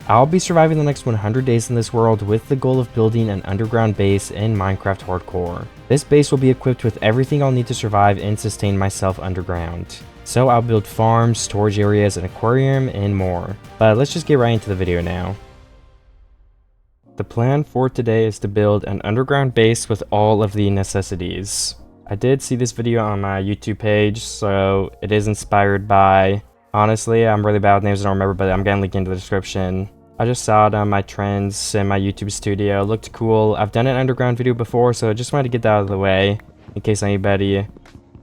I'll be surviving the next 100 days in this world with the goal of building an underground base in Minecraft Hardcore. This base will be equipped with everything I'll need to survive and sustain myself underground. So I'll build farms, storage areas, an aquarium, and more. But let's just get right into the video now. The plan for today is to build an underground base with all of the necessities. I did see this video on my YouTube page, so it is inspired by... Honestly, I'm really bad with names, I don't remember, but I'm gonna link into the description. I just saw it on my trends in my YouTube studio. It looked cool. I've done an underground video before, so I just wanted to get that out of the way in case anybody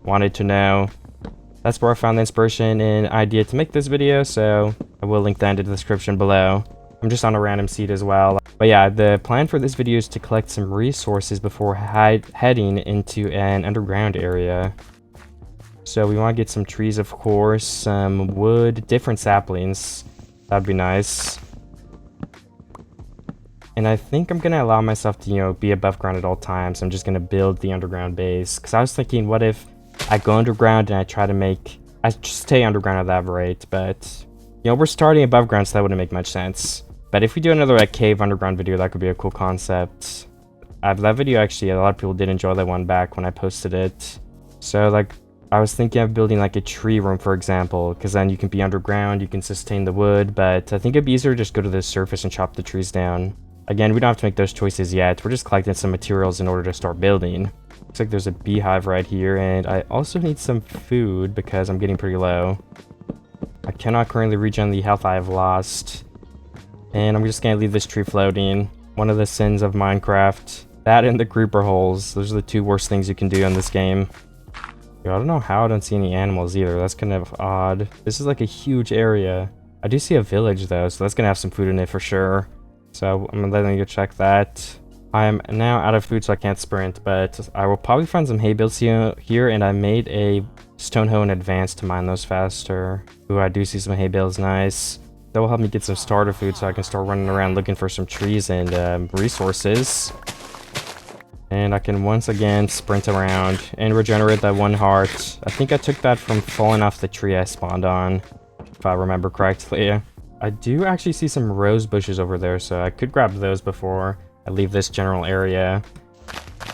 wanted to know. That's where I found the inspiration and idea to make this video, so I will link that into the description below. I'm just on a random seed as well. But yeah, the plan for this video is to collect some resources before heading into an underground area. So we want to get some trees, of course, some wood, different saplings. That'd be nice. And I think I'm going to allow myself to, be above ground at all times. I'm just going to build the underground base. Because I was thinking, what if I go underground and I try to make... I just stay underground at that rate, but... we're starting above ground, so that wouldn't make much sense. But if we do another cave underground video, that could be a cool concept. That video, actually, a lot of people did enjoy that one back when I posted it. So, I was thinking of building a tree room, for example, because then you can be underground, you can sustain the wood, but I think it'd be easier to just go to the surface and chop the trees down. Again, we don't have to make those choices yet. We're just collecting some materials in order to start building. Looks like there's a beehive right here, and I also need some food because I'm getting pretty low. I cannot currently regen the health I have lost. And I'm just gonna leave this tree floating. One of the sins of Minecraft. That and the creeper holes. Those are the two worst things you can do in this game. I don't know how I don't see any animals either. That's kind of odd. This is a huge area. I do see a village though, so that's gonna have some food in it for sure. So I'm gonna let you go check that. I'm now out of food, so I can't sprint, but I will probably find some hay bales here, and I made a stone hoe in advance to mine those faster. Ooh, I do see some hay bales, nice. That will help me get some starter food so I can start running around looking for some trees and resources. And I can once again sprint around and regenerate that one heart. I think I took that from falling off the tree I spawned on, if I remember correctly. I do actually see some rose bushes over there, so I could grab those before I leave this general area.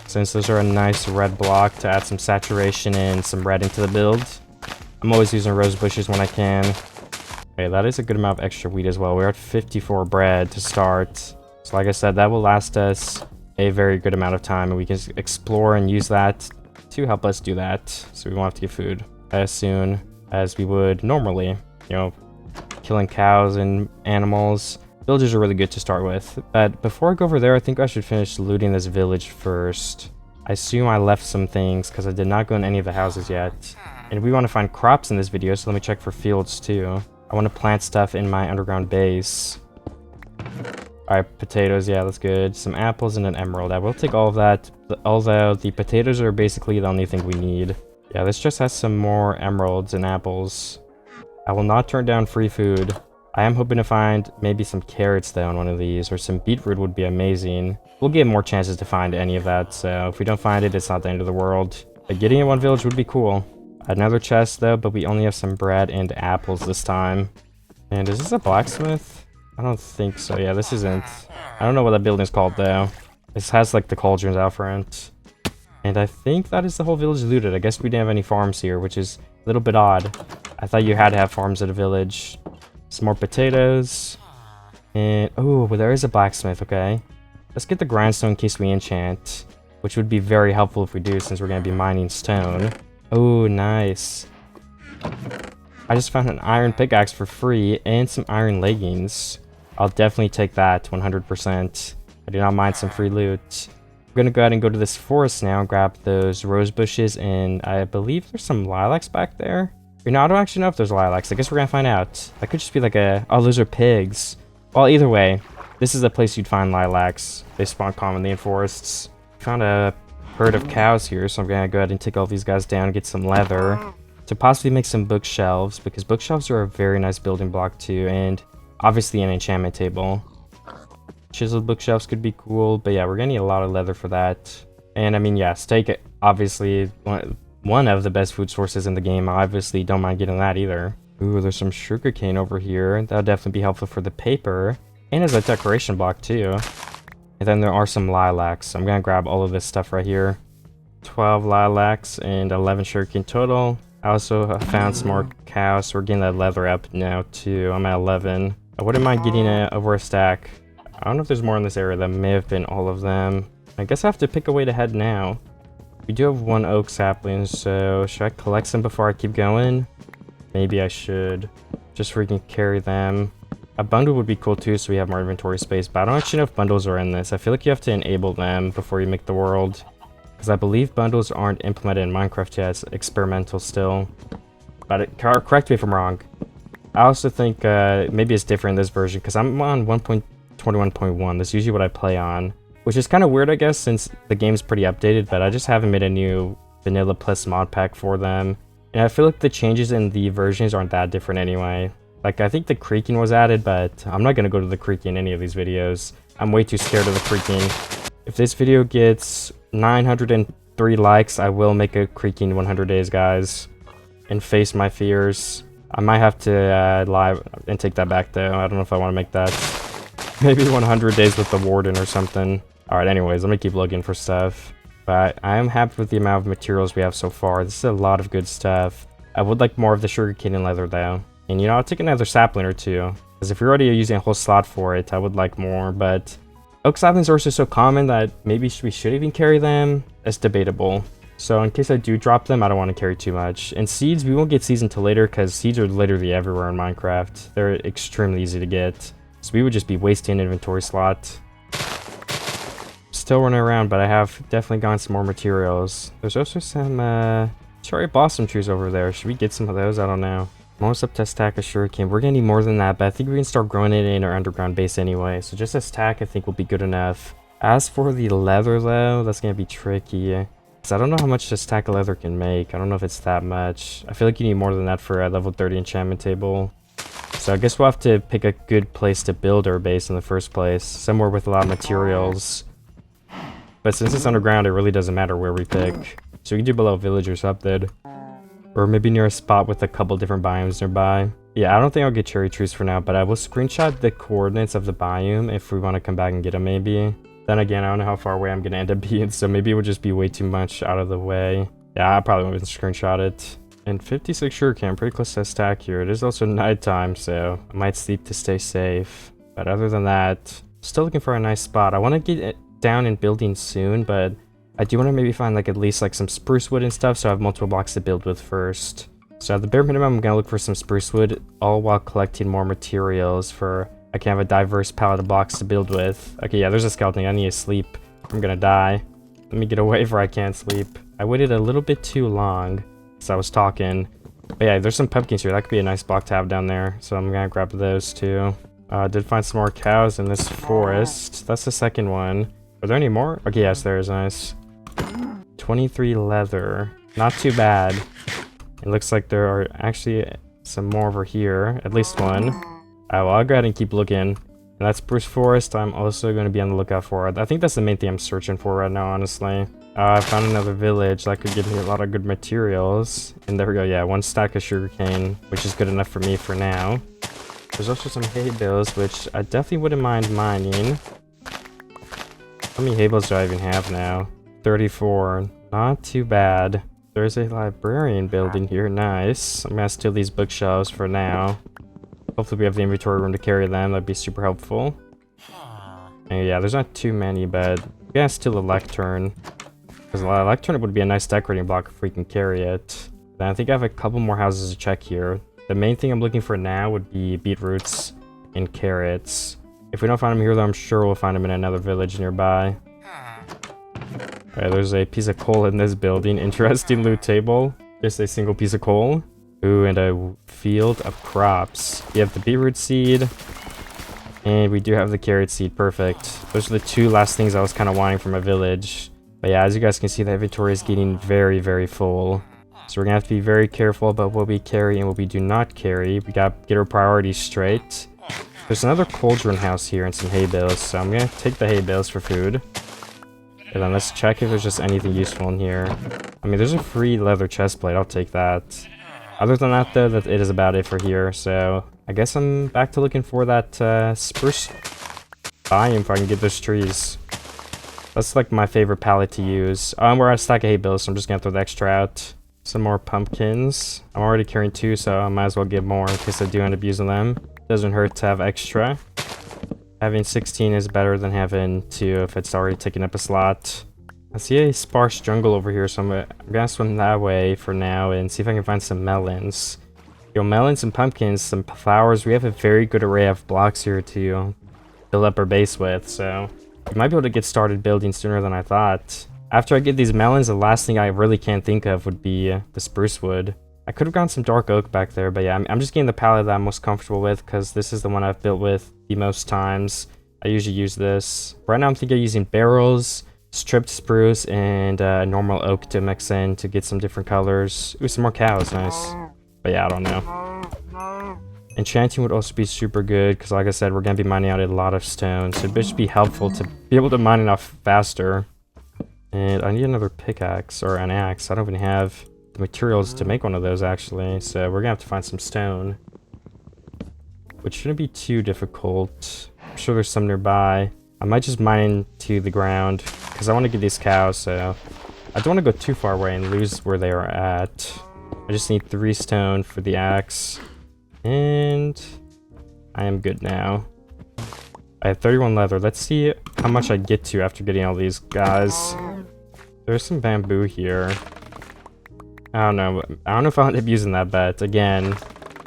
Since those are a nice red block to add some saturation and some red into the build. I'm always using rose bushes when I can. Okay, that is a good amount of extra wheat as well. We're at 54 bread to start. So like I said, that will last us a very good amount of time, and we can explore and use that to help us do that. So we won't have to get food as soon as we would normally. Killing cows and animals. Villages are really good to start with. But before I go over there, I think I should finish looting this village first. I assume I left some things because I did not go in any of the houses yet. And we want to find crops in this video, so let me check for fields too. I want to plant stuff in my underground base. Alright, potatoes, yeah, that's good. Some apples and an emerald. I will take all of that, although the potatoes are basically the only thing we need. Yeah, this just has some more emeralds and apples. I will not turn down free food. I am hoping to find maybe some carrots though on one of these, or some beetroot would be amazing. We'll get more chances to find any of that, so if we don't find it, it's not the end of the world. But getting in one village would be cool. Another chest though, but we only have some bread and apples this time. And is this a blacksmith? I don't think so. Yeah, this isn't. I don't know what that building's called though. This has the cauldrons out front. And I think that is the whole village looted. I guess we didn't have any farms here, which is a little bit odd. I thought you had to have farms at a village. Some more potatoes. And, oh, well, there is a blacksmith, okay. Let's get the grindstone in case we enchant, which would be very helpful if we do, since we're going to be mining stone. Oh, nice. I just found an iron pickaxe for free and some iron leggings. I'll definitely take that 100%. I do not mind some free loot. I'm going to go ahead and go to this forest now, grab those rose bushes, and I believe there's some lilacs back there. I don't actually know if there's lilacs. I guess we're going to find out. That could just be oh, those are pigs. Well, either way, this is the place you'd find lilacs. They spawn commonly in forests. Found a herd of cows here, so I'm going to go ahead and take all these guys down and get some leather to possibly make some bookshelves, because bookshelves are a very nice building block too, and obviously an enchantment table. Chiseled bookshelves could be cool, but yeah, we're gonna need a lot of leather for that. And I mean, yeah, steak, obviously one of the best food sources in the game. I obviously don't mind getting that either. Ooh, there's some sugarcane over here. That'll definitely be helpful for the paper. And as a decoration block too. And then there are some lilacs. So I'm gonna grab all of this stuff right here. 12 lilacs and 11 sugarcane total. I also found some more cows, so we're getting that leather up now too. I'm at 11. I wouldn't mind getting over a stack. I don't know if there's more in this area. That may have been all of them. I guess I have to pick a way to head now. We do have one oak sapling, so should I collect some before I keep going? Maybe I should, just so we can carry them. A bundle would be cool too, so we have more inventory space, but I don't actually know if bundles are in this. I feel like you have to enable them before you make the world, because I believe bundles aren't implemented in Minecraft yet. It's experimental still. But correct me if I'm wrong. I also think maybe it's different in this version, because I'm on 1.21.1. That's usually what I play on, which is kind of weird, I guess, since the game's pretty updated, but I just haven't made a new Vanilla Plus mod pack for them. And I feel like the changes in the versions aren't that different anyway. Like, I think the creaking was added, but I'm not going to go to the creaking in any of these videos. I'm way too scared of the creaking. If this video gets 903 likes, I will make a creaking 100 days, guys. And face my fears. I might have to lie and take that back, though. I don't know if I want to make that. Maybe 100 days with the warden or something. Alright, anyways, let me keep looking for stuff. But I am happy with the amount of materials we have so far. This is a lot of good stuff. I would like more of the sugarcane and leather, though. And you know, I'll take another sapling or two. Because if you're already using a whole slot for it, I would like more. But oak saplings are also so common that maybe we should even carry them. It's debatable. So in case I do drop them, I don't want to carry too much. And seeds, we won't get seeds until later because seeds are literally everywhere in Minecraft. They're extremely easy to get. So we would just be wasting an inventory slot. Still running around, but I have definitely gotten some more materials. There's also some cherry blossom trees over there. Should we get some of those? I don't know. I'm almost up to a stack of sugarcane. We're gonna need more than that, but I think we can start growing it in our underground base anyway. So just a stack I think will be good enough. As for the leather though, that's gonna be tricky. Because I don't know how much a stack of leather can make. I don't know if it's that much. I feel like you need more than that for a level 30 enchantment table. So I guess we'll have to pick a good place to build our base in the first place. Somewhere with a lot of materials. But since it's underground, it really doesn't matter where we pick. So we can do below a village or something. Or maybe near a spot with a couple different biomes nearby. Yeah, I don't think I'll get cherry trees for now, but I will screenshot the coordinates of the biome if we want to come back and get them maybe. Then again, I don't know how far away I'm going to end up being, so maybe it would just be way too much out of the way. Yeah, I probably won't even screenshot it. And 56 sugarcane, pretty close to a stack here. It is also nighttime, so I might sleep to stay safe. But other than that, still looking for a nice spot. I want to get it down in building soon, but I do want to maybe find like at least like some spruce wood and stuff, so I have multiple blocks to build with first. So at the bare minimum, I'm going to look for some spruce wood, all while collecting more materials for I can have a diverse palette of blocks to build with. Okay, yeah, there's a skeleton. I need to sleep. I'm going to die. Let me get away before I can't sleep. I waited a little bit too long, so I was talking. But yeah, there's some pumpkins here. That could be a nice block to have down there, so I'm going to grab those too. I did find some more cows in this forest. That's the second one. Are there any more? Okay, yes, there is. Nice. 23 leather. Not too bad. It looks like there are actually some more over here. At least one. Well, I'll go ahead and keep looking. And that's Spruce Forest. I'm also going to be on the lookout for it. I think that's the main thing I'm searching for right now, honestly. I found another village that could give me a lot of good materials. And there we go. Yeah, one stack of sugarcane, which is good enough for me for now. There's also some hay bales, which I definitely wouldn't mind mining. How many hay bales do I even have now? 34. Not too bad. There's a librarian building here. Nice. I'm gonna steal these bookshelves for now. Hopefully we have the inventory room to carry them. That'd be super helpful. And yeah, there's not too many, but I'm gonna steal a lectern. Because a lectern would be a nice decorating block if we can carry it. Then I think I have a couple more houses to check here. The main thing I'm looking for now would be beetroots and carrots. If we don't find them here, though, I'm sure we'll find them in another village nearby. Okay, there's a piece of coal in this building. Interesting loot table. Just a single piece of coal. Ooh, and a field of crops. We have the beetroot seed. And we do have the carrot seed. Perfect. Those are the two last things I was kind of wanting from a village. But yeah, as you guys can see, the inventory is getting very, very full. So we're going to have to be very careful about what we carry and what we do not carry. We got to get our priorities straight. There's another cauldron house here and some hay bales. So I'm going to take the hay bales for food. And then let's check if there's just anything useful in here. I mean, there's a free leather chestplate. I'll take that. Other than that, though, that it is about it for here. So I guess I'm back to looking for that spruce biome if I can get those trees. That's like my favorite palette to use. Oh, and we're at a stack of hay bales, so I'm just gonna throw the extra out. Some more pumpkins. I'm already carrying 2, so I might as well get more in case I do end up using them. Doesn't hurt to have extra. Having 16 is better than having 2 if it's already taking up a slot. I see a sparse jungle over here, so I'm gonna swim that way for now and see if I can find some melons. Yo, melons and pumpkins, some flowers. We have a very good array of blocks here to build up our base with, so we might be able to get started building sooner than I thought. After I get these melons, the last thing I really can't think of would be the spruce wood. I could have gotten some dark oak back there, but yeah, I'm just getting the palette that I'm most comfortable with because this is the one I've built with the most times. I usually use this. Right now I'm thinking of using barrels, stripped spruce, and normal oak to mix in to get some different colors. Ooh, some more cows, nice. But yeah, I don't know. Enchanting would also be super good because, like I said, we're going to be mining out a lot of stone, so it would just be helpful to be able to mine enough faster. And I need another pickaxe or an axe. I don't even have the materials to make one of those, actually, so we're going to have to find some stone, which shouldn't be too difficult. I'm sure there's some nearby. I might just mine to the ground because I want to get these cows, so I don't want to go too far away and lose where they are at. I just need 3 stone for the axe, and I am good now. I have 31 leather. Let's see how much I get to after getting all these guys. There's some bamboo here. I don't know if I'll end up using that, but again,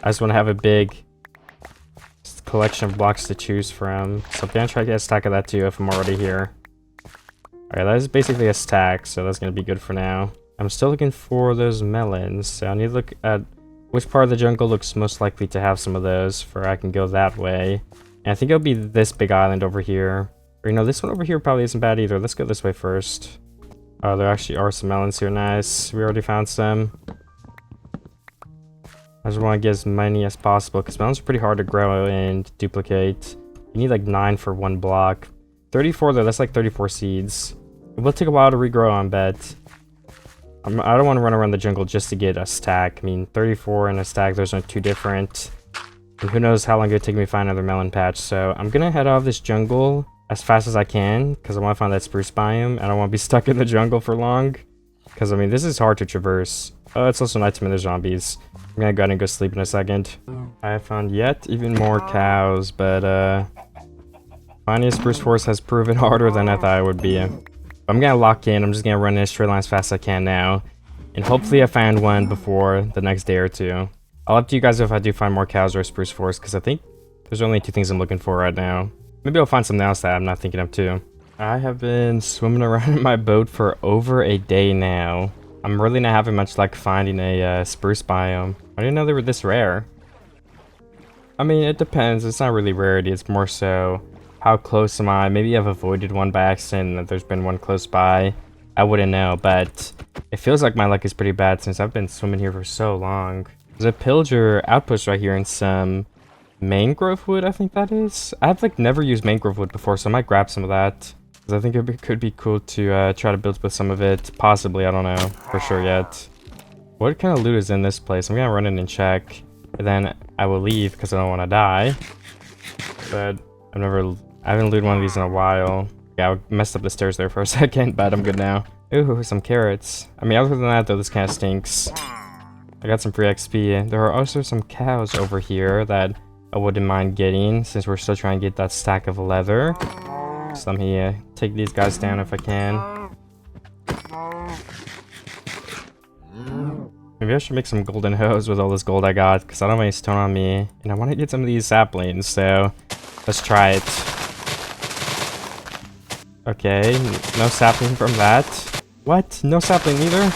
I just want to have a big collection of blocks to choose from. So I'm gonna try to get a stack of that too if I'm already here. Alright, that is basically a stack, so that's gonna be good for now. I'm still looking for those melons, so I need to look at which part of the jungle looks most likely to have some of those, for I can go that way. And I think it'll be this big island over here. Or, you know, this one over here probably isn't bad either. Let's go this way first. Oh, there actually are some melons here. Nice. We already found some. I just want to get as many as possible, because melons are pretty hard to grow and duplicate. You need like 9 for 1 block. 34 though, that's like 34 seeds. It will take a while to regrow, I bet. I don't want to run around the jungle just to get a stack. I mean, 34 and a stack, those aren't too different. And who knows how long it'll take me to find another melon patch. So I'm going to head out of this jungle as fast as I can, because I want to find that spruce biome. I don't want to be stuck in the jungle for long, because, I mean, this is hard to traverse. Oh, it's also nighttime and there's zombies. I'm going to go ahead and go sleep in a second. I have found yet even more cows, but finding a spruce forest has proven harder than I thought it would be. I'm gonna lock in. I'm just gonna run in a straight line as fast as I can now, and hopefully I find one before the next day or two. I'll update you guys if I do find more cows or a spruce forest, because I think there's only 2 things I'm looking for right now. Maybe I'll find something else that I'm not thinking of too. I have been swimming around in my boat for over a day now. I'm really not having much luck finding a spruce biome. I didn't know they were this rare. I mean, it depends. It's not really rarity. It's more so how close am I? Maybe I've avoided one by accident, that there's been one close by. I wouldn't know, but it feels like my luck is pretty bad since I've been swimming here for so long. There's a pillager outpost right here and some mangrove wood, I think that is. I've like never used mangrove wood before, so I might grab some of that, because I think it could be cool to try to build with some of it. Possibly, I don't know for sure yet. What kind of loot is in this place? I'm gonna run in and check, and then I will leave because I don't want to die. But I haven't looted one of these in a while. Yeah, I messed up the stairs there for a second, but I'm good now. Ooh, some carrots. I mean, other than that, though, this kind of stinks. I got some free XP. There are also some cows over here that I wouldn't mind getting, since we're still trying to get that stack of leather. So let me take these guys down if I can. Maybe I should make some golden hoes with all this gold I got, because I don't have any stone on me, and I want to get some of these saplings, so let's try it. Okay, no sapling from that. What? No sapling either?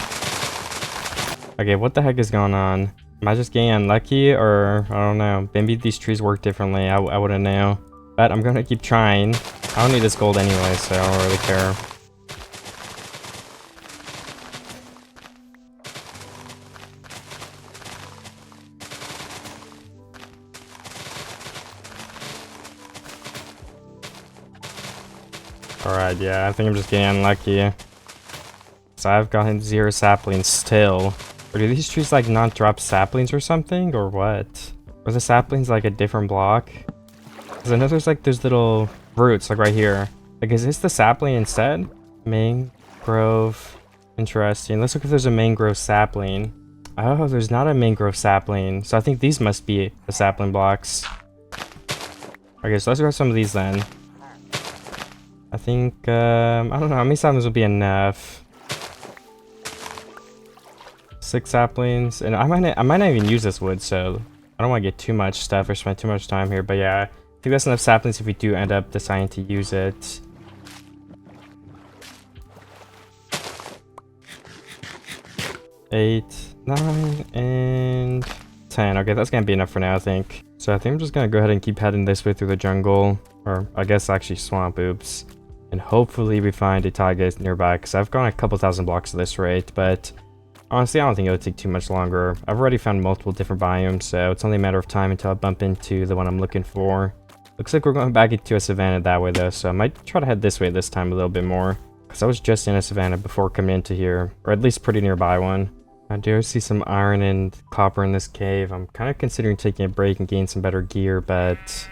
Okay, what the heck is going on? Am I just getting unlucky, or I don't know. Maybe these trees work differently. I wouldn't know. But I'm gonna keep trying. I don't need this gold anyway, so I don't really care. Alright, yeah, I think I'm just getting unlucky. So I've gotten 0 saplings still. Or do these trees like not drop saplings or something, or what? Or the saplings like a different block? Because I know there's like those little roots like right here. Like, is this the sapling instead? Mangrove. Interesting. Let's look if there's a mangrove sapling. Oh, there's not a mangrove sapling. So I think these must be the sapling blocks. Okay, so let's grab some of these then. I think, I don't know how many saplings will be enough. 6 saplings, and I might not even use this wood, so I don't want to get too much stuff or spend too much time here. But yeah, I think that's enough saplings if we do end up deciding to use it. Eight, 9, and 10. Okay, that's gonna be enough for now, I think. So I think I'm just gonna go ahead and keep heading this way through the jungle, or I guess actually swamp, oops. And hopefully we find a taiga nearby, because I've gone a couple thousand blocks at this rate, but honestly, I don't think it would take too much longer. I've already found multiple different biomes, so it's only a matter of time until I bump into the one I'm looking for. Looks like we're going back into a savanna that way though, so I might try to head this way this time a little bit more. Because I was just in a savanna before coming into here, or at least pretty nearby one. I do see some iron and copper in this cave. I'm kind of considering taking a break and getting some better gear, but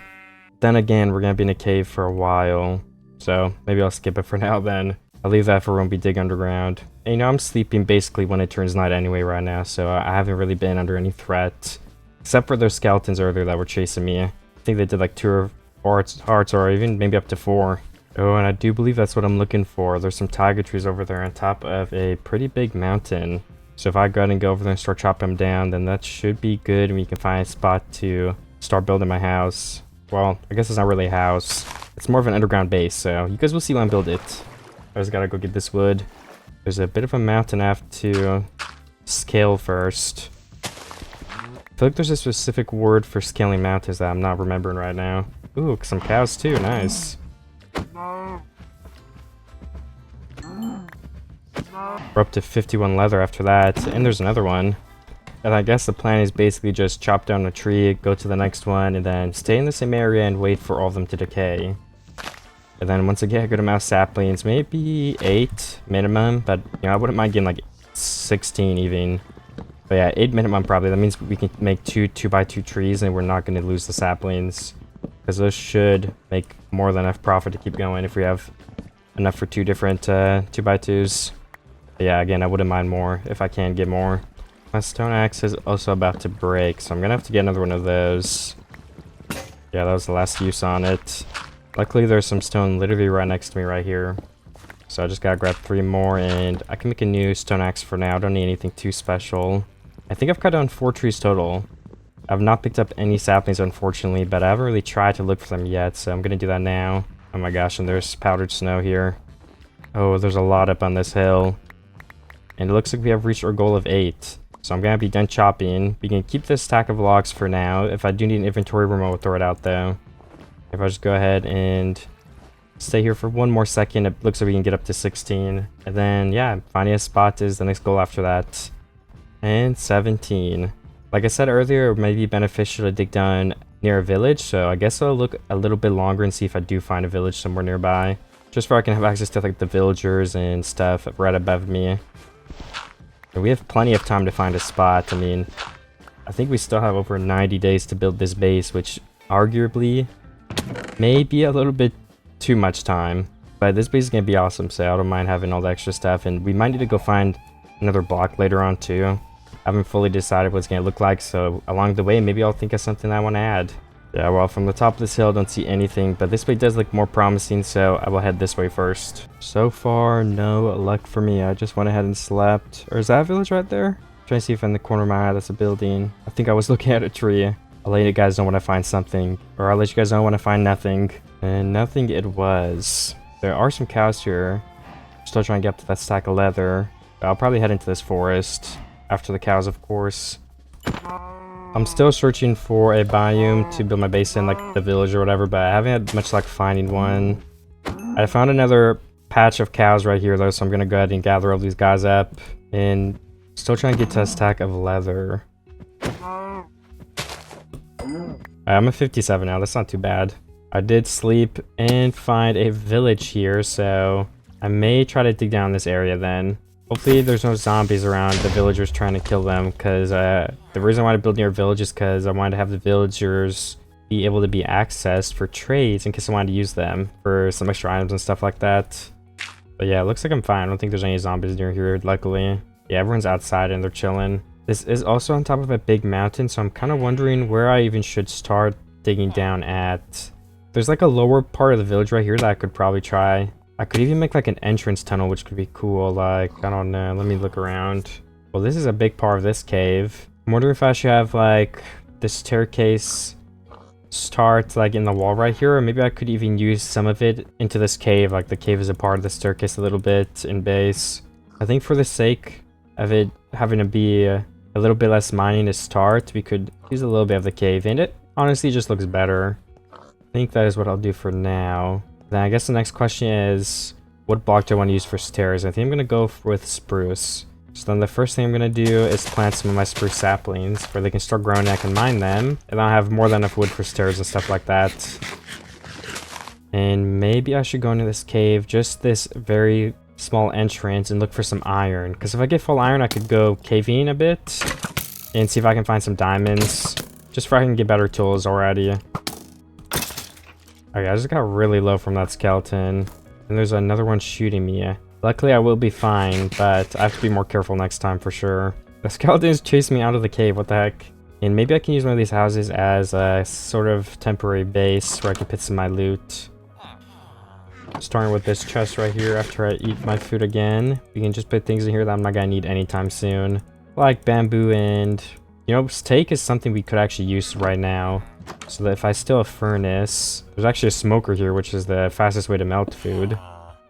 then again, we're going to be in a cave for a while. So maybe I'll skip it for now then. I'll leave that for when we dig underground. And, you know, I'm sleeping basically when it turns night anyway right now, so I haven't really been under any threat. Except for those skeletons earlier that were chasing me. I think they did like 2 or 4 hearts, or even maybe up to 4. Oh, and I do believe that's what I'm looking for. There's some taiga trees over there on top of a pretty big mountain. So if I go ahead and go over there and start chopping them down, then that should be good, and we can find a spot to start building my house. Well, I guess it's not really a house. It's more of an underground base, so you guys will see when I build it. I just gotta go get this wood. There's a bit of a mountain I have to scale first. I feel like there's a specific word for scaling mountains that I'm not remembering right now. Ooh, some cows too, nice. We're up to 51 leather after that, and there's another one. And I guess the plan is basically just chop down a tree, go to the next one, and then stay in the same area and wait for all of them to decay. And then once I get a good amount of saplings, maybe 8 minimum, but you know, I wouldn't mind getting like 16 even. But yeah, 8 minimum probably. That means we can make 2 2x2 trees, and we're not going to lose the saplings. Because those should make more than enough profit to keep going if we have enough for 2 different 2x2s. But yeah, again, I wouldn't mind more if I can get more. My stone axe is also about to break, so I'm going to have to get another one of those. Yeah, that was the last use on it. Luckily, there's some stone literally right next to me right here. So I just gotta grab 3 more, and I can make a new stone axe for now. I don't need anything too special. I think I've cut down 4 trees total. I've not picked up any saplings, unfortunately, but I haven't really tried to look for them yet, so I'm gonna do that now. Oh my gosh, and there's powdered snow here. Oh, there's a lot up on this hill. And it looks like we have reached our goal of 8. So I'm gonna be done chopping. We can keep this stack of logs for now. If I do need an inventory room, I'll throw it out though. If I just go ahead and stay here for 1 more second, it looks like we can get up to 16. And then, yeah, finding a spot is the next goal after that. And 17. Like I said earlier, it may be beneficial to dig down near a village, so I guess I'll look a little bit longer and see if I do find a village somewhere nearby. Just where I can have access to like the villagers and stuff right above me. And we have plenty of time to find a spot. I mean, I think we still have over 90 days to build this base, which arguably may be a little bit too much time. But this base is going to be awesome, so I don't mind having all the extra stuff. And we might need to go find another block later on too. I haven't fully decided what it's going to look like, so along the way, maybe I'll think of something I want to add. Yeah, well, from the top of this hill, I don't see anything, but this way does look more promising, so I will head this way first. So far, no luck for me. I just went ahead and slept. Or is that a village right there? Trying to see if in the corner of my eye that's a building. I think I was looking at a tree. I'll let you guys know when I find something, or I'll let you guys know when I find nothing. And nothing it was. There are some cows here. Still trying to get up to that stack of leather. I'll probably head into this forest. After the cows, of course. I'm still searching for a biome to build my base in, like the village or whatever, but I haven't had much luck finding one. I found another patch of cows right here, though, so I'm going to go ahead and gather all these guys up. And still trying to get to a stack of leather. I'm at 57 now, that's not too bad. I did sleep and find a village here, so I may try to dig down this area then. Hopefully there's no zombies around the villagers trying to kill them, because the reason I want to build near a village is because I wanted to have the villagers be able to be accessed for trades in case I wanted to use them for some extra items and stuff like that. But yeah, it looks like I'm fine. I don't think there's any zombies near here, luckily. Yeah, everyone's outside and they're chilling. This is also on top of a big mountain, so I'm kind of wondering where I even should start digging down at. There's like a lower part of the village right here that I could probably try. I could even make like an entrance tunnel, which could be cool. Like, I don't know. Let me look around. Well, this is a big part of this cave. I'm wondering if I should have like the staircase start like in the wall right here, or maybe I could even use some of it into this cave. Like the cave is a part of the staircase a little bit in base. I think for the sake of it having to be a little bit less mining to start, we could use a little bit of the cave, and it honestly just looks better. I think that is what I'll do for now. Then I guess the next question is, what block do I want to use for stairs? I think I'm going to go with spruce. So then the first thing I'm going to do is plant some of my spruce saplings where they can start growing and I can mine them. And I'll have more than enough wood for stairs and stuff like that. And maybe I should go into this cave, just this very small entrance, and look for some iron. Because if I get full iron, I could go caving a bit and see if I can find some diamonds. Just so I can get better tools already. Okay, I just got really low from that skeleton. And there's another one shooting me. Luckily, I will be fine, but I have to be more careful next time for sure. The skeletons chased me out of the cave, what the heck? And maybe I can use one of these houses as a sort of temporary base where I can put some of my loot. Starting with this chest right here after I eat my food again. We can just put things in here that I'm not gonna need anytime soon. Like bamboo and, you know, steak is something we could actually use right now. So that if I steal a furnace, there's actually a smoker here, which is the fastest way to melt food.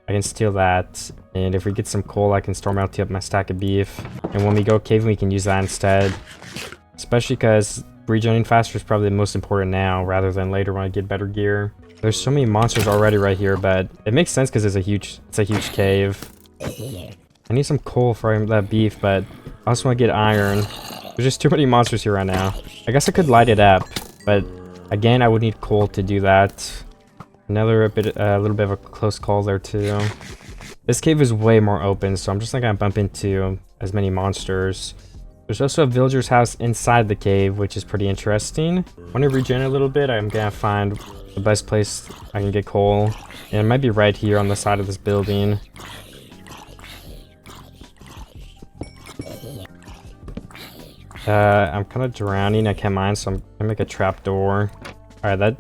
I can steal that, and if we get some coal, I can start melting up my stack of beef. And when we go caving, we can use that instead. Especially because regenerating faster is probably the most important now, rather than later when I get better gear. There's so many monsters already right here, but it makes sense because it's a huge cave. I need some coal for that beef, but I also want to get iron. There's just too many monsters here right now. I guess I could light it up, but again, I would need coal to do that. A little bit of a close call there too. This cave is way more open, so I'm just not gonna bump into as many monsters. There's also a villager's house inside the cave, which is pretty interesting. I want to regen a little bit. I'm gonna find the best place I can get coal, and it might be right here on the side of this building. I'm kind of drowning. I can't mine, so I'm gonna make a trap door. All right, that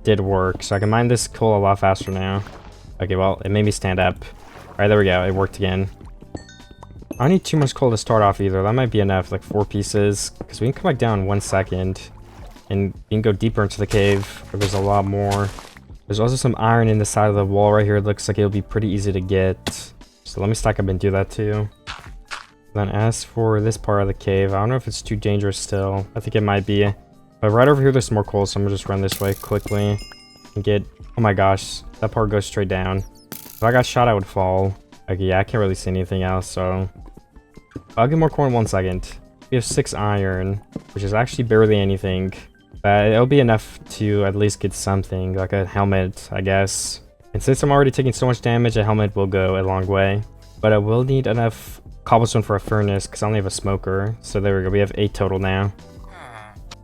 did work, so I can mine this coal a lot faster now. Okay, well, it made me stand up. All right, there we go. It worked again. I don't need too much coal to start off either. That might be enough, like 4 pieces, because we can come back down in 1 second, and we can go deeper into the cave where there's a lot more. There's also some iron in the side of the wall right here. It looks like it'll be pretty easy to get. So let me stack up and do that too. Then as for this part of the cave, I don't know if it's too dangerous still. I think it might be. But right over here, there's more coal, so I'm gonna just run this way quickly and get... Oh my gosh, that part goes straight down. If I got shot, I would fall. Okay, yeah, I can't really see anything else, so... I'll get more coal in 1 second. We have 6 iron, which is actually barely anything. But it'll be enough to at least get something, like a helmet, I guess. And since I'm already taking so much damage, a helmet will go a long way. But I will need enough cobblestone for a furnace, because I only have a smoker. So there we go, we have 8 total now.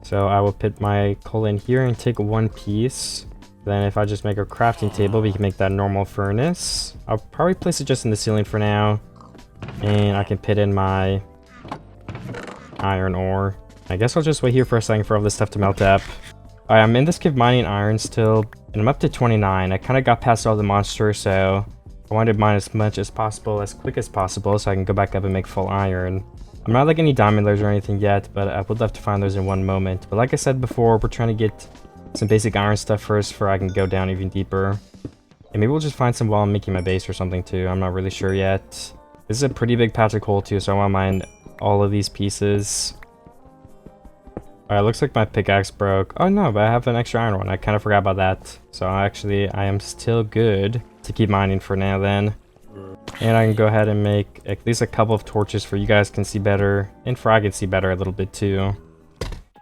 So I will put my coal in here and take 1 piece. Then if I just make a crafting table, we can make that normal furnace. I'll probably place it just in the ceiling for now. And I can put in my iron ore. I guess I'll just wait here for a second for all this stuff to melt up. Alright, I'm in this cave mining iron still, and I'm up to 29. I kind of got past all the monsters, so I wanted to mine as much as possible, as quick as possible, so I can go back up and make full iron. I'm not like any diamond layers or anything yet, but I would love to find those in one moment. But like I said before, we're trying to get some basic iron stuff first before I can go down even deeper. And maybe we'll just find some while I'm making my base or something too. I'm not really sure yet. This is a pretty big patch of coal too, so I want to mine all of these pieces. Alright, looks like my pickaxe broke. Oh no, but I have an extra iron one. I kind of forgot about that. So actually, I am still good to keep mining for now then. And I can go ahead and make at least a couple of torches for you guys can see better, and for I can see better a little bit too.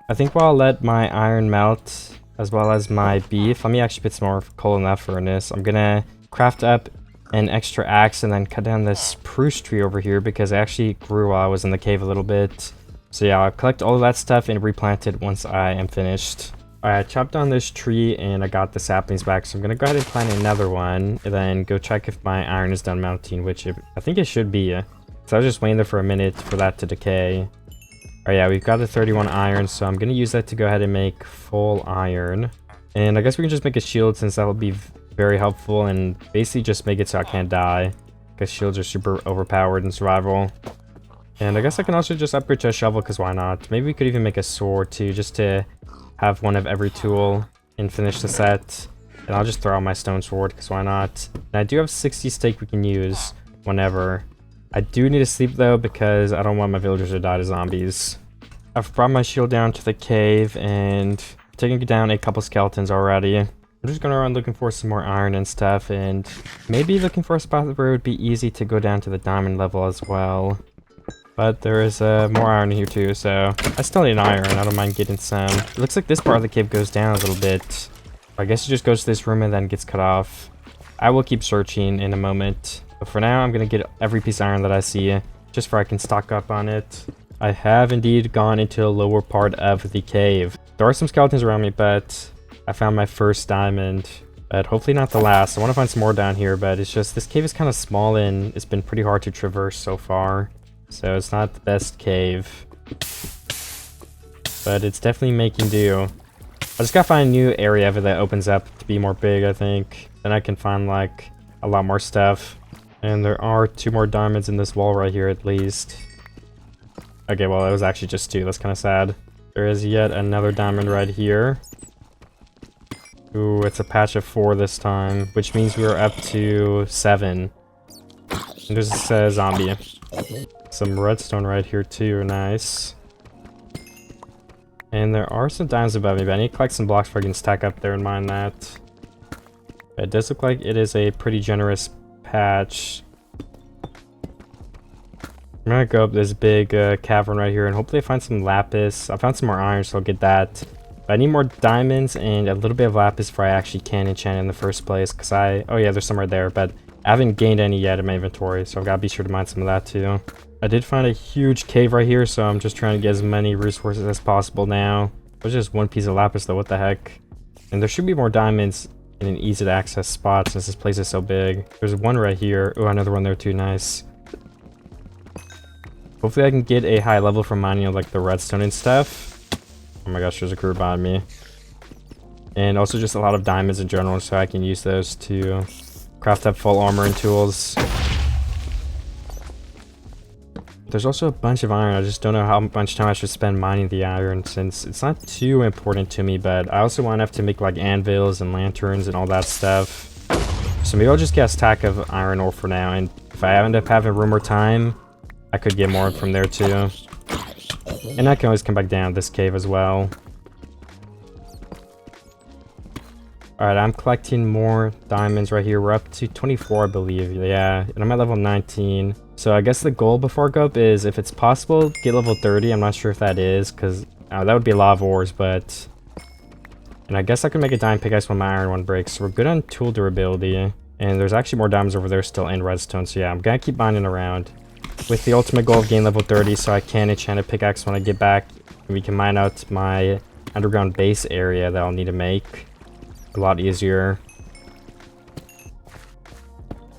I think while I'll let my iron melt, as well as my beef, let me actually put some more coal in that furnace. I'm gonna craft up an extra axe and then cut down this spruce tree over here because it actually grew while I was in the cave a little bit. So yeah, I'll collect all of that stuff and replant it once I am finished. I chopped down this tree and I got the saplings back, so I'm gonna go ahead and plant another one and then go check if my iron is done melting, which I think it should be. So I was just waiting there for a minute for that to decay. Oh yeah, we've got the 31 iron, so I'm gonna use that to go ahead and make full iron. And I guess we can just make a shield since that will be very helpful and basically just make it so I can't die, because shields are super overpowered in survival. And I guess I can also just upgrade to a shovel, because why not? Maybe we could even make a sword too, just to have one of every tool and finish the set. And I'll just throw out my stone sword, because why not? And I do have 60 steak we can use whenever. I do need to sleep though, because I don't want my villagers to die to zombies. I've brought my shield down to the cave and taking down a couple skeletons already. I'm just going around looking for some more iron and stuff, and maybe looking for a spot where it would be easy to go down to the diamond level as well. But there is more iron here too, so I still need iron. I don't mind getting some. It looks like this part of the cave goes down a little bit. I guess it just goes to this room and then gets cut off. I will keep searching in a moment. But for now, I'm going to get every piece of iron that I see, just so I can stock up on it. I have indeed gone into the lower part of the cave. There are some skeletons around me, but I found my first diamond. But hopefully not the last. I want to find some more down here, but it's just this cave is kind of small and it's been pretty hard to traverse so far. So it's not the best cave. But it's definitely making do. I just gotta find a new area that opens up to be more big, I think. Then I can find like a lot more stuff. And there are 2 more diamonds in this wall right here at least. Okay, well it was actually just 2, that's kind of sad. There is yet another diamond right here. Ooh, it's a patch of 4 this time, which means we're up to 7. And there's a zombie. Some redstone right here too, nice. And there are some diamonds above me, but I need to collect some blocks before I can stack up there and mine that. But it does look like it is a pretty generous patch. I'm gonna go up this big cavern right here and hopefully I find some lapis. I found some more iron, so I'll get that. But I need more diamonds and a little bit of lapis before I actually can enchant in the first place, because oh yeah, there's some right there, but I haven't gained any yet in my inventory, so I've got to be sure to mine some of that too. I did find a huge cave right here, so I'm just trying to get as many resources as possible now. There's just 1 piece of lapis though, what the heck. And there should be more diamonds in an easy to access spot since this place is so big. There's 1 right here. Oh, another one there too, nice. Hopefully I can get a high level from mining like the redstone and stuff. Oh my gosh, there's a crew behind me. And also just a lot of diamonds in general, so I can use those to craft up full armor and tools. There's also a bunch of iron. I just don't know how much time I should spend mining the iron since it's not too important to me, but I also want enough to make like anvils and lanterns and all that stuff. So maybe I'll just get a stack of iron ore for now, and if I end up having room or time, I could get more from there too. And I can always come back down this cave as well. Alright, I'm collecting more diamonds right here. We're up to 24, I believe. Yeah, and I'm at level 19. So I guess the goal before I go up is, if it's possible, get level 30. I'm not sure if that is, because that would be a lot of ores, but... And I guess I can make a diamond pickaxe when my iron one breaks. So we're good on tool durability. And there's actually more diamonds over there still in redstone. So yeah, I'm gonna keep mining around. With the ultimate goal of getting level 30, so I can enchant a pickaxe when I get back. And we can mine out my underground base area that I'll need to make a lot easier.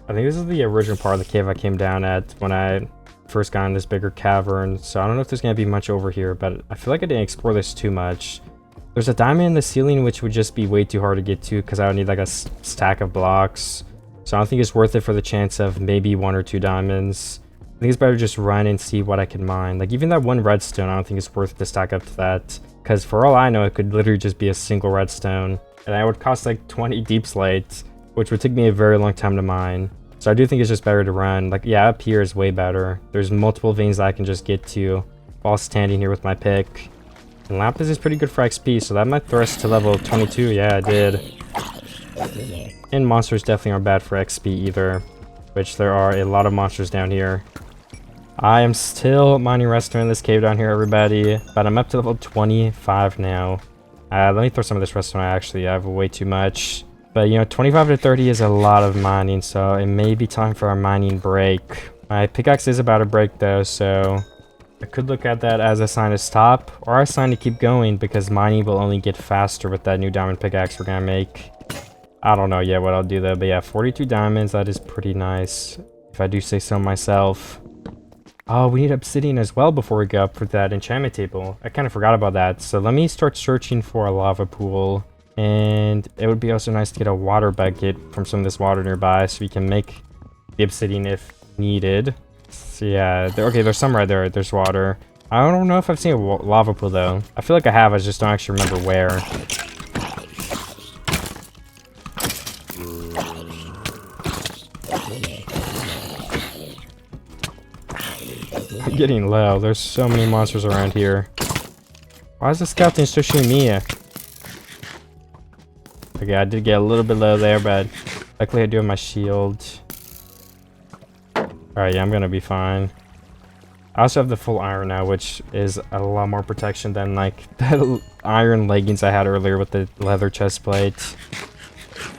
I think this is the original part of the cave I came down at when I first got in this bigger cavern, so I don't know if there's going to be much over here, but I feel like I didn't explore this too much. There's a diamond in the ceiling, which would just be way too hard to get to because I would need like a stack of blocks, so I don't think it's worth it for the chance of maybe 1 or 2 diamonds. I think it's better to just run and see what I can mine. Like even that 1 redstone, I don't think it's worth it to stack up to that, because for all I know, it could literally just be a single redstone. And that would cost like 20 deep slates, which would take me a very long time to mine. So I do think it's just better to run. Like, yeah, up here is way better. There's multiple veins that I can just get to while standing here with my pick. And lapis is pretty good for XP, so that might throw us to level 22. Yeah, it did. And monsters definitely aren't bad for XP either, which there are a lot of monsters down here. I am still mining redstone in this cave down here, everybody, but I'm up to level 25 now. Let me throw some of this redstone. Actually, I have way too much. But, you know, 25 to 30 is a lot of mining, so it may be time for a mining break. My pickaxe is about to break, though, so I could look at that as a sign to stop or a sign to keep going because mining will only get faster with that new diamond pickaxe we're gonna make. I don't know yet what I'll do though, but yeah, 42 diamonds, that is pretty nice, if I do say so myself. Oh, we need obsidian as well before we go up for that enchantment table. I kind of forgot about that. So let me start searching for a lava pool. And it would be also nice to get a water bucket from some of this water nearby so we can make the obsidian if needed. So yeah, okay, there's some right there. There's water. I don't know if I've seen a lava pool though. I feel like I have, I just don't actually remember where. I'm getting low. There's so many monsters around here. Why is the skeleton still shooting me? Okay, I did get a little bit low there, but luckily I do have my shield. Alright, yeah, I'm gonna be fine. I also have the full iron now, which is a lot more protection than like the iron leggings I had earlier with the leather chest plate.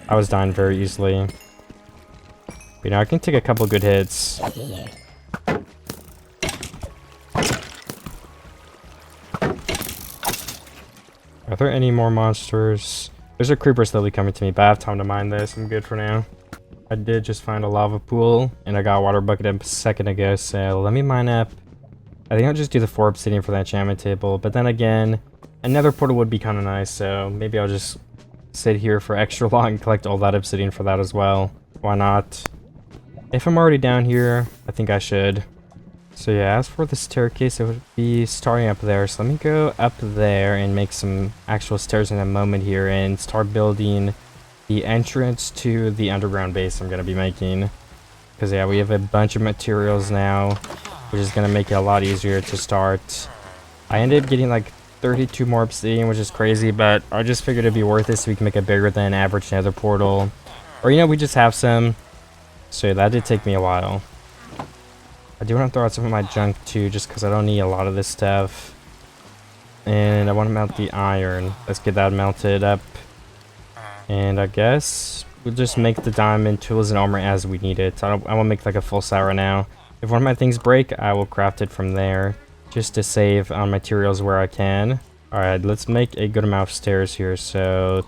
I was dying very easily. But, you know, I can take a couple good hits. Are there any more monsters? There's a creeper slowly coming to me, but I have time to mine this. I'm good for now. I did just find a lava pool, and I got a water bucket a second ago, so let me mine up. I think I'll just do the 4 obsidian for that enchantment table, but then again, another portal would be kind of nice, so maybe I'll just sit here for extra long and collect all that obsidian for that as well. Why not? If I'm already down here, I think I should. So yeah, as for the staircase, it would be starting up there. So let me go up there and make some actual stairs in a moment here and start building the entrance to the underground base I'm going to be making. Because yeah, we have a bunch of materials now, which is going to make it a lot easier to start. I ended up getting like 32 more obsidian, which is crazy, but I just figured it'd be worth it so we can make a bigger than average nether portal. Or you know, we just have some. So yeah, that did take me a while. I do want to throw out some of my junk too, just because I don't need a lot of this stuff. And I want to melt the iron. Let's get that melted up. And I guess we'll just make the diamond tools and armor as we need it. I won't make like a full set right now. If one of my things break, I will craft it from there, just to save on materials where I can. Alright, let's make a good amount of stairs here. So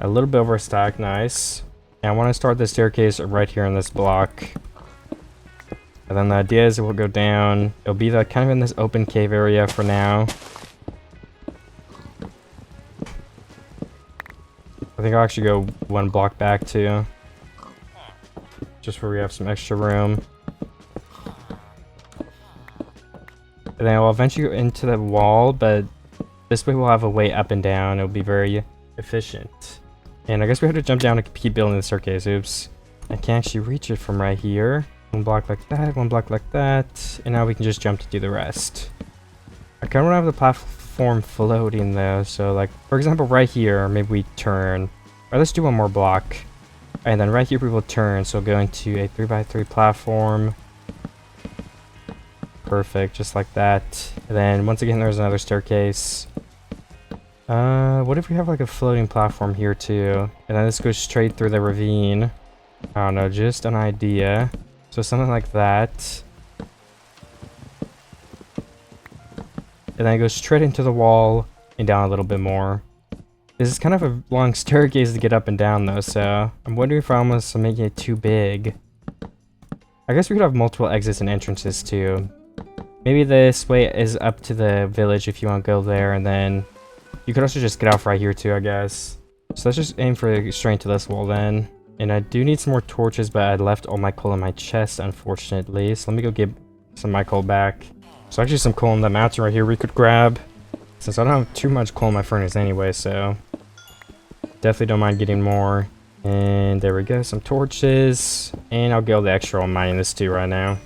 a little bit over a stack, nice. And I want to start the staircase right here in this block. And then the idea is it will go down. It'll be kind of in this open cave area for now. I think I'll actually go 1 block back too. Just where we have some extra room. And then I'll eventually go into the wall, but this way we'll have a way up and down. It'll be very efficient. And I guess we have to jump down to keep building the staircase. Oops. I can't actually reach it from right here. 1 block like that, 1 block like that, and now we can just jump to do the rest. I kind of want to have the platform floating though, so like, for example, right here, maybe we turn. Or let's do 1 more block. And then right here we will turn, so go into a 3x3 platform. Perfect, just like that. And then once again, there's another staircase. What if we have like a floating platform here too? And then this goes straight through the ravine. I don't know, just an idea. So something like that. And then it goes straight into the wall and down a little bit more. This is kind of a long staircase to get up and down though, so I'm wondering if I almost am making it too big. I guess we could have multiple exits and entrances too. Maybe this way is up to the village if you want to go there, and then you could also just get off right here too, I guess. So let's just aim for straight into this wall then. And I do need some more torches, but I left all my coal in my chest, unfortunately. So let me go get some of my coal back. So actually some coal in the mountain right here we could grab. Since I don't have too much coal in my furnace anyway, so definitely don't mind getting more. And there we go, some torches. And I'll go the extra on mining this too right now.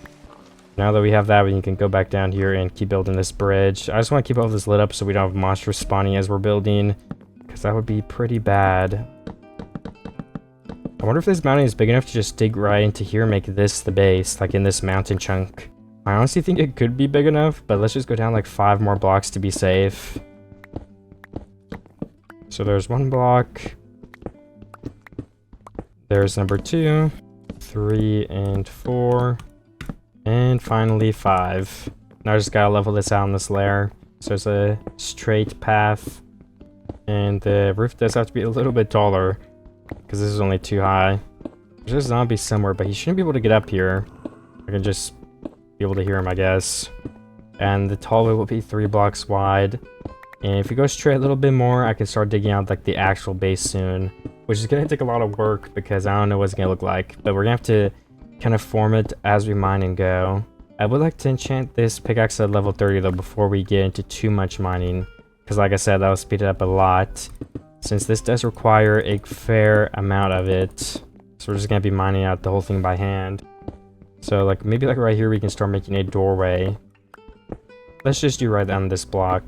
Now that we have that, we can go back down here and keep building this bridge. I just want to keep all this lit up so we don't have monsters spawning as we're building, because that would be pretty bad. I wonder if this mountain is big enough to just dig right into here and make this the base, like in this mountain chunk. I honestly think it could be big enough, but let's just go down like 5 more blocks to be safe. So there's 1 block. There's number 2, 3, and 4. And finally 5. Now I just gotta level this out in this layer. So there's a straight path. And the roof does have to be a little bit taller, because this is only too high. There's a zombie somewhere, but he shouldn't be able to get up here. I can just be able to hear him, I guess. And the hallway will be 3 blocks wide. And if we go straight a little bit more, I can start digging out like the actual base soon, which is gonna take a lot of work because I don't know what it's gonna look like. But we're gonna have to kind of form it as we mine and go. I would like to enchant this pickaxe at level 30 though before we get into too much mining, because like I said, that will speed it up a lot, since this does require a fair amount of it. So we're just gonna be mining out the whole thing by hand. So like maybe like right here we can start making a doorway. Let's just do right on this block.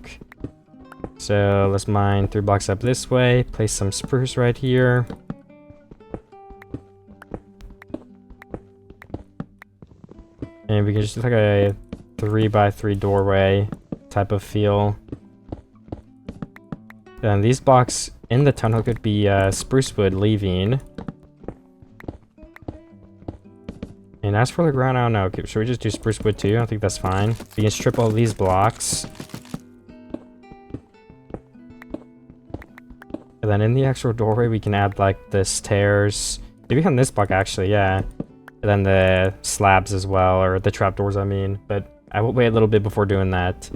So let's mine 3 blocks up this way, place some spruce right here. And we can just do like a 3x3 doorway type of feel. Then these blocks in the tunnel could be spruce wood leaving. And as for the ground, I don't know. Okay, should we just do spruce wood too? I think that's fine. We can strip all these blocks. And then in the actual doorway, we can add like the stairs. Maybe on this block actually, yeah. And then the slabs as well, or the trapdoors, I mean. But I will wait a little bit before doing that.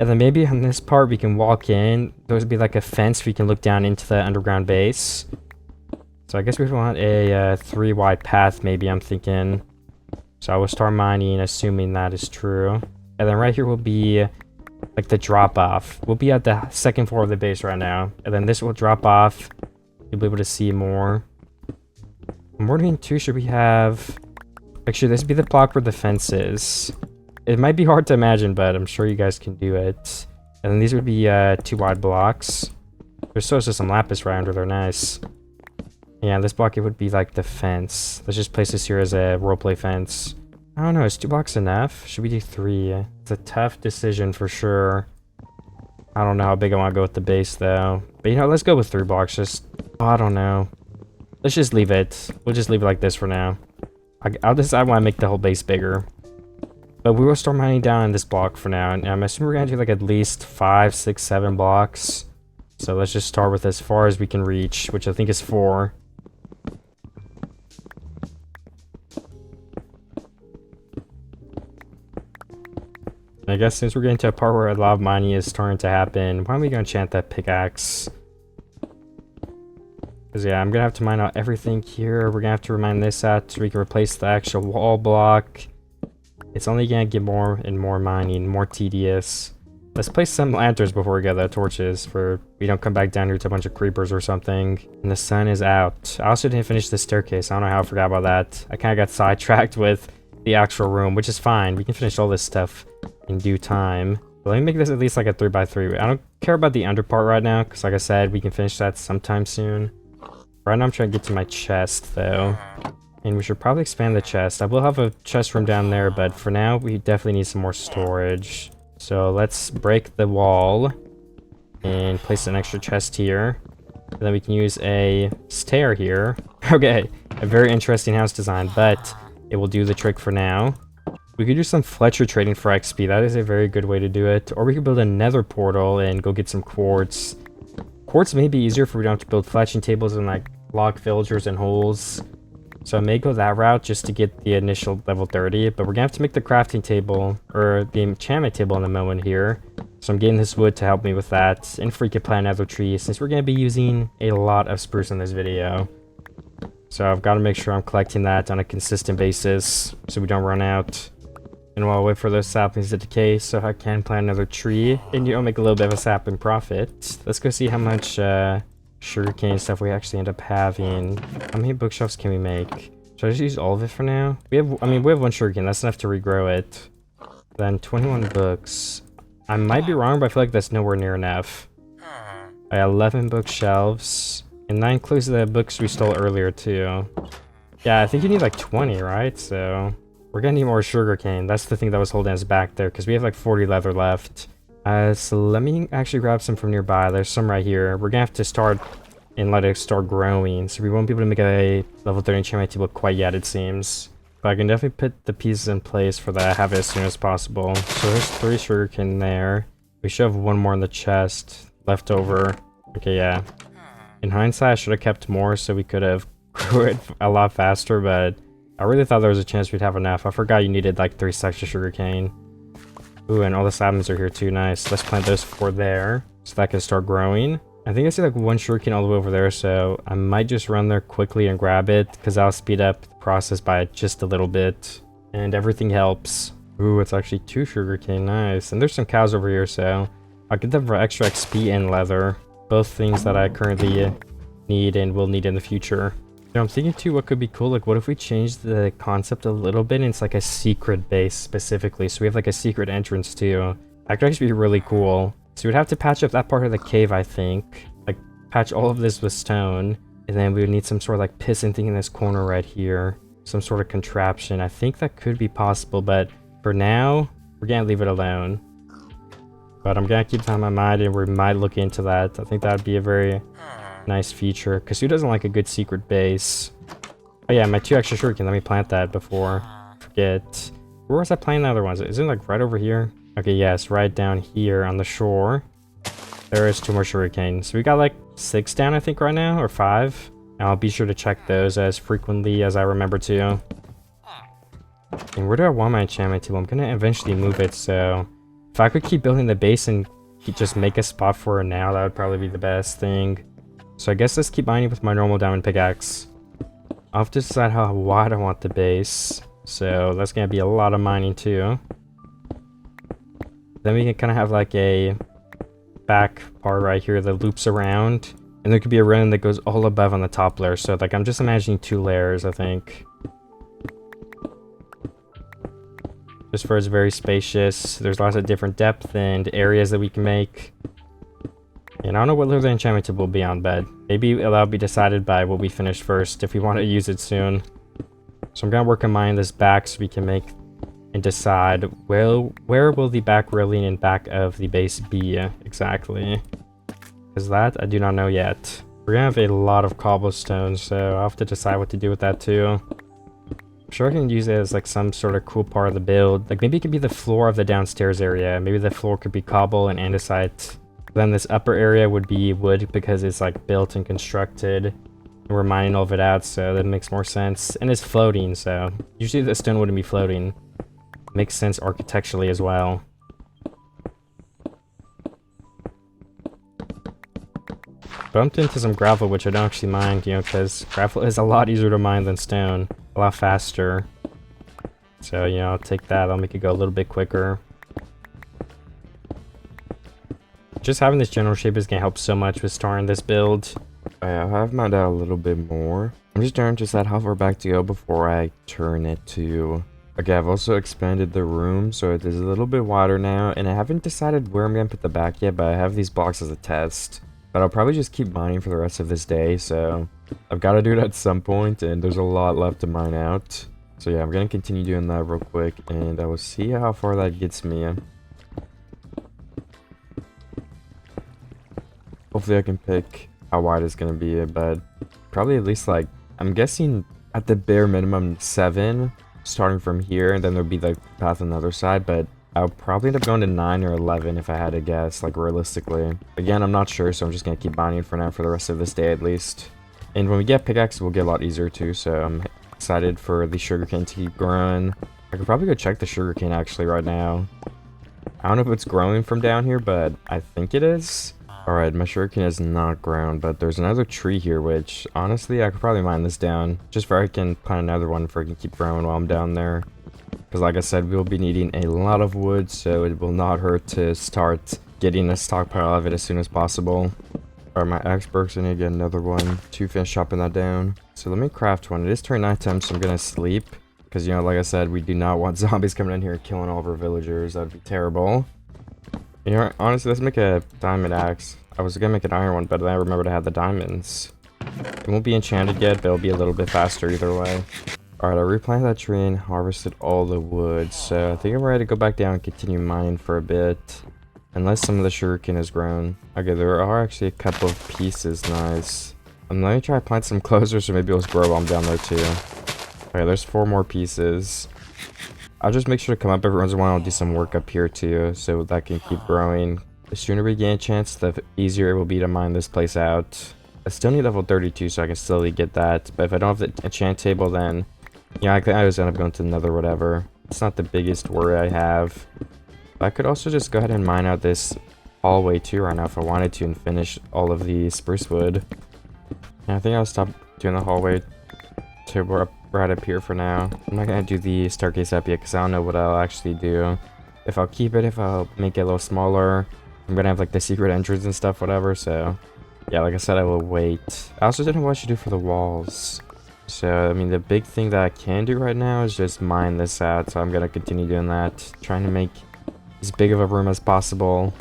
And then maybe on this part, we can walk in. There would be like a fence we can look down into the underground base. So I guess we want a 3 wide path, maybe, I'm thinking. So I will start mining, assuming that is true. And then right here will be like the drop off. We'll be at the 2nd floor of the base right now. And then this will drop off. You'll be able to see more. I'm wondering too, should we have... Like, should this be the block where the fence is? It might be hard to imagine, but I'm sure you guys can do it. And then these would be 2 wide blocks. There's also some lapis right under there, nice. Yeah, this block, it would be like the fence. Let's just place this here as a roleplay fence. I don't know, is 2 blocks enough? Should we do 3? It's a tough decision for sure. I don't know how big I want to go with the base though. But you know, let's go with 3 blocks. Just, oh, I don't know. Let's just leave it. We'll just leave it like this for now. I'll decide when I make the whole base bigger. But we will start mining down in this block for now. And I'm assuming we're going to do like at least 5, 6, 7 blocks. So let's just start with as far as we can reach, which I think is 4. And I guess since we're getting to a part where a lot of mining is starting to happen, why don't we go enchant that pickaxe? Because yeah, I'm going to have to mine out everything here. We're going to have to mine this out so we can replace the actual wall block. It's only going to get more and more mining, more tedious. Let's place some lanterns before we get the torches for we don't come back down here to a bunch of creepers or something. And the sun is out. I also didn't finish the staircase. I don't know how I forgot about that. I kind of got sidetracked with the actual room, which is fine. We can finish all this stuff in due time. But let me make this at least like a 3x3. I don't care about the under part right now, because like I said, we can finish that sometime soon. Right now I'm trying to get to my chest though. And we should probably expand the chest. I will have a chest room down there, but for now we definitely need some more storage. So let's break the wall and place an extra chest here. And then we can use a stair here. Okay, a very interesting house design, but it will do the trick for now. We could do some Fletcher trading for XP. That is a very good way to do it. Or we could build a nether portal and go get some quartz. Quartz may be easier if we don't have to build fletching tables and like block villagers and holes. So I may go that route just to get the initial level 30, but we're gonna have to make the crafting table, or the enchantment table in a moment here. So I'm getting this wood to help me with that, and freaking plant another tree, since we're gonna be using a lot of spruce in this video. So I've got to make sure I'm collecting that on a consistent basis, so we don't run out. And while I wait for those saplings to decay, so I can plant another tree, and you'll make a little bit of a sapling profit. Let's go see how much sugarcane stuff we actually end up having. How many bookshelves can we make? Should I just use all of it for now? We have 1 sugarcane. That's enough to regrow it. Then 21 books. I might be wrong, but I feel like that's nowhere near enough. I have 11 bookshelves, and that includes the books we stole earlier too. Yeah, I think you need like 20, right? So we're gonna need more sugarcane. That's the thing that was holding us back there, because we have like 40 leather left. So let me actually grab some from nearby. There's some right here. We're gonna have to start and let it start growing, so we won't be able to make a level 30 enchantment table quite yet, it seems. But I can definitely put the pieces in place for that, have it as soon as possible. So there's 3 sugarcane there. We should have 1 more in the chest left over. Okay, yeah. In hindsight, I should have kept more so we could have grew it a lot faster, but I really thought there was a chance we'd have enough. I forgot you needed like 3 stacks of sugarcane. Ooh, and all the saplings are here too. Nice. Let's plant those 4 there so that can start growing. I think I see like 1 sugarcane all the way over there, so I might just run there quickly and grab it because that'll speed up the process by just a little bit. And everything helps. Ooh, it's actually 2 sugarcane. Nice. And there's some cows over here, so I'll get them for extra XP and leather. Both things that I currently need and will need in the future. So I'm thinking too, what could be cool, like what if we change the concept a little bit and it's like a secret base specifically, so we have like a secret entrance too. That could actually be really cool. So we'd have to patch up that part of the cave, I think. Like patch all of this with stone, and then we would need some sort of like piston thing in this corner right here. Some sort of contraption. I think that could be possible, but for now, we're gonna leave it alone. But I'm gonna keep that in my mind and we might look into that. I think that would be a very nice feature, because who doesn't like a good secret base? Oh yeah, my 2 extra sugarcane. Let me plant that before I forget. Where was I planting the other ones? Is it like right over here? Okay, yes, right down here on the shore. There is 2 more sugarcane. So we got like 6 down, I think, right now, or 5. And I'll be sure to check those as frequently as I remember to. And where do I want my enchantment table? I'm gonna eventually move it, so if I could keep building the base and just make a spot for it now, that would probably be the best thing. So I guess let's keep mining with my normal diamond pickaxe. I'll have to decide how wide I want the base. So that's gonna be a lot of mining too. Then we can kind of have like a back part right here that loops around. And there could be a run that goes all above on the top layer. So like I'm just imagining 2 layers, I think. Just for it's very spacious. There's lots of different depth and areas that we can make. And I don't know what layer the enchantment table will be on, but maybe that'll be decided by what we finish first if we want to use it soon. So I'm gonna work on mining this back so we can make and decide where will the back railing and back of the base be exactly. Because that I do not know yet. We're gonna have a lot of cobblestone, so I'll have to decide what to do with that too. I'm sure I can use it as like some sort of cool part of the build. Like maybe it could be the floor of the downstairs area. Maybe the floor could be cobble and andesite. Then this upper area would be wood because it's like built and constructed. And we're mining all of it out, so that makes more sense. And it's floating, so usually the stone wouldn't be floating. Makes sense architecturally as well. Bumped into some gravel, which I don't actually mind, you know, because gravel is a lot easier to mine than stone. A lot faster. So, you know, I'll take that. I'll make it go a little bit quicker. Just having this general shape is going to help so much with starting this build. I have mined out a little bit more. I'm just trying to decide how far back to go before I turn it to... Okay, I've also expanded the room, so it is a little bit wider now. And I haven't decided where I'm going to put the back yet, but I have these blocks as a test. But I'll probably just keep mining for the rest of this day, so... I've got to do it at some point, and there's a lot left to mine out. So yeah, I'm going to continue doing that real quick, and I will see how far that gets me. Hopefully I can pick how wide it's going to be, but probably at least like, I'm guessing at the bare minimum 7, starting from here, and then there'll be like the path on the other side, but I'll probably end up going to 9 or 11 if I had to guess, like realistically. Again, I'm not sure, so I'm just going to keep mining for now for the rest of this day at least. And when we get pickaxe, we'll get a lot easier too, so I'm excited for the sugarcane to keep growing. I could probably go check the sugarcane actually right now. I don't know if it's growing from down here, but I think it is. Alright, my sugarcane is not grown, but there's another tree here, which, honestly, I could probably mine this down. Just for I can plant another one for I can keep growing while I'm down there. Because like I said, we'll be needing a lot of wood, so it will not hurt to start getting a stockpile of it as soon as possible. Alright, my axe broke, I need to get another one to finish chopping that down. So let me craft one. It is turning nighttime, so I'm gonna sleep. Because, you know, like I said, we do not want zombies coming in here and killing all of our villagers. That would be terrible. You know, honestly, let's make a diamond axe. I was gonna make an iron one, but then I remembered I had the diamonds. It won't be enchanted yet, but it'll be a little bit faster either way. Alright, I replanted that tree and harvested all the wood, so I think I'm ready to go back down and continue mining for a bit. Unless some of the sugarcane has grown. Okay, there are actually a couple of pieces, nice. Let me try to plant some closer, so maybe it'll grow while I'm down there too. Okay, there's 4 more pieces. I'll just make sure to come up every once in a while and do some work up here too, so that can keep growing. The sooner we gain a chance, the easier it will be to mine this place out. I still need level 32 so I can slowly get that, but if I don't have the enchant table, then yeah, I always end up going to another whatever. It's not the biggest worry I have. I could also just go ahead and mine out this hallway too right now if I wanted to and finish all of the spruce wood. And I think I'll stop doing the hallway to right up here for now. I'm not gonna do the staircase up yet because I don't know what I'll actually do. If I'll keep it, if I'll make it a little smaller. I'm gonna have like the secret entrance and stuff, whatever, so yeah, like I said, I will wait. I also didn't know what I should do for the walls. So, I mean, the big thing that I can do right now is just mine this out, so I'm gonna continue doing that. Trying to make as big of a room as possible.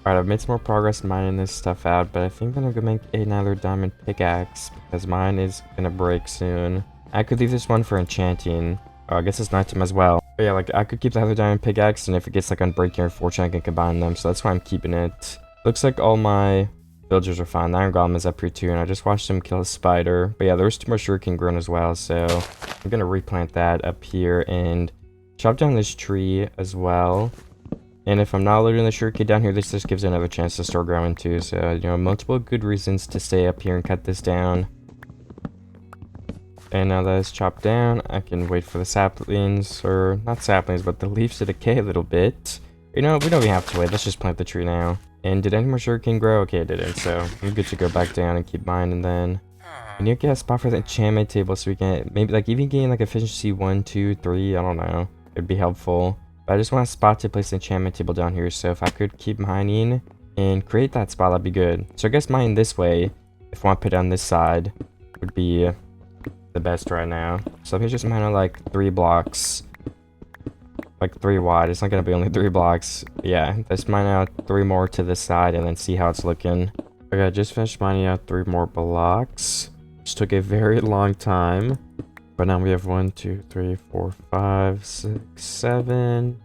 Alright, I've made some more progress mining this stuff out, but I think that I'm gonna make another diamond pickaxe, because mine is gonna break soon. I could leave this one for enchanting. Oh, I guess it's nighttime as well. But yeah, like, I could keep the other diamond pickaxe, and if it gets, like, unbreaking or fortune, I can combine them, so that's why I'm keeping it. Looks like all my villagers are fine. The iron golem is up here too, and I just watched him kill a spider. But yeah, there's 2 more sugarcane grown as well, so I'm gonna replant that up here and chop down this tree as well. And if I'm not loading the sugarcane down here, this just gives it another chance to start growing too. So, you know, multiple good reasons to stay up here and cut this down. And now that it's chopped down, I can wait for the saplings, or not saplings, but the leaves to decay a little bit. You know, we don't even have to wait. Let's just plant the tree now. And did any more sugarcane grow? Okay, it didn't, so I'm good to go back down and keep mining then. We need to get a spot for the enchantment table so we can maybe like even gain like efficiency 1, 2, 3, I don't know. It'd be helpful. But I just want a spot to place the enchantment table down here, so if I could keep mining and create that spot, that'd be good. So I guess mining this way, if I want to put it on this side, would be the best right now. So let me just mine on like 3 blocks. Like 3 wide. It's not gonna be only 3 blocks. Yeah, let's mine out 3 more to this side and then see how it's looking. Okay, I just finished mining out 3 more blocks. Which took a very long time. But now we have 1, 2, 3, 4, 5, 6, 7.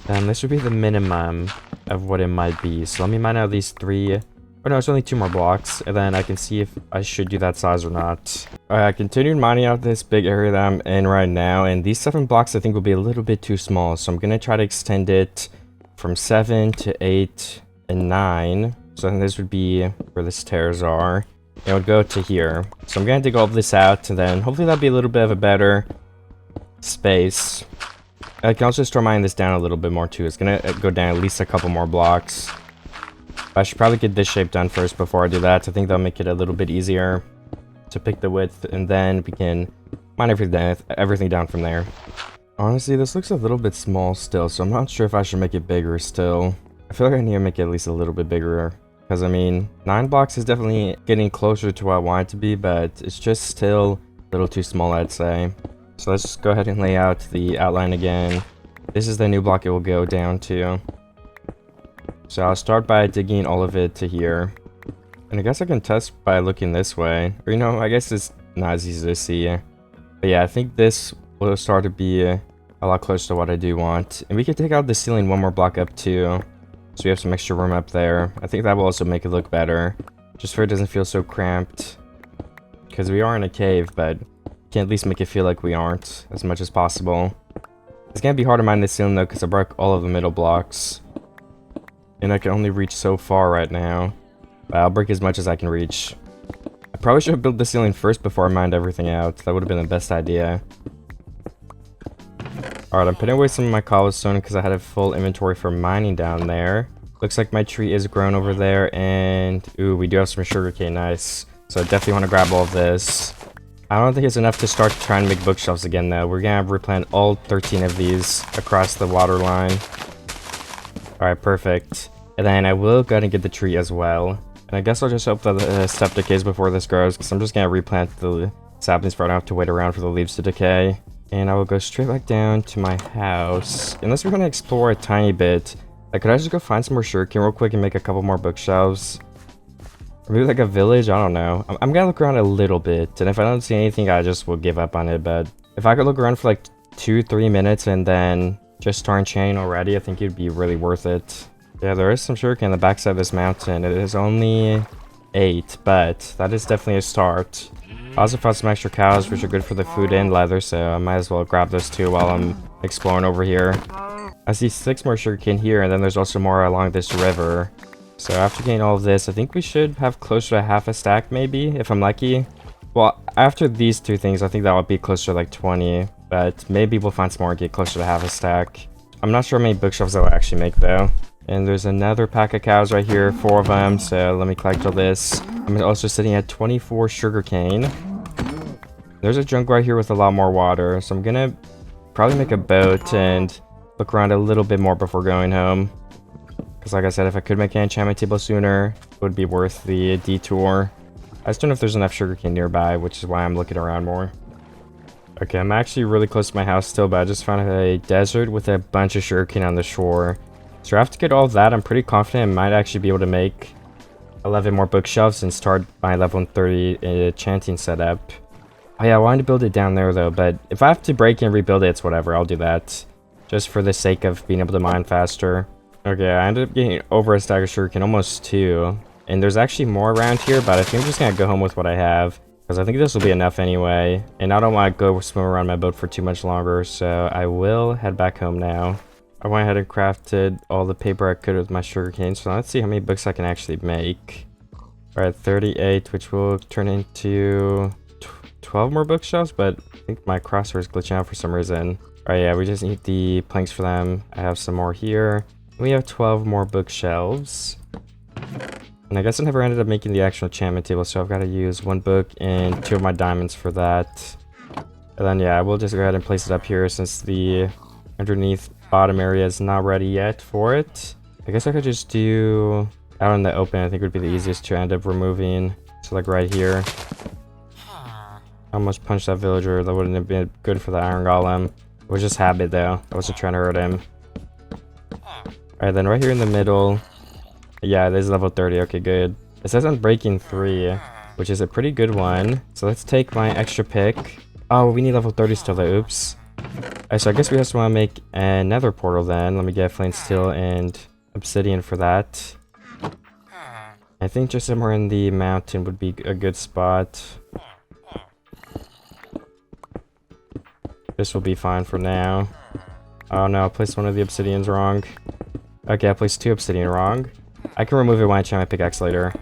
And this would be the minimum of what it might be. So let me mine out these 3. Oh no, it's only 2 more blocks, and then I can see if I should do that size or not. Alright, I continued mining out this big area that I'm in right now, and these 7 blocks I think will be a little bit too small, so I'm gonna try to extend it from 7 to 8 and 9. So I think this would be where the stairs are. It would go to here. So I'm gonna dig all of this out, and then hopefully that'll be a little bit of a better space. I can also start mining this down a little bit more too. It's gonna go down at least a couple more blocks. I should probably get this shape done first before I do that. I think that'll make it a little bit easier to pick the width, and then we can mine everything down from there. Honestly, this looks a little bit small still, so I'm not sure if I should make it bigger still. I feel like I need to make it at least a little bit bigger, because I mean, 9 blocks is definitely getting closer to what I want it to be, but it's just still a little too small, I'd say. So let's just go ahead and lay out the outline again. This is the new block it will go down to. So I'll start by digging all of it to here. And I guess I can test by looking this way. Or, you know, I guess it's not as easy to see. But yeah, I think this will start to be a lot closer to what I do want. And we can take out the ceiling 1 more block up too. So we have some extra room up there. I think that will also make it look better. Just so it doesn't feel so cramped. Because we are in a cave, but can at least make it feel like we aren't as much as possible. It's gonna be hard to mine this ceiling though, because I broke all of the middle blocks. And I can only reach so far right now. But I'll break as much as I can reach. I probably should have built the ceiling first before I mined everything out. That would have been the best idea. Alright, I'm putting away some of my cobblestone because I had a full inventory for mining down there. Looks like my tree is grown over there, and ooh, we do have some sugarcane, nice. So I definitely want to grab all of this. I don't think it's enough to start trying to make bookshelves again though. We're gonna replant all 13 of these across the water line. Alright, perfect. And then I will go ahead and get the tree as well. And I guess I'll just hope that the stuff decays before this grows, because I'm just going to replant the saplings for I don't have to wait around for the leaves to decay. And I will go straight back down to my house. Unless we're going to explore a tiny bit. Like, could I just go find some more sugarcane real quick and make a couple more bookshelves? Or maybe like a village? I don't know. I'm going to look around a little bit. And if I don't see anything, I just will give up on it. But if I could look around for like 2-3 minutes and then just start enchanting already, I think it'd be really worth it. Yeah, there is some sugarcane on the backside of this mountain. It is only 8, but that is definitely a start. I also found some extra cows, which are good for the food and leather, so I might as well grab those too while I'm exploring over here. I see 6 more sugarcane here, and then there's also more along this river. So after getting all of this, I think we should have closer to half a stack maybe, if I'm lucky. Well, after these 2 things, I think that would be closer to like 20, but maybe we'll find some more and get closer to half a stack. I'm not sure how many bookshelves that will actually make though. And there's another pack of cows right here, 4 of them, so let me collect all this. I'm also sitting at 24 sugarcane. There's a jungle right here with a lot more water, so I'm gonna probably make a boat and look around a little bit more before going home. Because like I said, if I could make an enchantment table sooner, it would be worth the detour. I just don't know if there's enough sugarcane nearby, which is why I'm looking around more. Okay, I'm actually really close to my house still, but I just found a desert with a bunch of sugarcane on the shore. So after get all of that, I'm pretty confident I might actually be able to make 11 more bookshelves and start my level 30 enchanting setup. Oh yeah, I wanted to build it down there though, but if I have to break and rebuild it, it's whatever, I'll do that. Just for the sake of being able to mine faster. Okay, I ended up getting over a stack of sugarcane, almost 2. And there's actually more around here, but I think I'm just gonna go home with what I have. Because I think this will be enough anyway. And I don't want to go swim around my boat for too much longer, so I will head back home now. I went ahead and crafted all the paper I could with my sugarcane, so let's see how many books I can actually make. Alright, 38, which will turn into 12 more bookshelves, but I think my crosshair is glitching out for some reason. Alright, yeah, we just need the planks for them. I have some more here. We have 12 more bookshelves. And I guess I never ended up making the actual enchantment table, so I've got to use 1 book and 2 of my diamonds for that. And then, yeah, we'll just go ahead and place it up here since the underneath bottom area is not ready yet for it. I guess I could just do out in the open. I think would be the easiest to end up removing. So like right here. I almost punched that villager. That wouldn't have been good for the iron golem. It was just habit though. I wasn't trying to hurt him. Alright, then right here in the middle. Yeah, this is level 30. Okay, good. It says Unbreaking 3, which is a pretty good one. So let's take my extra pick. Oh, we need level 30 still though. Oops. Alright, so I guess we just want to make another portal then. Let me get flint steel and obsidian for that. I think just somewhere in the mountain would be a good spot. This will be fine for now. Oh no, I placed one of the obsidians wrong. Okay, I placed 2 obsidian wrong. I can remove it when I enchant my pickaxe later.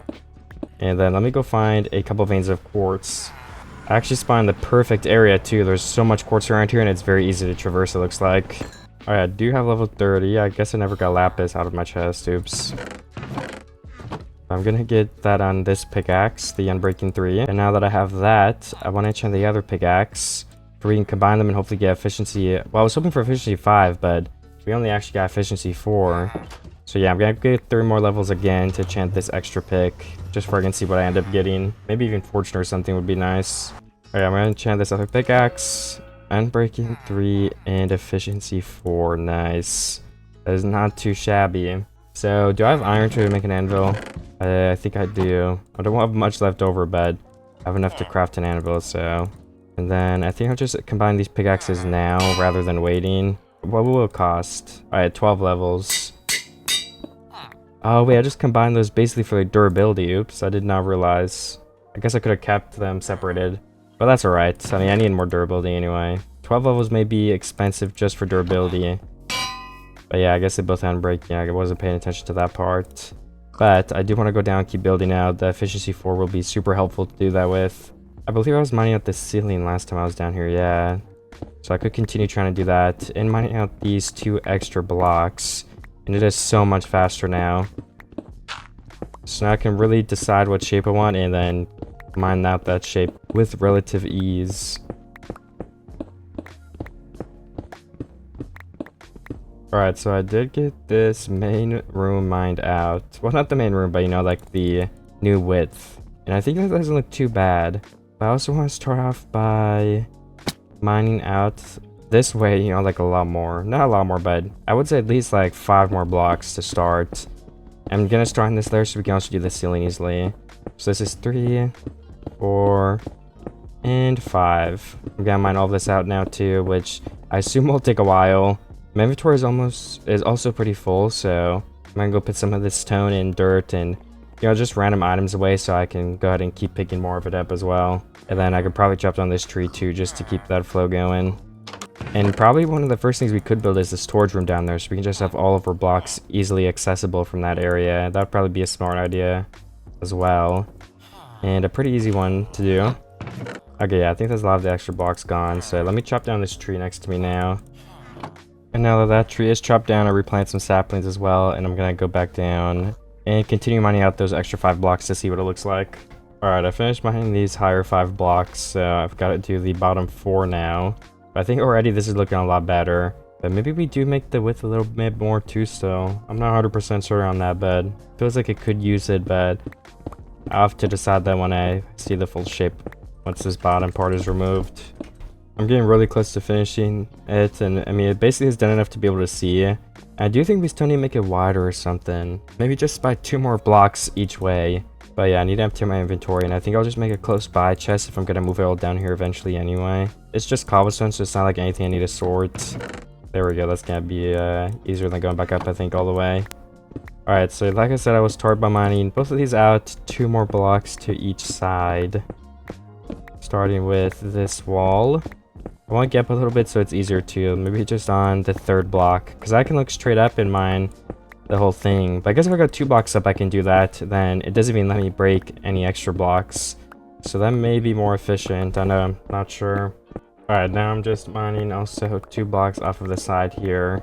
And then let me go find a couple veins of quartz. I actually spawned the perfect area too. There's so much quartz around here and it's very easy to traverse, it looks like. Alright, I do have level 30. I guess I never got lapis out of my chest. Oops. I'm gonna get that on this pickaxe, the Unbreaking 3. And now that I have that, I want to enchant the other pickaxe. So we can combine them and hopefully get efficiency. Well, I was hoping for efficiency 5, but we only actually got efficiency 4. So yeah, I'm gonna get 3 more levels again to enchant this extra pick. Just so I can see what I end up getting. Maybe even fortune or something would be nice. Alright, I'm gonna enchant this other pickaxe. Unbreaking 3 and efficiency 4. Nice. That is not too shabby. So, do I have iron to make an anvil? I think I do. I don't have much left over, but I have enough to craft an anvil, so... And then I think I'll just combine these pickaxes now rather than waiting. What will it cost? Alright, 12 levels. Oh wait, I just combined those basically for the durability. Oops, I did not realize. I guess I could have kept them separated. But that's alright. I mean, I need more durability anyway. 12 levels may be expensive just for durability. But yeah, I guess they both had breaking. I wasn't paying attention to that part. But I do want to go down and keep building out. The efficiency 4 will be super helpful to do that with. I believe I was mining out the ceiling last time I was down here, yeah. So I could continue trying to do that. And mining out these 2 extra blocks. And it is so much faster now. So now I can really decide what shape I want and then mine out that shape with relative ease. Alright, so I did get this main room mined out. Well, not the main room, but you know, like the new width. And I think that doesn't look too bad. But I also want to start off by mining out this way, you know, like a lot more. Not a lot more, but I would say at least like 5 more blocks to start. I'm gonna start on this layer so we can also do the ceiling easily. So this is 3, 4, and 5. I'm gonna mine all this out now too, which I assume will take a while. My inventory is also pretty full, so I'm gonna go put some of this stone and dirt and just random items away so I can go ahead and keep picking more of it up as well. And then I could probably chop down this tree too just to keep that flow going. And probably one of the first things we could build is the storage room down there so we can just have all of our blocks easily accessible from that area. That would probably be a smart idea as well. And a pretty easy one to do. Okay, yeah, I think there's a lot of the extra blocks gone. So let me chop down this tree next to me now. And now that that tree is chopped down, I'll replant some saplings as well. And I'm going to go back down and continue mining out those extra 5 blocks to see what it looks like. Alright, I finished mining these higher 5 blocks. So I've got to do the bottom 4 now. But I think already this is looking a lot better. But maybe we do make the width a little bit more too still. I'm not 100% sure on that, but feels like it could use it, but I'll have to decide that when I see the full shape once this bottom part is removed. I'm getting really close to finishing it, and I mean, it basically is done enough to be able to see. I do think we still need to make it wider or something. Maybe just by 2 more blocks each way. But yeah, I need to empty my inventory, and I think I'll just make a close by chest if I'm gonna move it all down here eventually anyway. It's just cobblestone, so it's not like anything I need to sort. There we go, that's gonna be easier than going back up, I think, all the way. Alright, so like I said, I was tired by mining both of these out, 2 more blocks to each side. Starting with this wall. I want to get up a little bit so it's easier to, maybe just on the 3rd block, because I can look straight up and mine the whole thing. But I guess if I go 2 blocks up, I can do that. Then it doesn't even let me break any extra blocks. So that may be more efficient. I know, I'm not sure. Alright, now I'm just mining also 2 blocks off of the side here.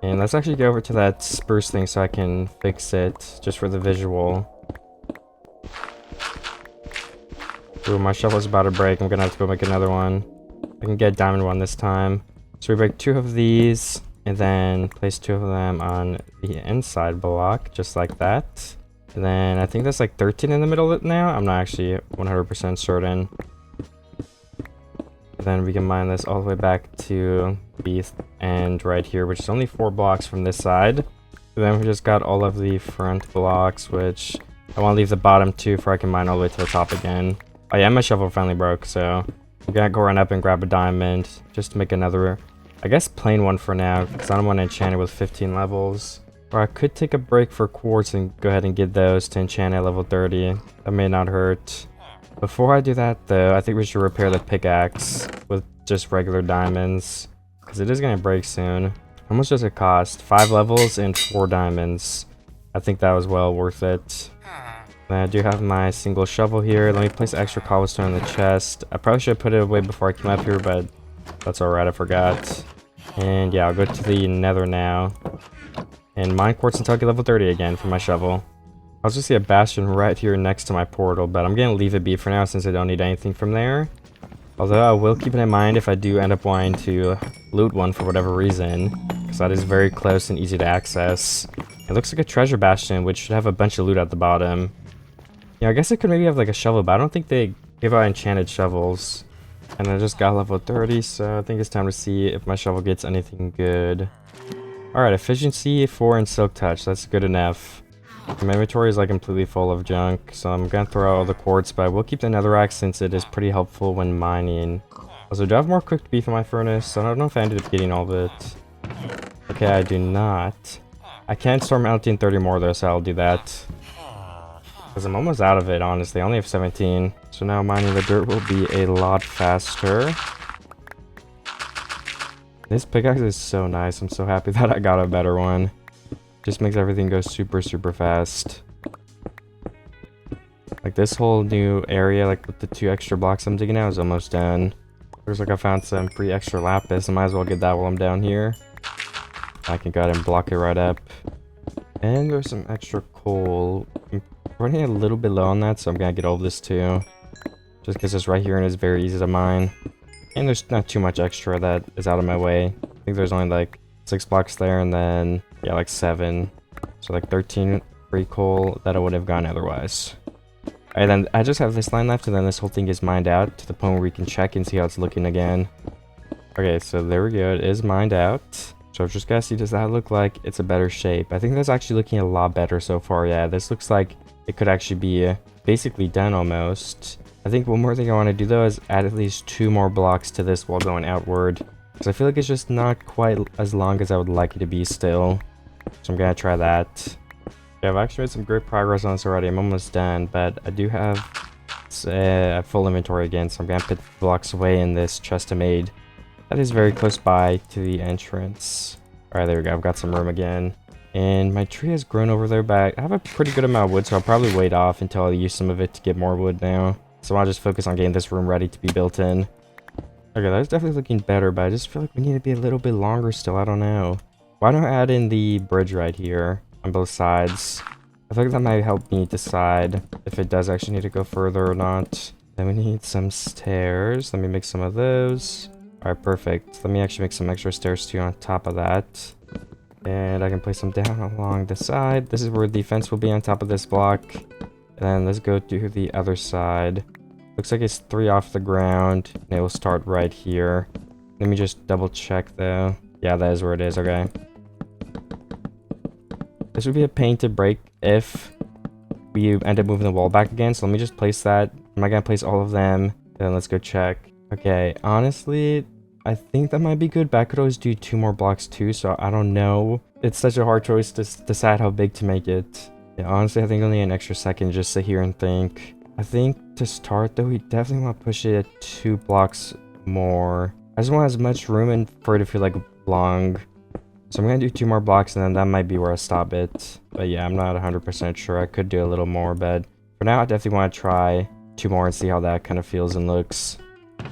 And let's actually go over to that spruce thing so I can fix it, just for the visual. Ooh, my shovel's about to break. I'm gonna have to go make another one. I can get diamond one this time. So we break 2 of these, and then place 2 of them on the inside block, just like that. And then I think that's like 13 in the middle of it now. I'm not actually 100% certain. Then we can mine this all the way back to the end right here, which is only 4 blocks from this side. And then we just got all of the front blocks, which I want to leave the bottom 2 for I can mine all the way to the top again. Oh yeah, my shovel finally broke, so I'm gonna go run up and grab a diamond just to make another, I guess, plain one for now, because I don't want to enchant it with 15 levels. Or I could take a break for quartz and go ahead and get those to enchant at level 30. That may not hurt. Before I do that, though, I think we should repair the pickaxe with just regular diamonds, because it is going to break soon. How much does it cost? 5 levels and 4 diamonds. I think that was well worth it. Then I do have my single shovel here. Let me place extra cobblestone in the chest. I probably should have put it away before I came up here, but that's alright, I forgot. And yeah, I'll go to the nether now. And mine quartz until I get level 30 again for my shovel. I also see a bastion right here next to my portal, but I'm going to leave it be for now since I don't need anything from there. Although I will keep it in mind if I do end up wanting to loot one for whatever reason, because that is very close and easy to access. It looks like a treasure bastion, which should have a bunch of loot at the bottom. Yeah, I guess it could maybe have like a shovel, but I don't think they give out enchanted shovels. And I just got level 30, so I think it's time to see if my shovel gets anything good. Alright, efficiency 4 and silk touch, that's good enough. My inventory is like completely full of junk, so I'm gonna throw out all the quartz, but I will keep the netherrack since it is pretty helpful when mining. Also, do I have more cooked beef in my furnace? I don't know if I ended up getting all of it. Okay, I do not. I can't store melting 30 more though, so I'll do that. Because I'm almost out of it, honestly. I only have 17. So now mining the dirt will be a lot faster. This pickaxe is so nice. I'm so happy that I got a better one. Just makes everything go super, super fast. Like this whole new area, like with the 2 extra blocks I'm digging out, is almost done. Looks like I found some pretty extra lapis. I might as well get that while I'm down here. I can go ahead and block it right up. And there's some extra coal. I'm running a little bit low on that, so I'm gonna get all of this too. Just because it's right here and it's very easy to mine. And there's not too much extra that is out of my way. I think there's only like 6 blocks there, and then, yeah, like 7. So like 13 free coal that I would have gotten otherwise. Alright, then I just have this line left, and then this whole thing is mined out to the point where we can check and see how it's looking again. Okay, so there we go. It is mined out. So I've just gotta see, does that look like it's a better shape? I think that's actually looking a lot better so far. Yeah, this looks like it could actually be basically done almost. I think one more thing I want to do though is add at least 2 more blocks to this while going outward. Because I feel like it's just not quite as long as I would like it to be still. So I'm gonna try that. Yeah, I've actually made some great progress on this already. I'm almost done, but I do have a full inventory again, so I'm gonna put blocks away in this chest I made. That is very close by to the entrance. Alright, there we go. I've got some room again. And my tree has grown over there, but I have a pretty good amount of wood, so I'll probably wait off until I use some of it to get more wood now. So I'll just focus on getting this room ready to be built in. Okay, that's definitely looking better, but I just feel like we need to be a little bit longer still. I don't know. Why don't I add in the bridge right here on both sides? I feel like that might help me decide if it does actually need to go further or not. Then we need some stairs. Let me make some of those. Alright, perfect. Let me actually make some extra stairs too on top of that. And I can place them down along the side. This is where the fence will be on top of this block. And then let's go to the other side. Looks like it's 3 off the ground. And it will start right here. Let me just double check though. Yeah, that is where it is. Okay. This would be a pain to break if we end up moving the wall back again. So let me just place that. I'm not gonna place all of them. Then let's go check. Okay, honestly, I think that might be good, but I could always do 2 more blocks too, so I don't know. It's such a hard choice to decide how big to make it. Yeah, honestly, I think only an extra second just sit here and think. I think to start though, we definitely want to push it 2 blocks more. I just want as much room and for it to feel like long. So I'm gonna do 2 more blocks and then that might be where I stop it. But yeah, I'm not 100% sure. I could do a little more, but for now I definitely want to try 2 more and see how that kind of feels and looks.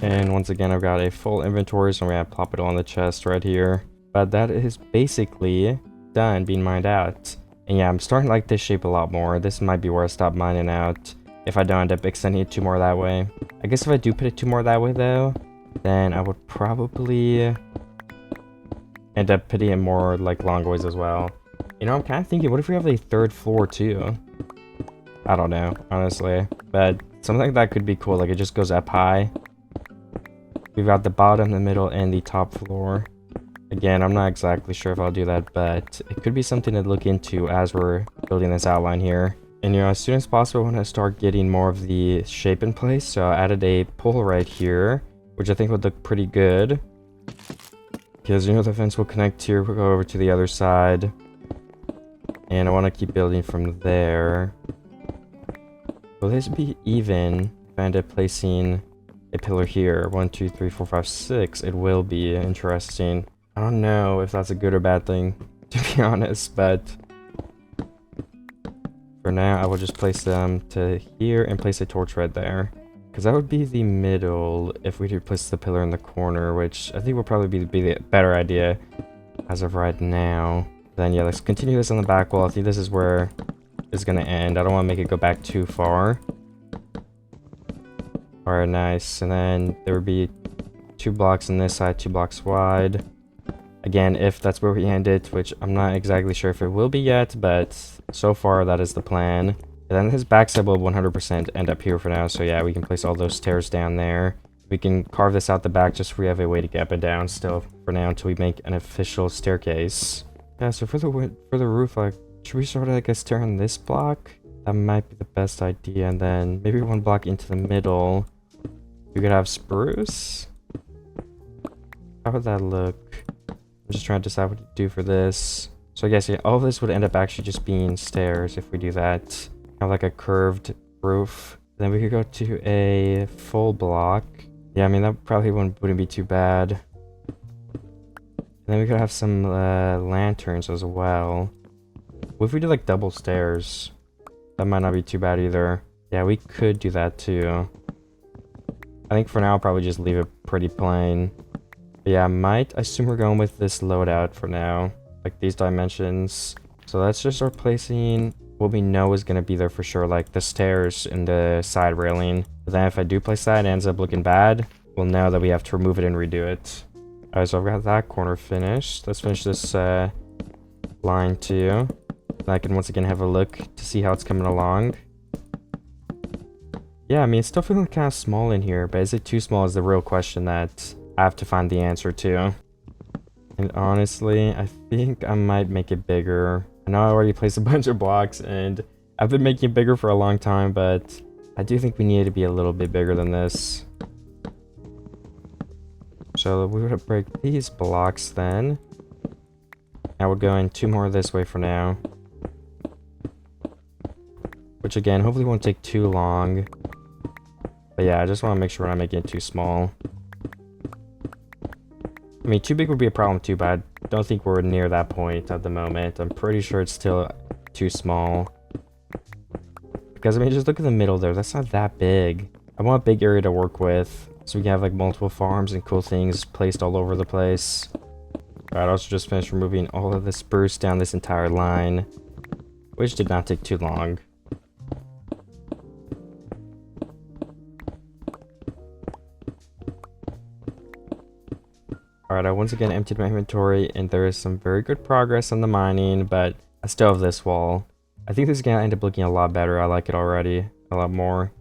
And once again, I've got a full inventory, so I'm gonna plop it on the chest right here. But that is basically done being mined out. And yeah, I'm starting to like this shape a lot more. This might be where I stop mining out if I don't end up extending it 2 more that way. I guess if I do put it 2 more that way though, then I would probably end up putting it more like long ways as well. You know, I'm kind of thinking, what if we have a 3rd floor too? I don't know, honestly. But something like that could be cool, like it just goes up high. We've got the bottom, the middle, and the top floor. Again, I'm not exactly sure if I'll do that, but it could be something to look into as we're building this outline here. And you know, as soon as possible, I want to start getting more of the shape in place. So I added a pole right here, which I think would look pretty good. Because you know, the fence will connect here, we'll go over to the other side. And I want to keep building from there. Will this be even if I end up placing a pillar here? 1, 2, 3, 4, 5, 6. It will be interesting. I don't know if that's a good or bad thing, to be honest, but for now I will just place them to here and place a torch right there, because that would be the middle if we do place the pillar in the corner, which I think will probably be the better idea as of right now. Then yeah, let's continue this on the back wall. I think this is where it's gonna end. I don't want to make it go back too far. Alright, nice. And then there would be 2 blocks on this side, 2 blocks wide. Again, if that's where we end it, which I'm not exactly sure if it will be yet, but so far that is the plan. And then his backside will 100% end up here for now, so yeah, we can place all those stairs down there. We can carve this out the back just so we have a way to get up and down still for now until we make an official staircase. Yeah, so for the roof, like, should we sort of, I guess, tear on this block? That might be the best idea, and then maybe 1 block into the middle. We could have spruce. How would that look? I'm just trying to decide what to do for this. So I guess yeah, all of this would end up actually just being stairs if we do that. Have like a curved roof. Then we could go to a full block. Yeah, I mean that probably wouldn't be too bad. And then we could have some lanterns as well. What if we do like double stairs? That might not be too bad either. Yeah, we could do that too. I think for now I'll probably just leave it pretty plain. But yeah, I might assume we're going with this loadout for now. Like these dimensions. So let's just start placing what we know is going to be there for sure. Like the stairs and the side railing. But then if I do place that and it ends up looking bad, we'll know that we have to remove it and redo it. Alright, so I've got that corner finished. Let's finish this line too. I can once again have a look to see how it's coming along. Yeah, I mean, it's still feeling kind of small in here, but is it too small is the real question that I have to find the answer to. And honestly, I think I might make it bigger. I know I already placed a bunch of blocks, and I've been making it bigger for a long time, but I do think we need to be a little bit bigger than this. So we would break these blocks then. I would go in 2 more this way for now. which again, hopefully won't take too long. But yeah, I just want to make sure we're not making it too small. I mean, too big would be a problem too, but I don't think we're near that point at the moment. I'm pretty sure it's still too small. Because, I mean, just look at the middle there. That's not that big. I want a big area to work with, so we can have, like, multiple farms and cool things placed all over the place. Alright, I also just finished removing all of the spruce down this entire line, which did not take too long. Alright, I once again emptied my inventory, and there is some very good progress on the mining, but I still have this wall. I think this is going to end up looking a lot better. I like it already a lot more.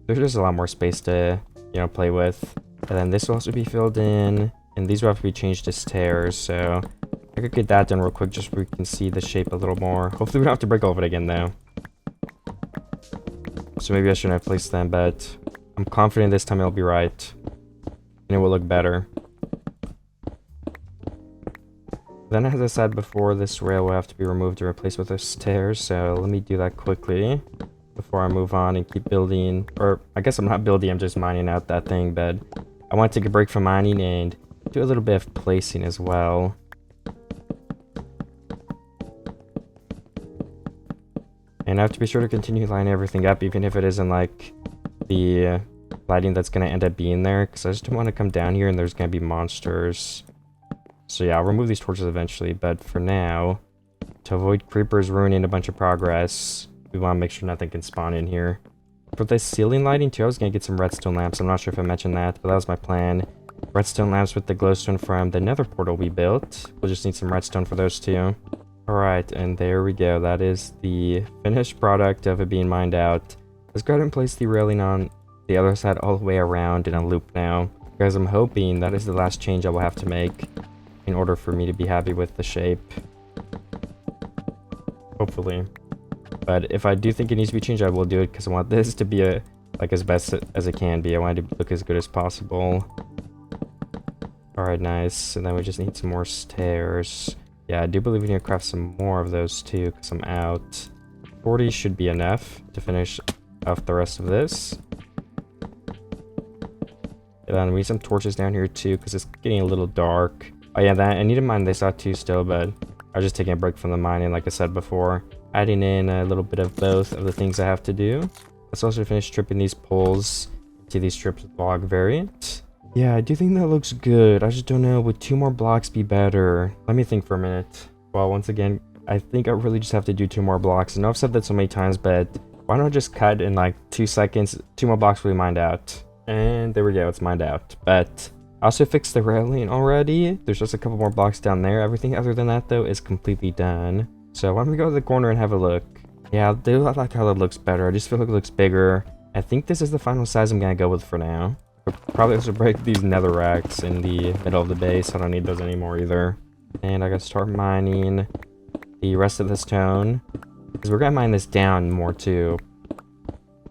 There's just a lot more space to, you know, play with. And then this will also be filled in, and these will have to be changed to stairs, so I could get that done real quick just so we can see the shape a little more. Hopefully we don't have to break all of it again, though. So maybe I shouldn't have placed them, but I'm confident this time it'll be right, and it will look better. Then, as I said before, this rail will have to be removed and replaced with the stairs, so let me do that quickly before I move on and keep building. Or, I guess I'm not building, I'm just mining out that thing, but I want to take a break from mining and do a little bit of placing as well. And I have to be sure to continue lining everything up, even if it isn't like the lighting that's going to end up being there, because I just don't want to come down here and there's going to be monsters. So yeah, I'll remove these torches eventually, but for now, to avoid creepers ruining a bunch of progress, we want to make sure nothing can spawn in here. For the ceiling lighting too, I was going to get some redstone lamps. I'm not sure if I mentioned that, but that was my plan. Redstone lamps with the glowstone from the nether portal we built. We'll just need some redstone for those two. Alright, and there we go. That is the finished product of it being mined out. Let's go ahead and place the railing on the other side all the way around in a loop now, because I'm hoping that is the last change I will have to make in order for me to be happy with the shape. Hopefully. But if I do think it needs to be changed, I will do it, because I want this to be like as best as it can be. I want it to look as good as possible. Alright, nice. And then we just need some more stairs. Yeah, I do believe we need to craft some more of those too, because I'm out. 40 should be enough to finish off the rest of this. And then we need some torches down here too, because it's getting a little dark. Oh yeah, I need to mine this out too still, but I was just taking a break from the mining like I said before. Adding in a little bit of both of the things I have to do. Let's also finish stripping these poles to these strips with log variant. Yeah, I do think that looks good. I just don't know, would 2 more blocks be better? Let me think for a minute. Well, once again, I think I really just have to do 2 more blocks. I know I've said that so many times, but why not just cut in like 2 seconds? 2 more blocks will be mined out. And there we go, it's mined out. But I also fixed the railing already. There's just a couple more blocks down there. Everything other than that, though, is completely done. So why don't we go to the corner and have a look? Yeah, I do like how it looks better. I just feel like it looks bigger. I think this is the final size I'm going to go with for now. We'll probably also break these nether racks in the middle of the base. I don't need those anymore either. And I got to start mining the rest of the stone, because we're going to mine this down more too.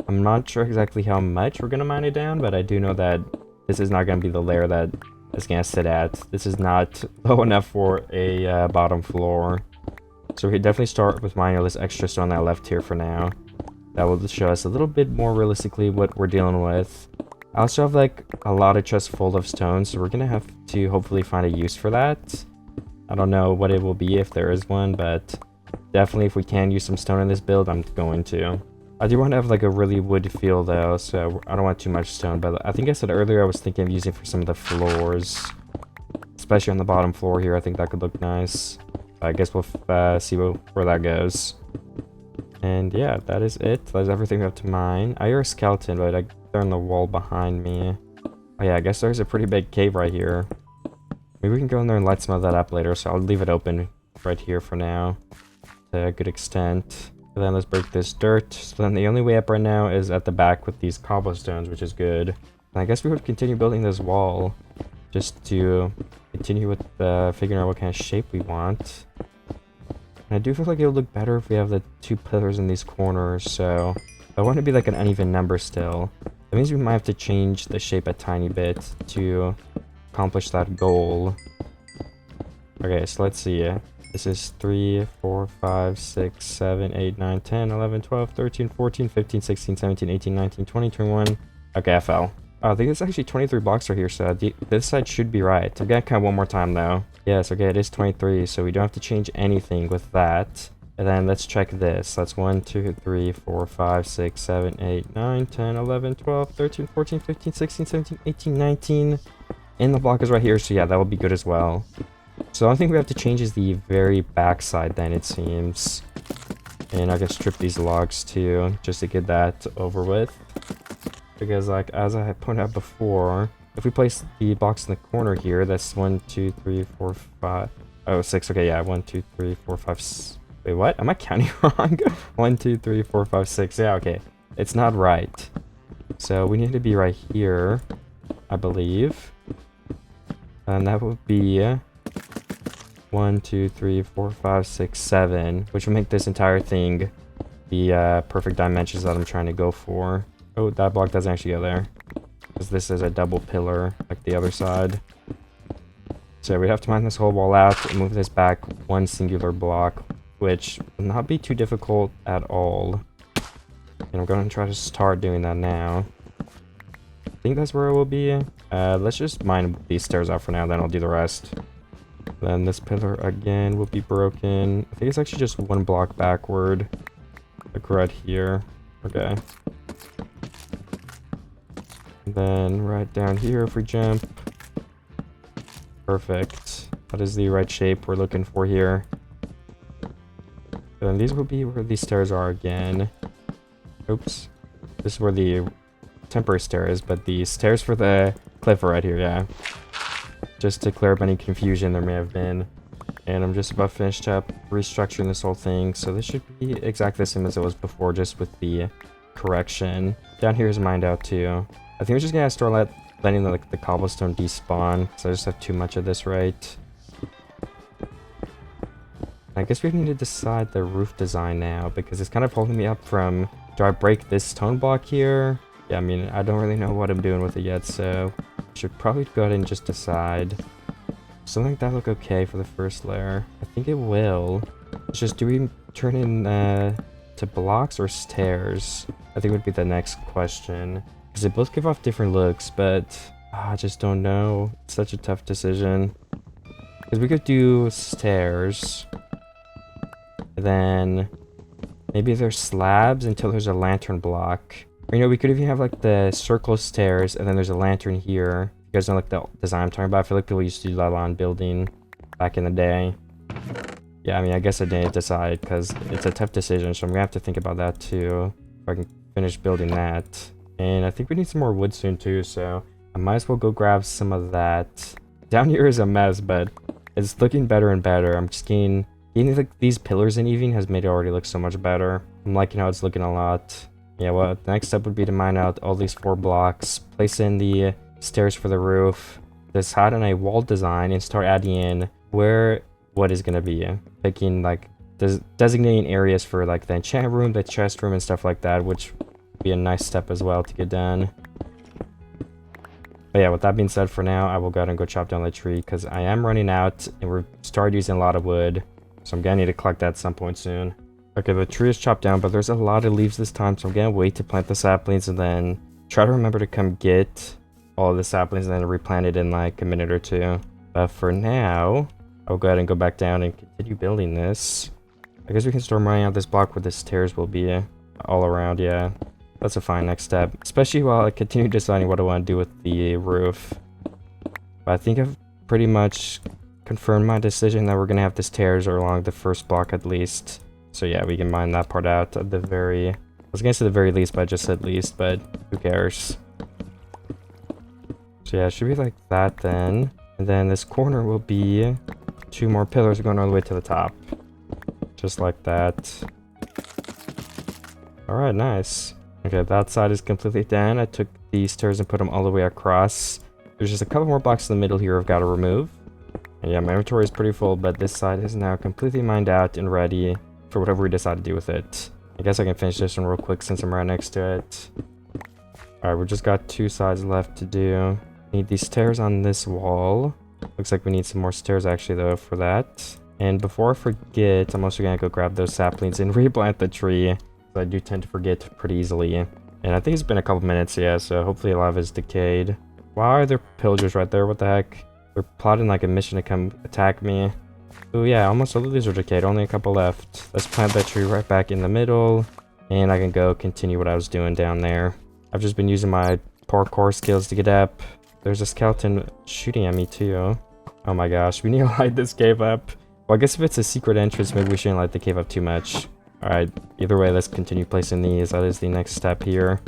I'm not sure exactly how much we're going to mine it down, but I do know that this is not going to be the layer that it's going to sit at. This is not low enough for a bottom floor. So we could definitely start with mining all this extra stone that I left here for now. That will show us a little bit more realistically what we're dealing with. I also have like a lot of chests full of stone, so we're going to have to hopefully find a use for that. I don't know what it will be if there is one, but definitely if we can use some stone in this build, I'm going to. I do want to have like a really wood feel though, so I don't want too much stone, but I think I said earlier I was thinking of using for some of the floors. Especially on the bottom floor here, I think that could look nice. I guess we'll see where that goes. And yeah, that is it. That's everything we have to mine. I hear a skeleton, but they're on the wall behind me. Oh yeah, I guess there's a pretty big cave right here. Maybe we can go in there and light some of that up later, so I'll leave it open right here for now to a good extent. And then let's break this dirt. So then the only way up right now is at the back with these cobblestones, which is good. And I guess we would continue building this wall just to continue with figuring out what kind of shape we want. And I do feel like it would look better if we have the 2 pillars in these corners, so I want it to be like an uneven number still. That means we might have to change the shape a tiny bit to accomplish that goal. Okay, so let's see. This is 3, 4, 5, 6, 7, 8, 9, 10, 11, 12, 13, 14, 15, 16, 17, 18, 19, 20, 21. Okay, I fell. Oh, I think it's actually 23 blocks right here, so this side should be right. I'm gonna count one more time though. Yes, okay, it is 23, so we don't have to change anything with that. And then let's check this. That's 1, 2, 3, 4, 5, 6, 7, 8, 9, 10, 11, 12, 13, 14, 15, 16, 17, 18, 19. And the block is right here, so yeah, that will be good as well. So the only thing we have to change is the very back side then, it seems. And I can strip these logs too, just to get that over with. Because like, as I had pointed out before, if we place the box in the corner here, that's 1, 2, 3, 4, 5... Oh, 6, okay, yeah, 1, 2, 3, 4, 5... Wait, what? Am I counting wrong? 1, 2, 3, 4, 5, 6. Yeah, okay. It's not right. So we need to be right here, I believe. And that would be 1, 2, 3, 4, 5, 6, 7, which will make this entire thing the perfect dimensions that I'm trying to go for. Oh, that block doesn't actually go there, because this is a double pillar like the other side. So we'd have to mine this whole wall out and move this back one singular block, which will not be too difficult at all. And I'm going to try to start doing that now. I think that's where it will be. Let's just mine these stairs out for now, then I'll do the rest. Then this pillar again will be broken. I think it's actually just one block backward. Like right here. Okay. And then right down here if we jump. Perfect. That is the right shape we're looking for here. And then these will be where these stairs are again. Oops. This is where the temporary stair is, but the stairs for the cliff are right here, yeah. Just to clear up any confusion there may have been. And I'm just about finished up restructuring this whole thing, so this should be exactly the same as it was before, just with the correction. Down here is mined out too. I think we're just gonna start letting the cobblestone despawn, because I just have too much of this right. I guess we need to decide the roof design now, because it's kind of holding me up from, do I break this stone block here? Yeah, I mean, I don't really know what I'm doing with it yet, so I should probably go ahead and just decide. Something like that look okay for the first layer. I think it will. It's just, do we turn in to blocks or stairs? I think would be the next question. Because they both give off different looks, but I just don't know. It's such a tough decision. Because we could do stairs. Then maybe there's slabs until there's a lantern block. Or, you know, we could even have like the circle stairs and then there's a lantern here. You guys know like the design I'm talking about? I feel like people used to do that on building back in the day. Yeah, I mean, I guess I didn't decide because it's a tough decision, so I'm gonna have to think about that too. If I can finish building that. And I think we need some more wood soon too, so I might as well go grab some of that. Down here is a mess, but it's looking better and better. I'm just getting like these pillars in even has made it already look so much better. I'm liking how it's looking a lot. Yeah, well, the next step would be to mine out all these 4 blocks, place in the stairs for the roof, decide on a wall design, and start adding in what is going to be. Picking, like, designating areas for, like, the enchant room, the chest room, and stuff like that, which would be a nice step as well to get done. But yeah, with that being said, for now, I will go ahead and go chop down the tree, because I am running out, and we're started using a lot of wood, so I'm going to need to collect that at some point soon. Okay, the tree is chopped down, but there's a lot of leaves this time, so I'm gonna wait to plant the saplings and then try to remember to come get all of the saplings and then replant it in like a minute or two. But for now, I'll go ahead and go back down and continue building this. I guess we can start mining out this block where the stairs will be all around, yeah. That's a fine next step, especially while I continue deciding what I want to do with the roof. But I think I've pretty much confirmed my decision that we're gonna have the stairs along the first block at least. So yeah, we can mine that part out at the very... I was gonna say the very least, but I just said least, but who cares? So yeah, it should be like that then. And then this corner will be 2 more pillars going all the way to the top. Just like that. Alright, nice. Okay, that side is completely done. I took the stairs and put them all the way across. There's just a couple more blocks in the middle here I've got to remove. And yeah, my inventory is pretty full, but this side is now completely mined out and ready for whatever we decide to do with it. I guess I can finish this one real quick since I'm right next to it. Alright, we just got 2 sides left to do. Need these stairs on this wall. Looks like we need some more stairs actually though for that. And before I forget, I'm also gonna go grab those saplings and replant the tree. I do tend to forget pretty easily. And I think it's been a couple minutes, yeah, so hopefully a lot of it's decayed. Why are there pillagers right there? What the heck? They're plotting like a mission to come attack me. Oh yeah, almost all of these are decayed, only a couple left. Let's plant that tree right back in the middle, and I can go continue what I was doing down there. I've just been using my parkour skills to get up. There's a skeleton shooting at me too. Oh my gosh, we need to light this cave up. Well, I guess if it's a secret entrance, maybe we shouldn't light the cave up too much. Alright, either way, let's continue placing these. That is the next step here.